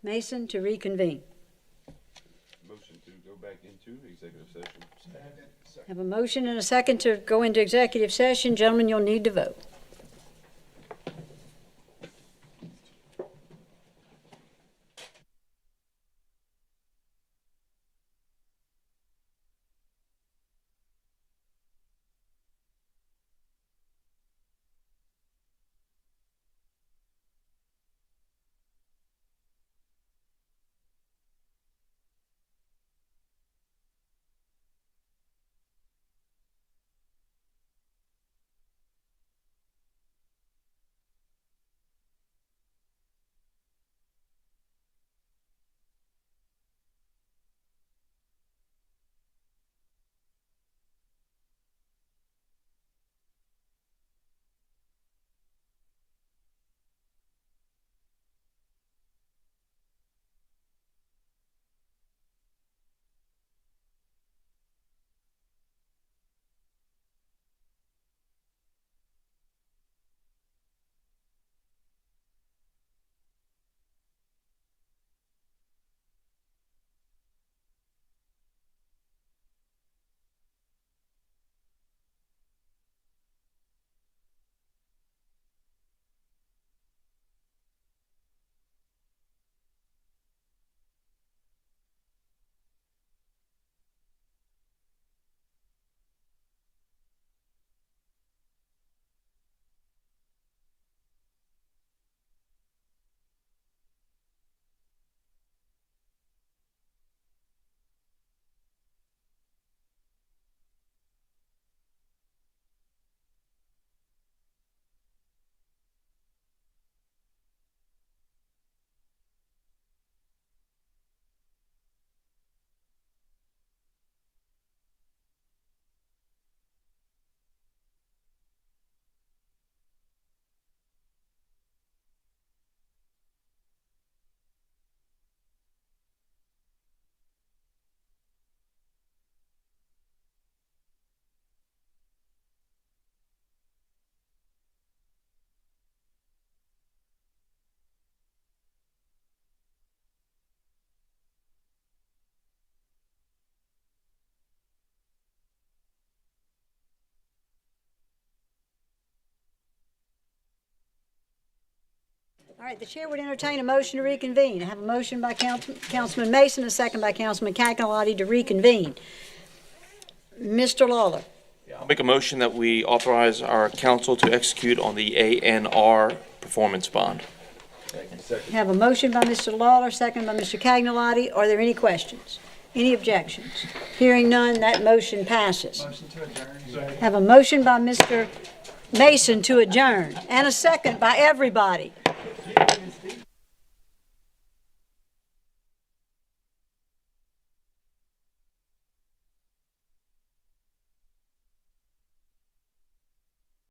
Mason to reconvene. Motion to go back into executive session. Have a motion and a second to go into executive session. Gentlemen, you'll need to vote. All right, the chair would entertain a motion to reconvene. I have a motion by Councilman Mason, a second by Councilman Cagnolati to reconvene. Mr. Lawler. I'll make a motion that we authorize our council to execute on the ANR performance bond. Have a motion by Mr. Lawler, second by Mr. Cagnolati. Are there any questions? Any objections? Hearing none, that motion passes. Motion to adjourn. Have a motion by Mr. Mason to adjourn, and a second by everybody.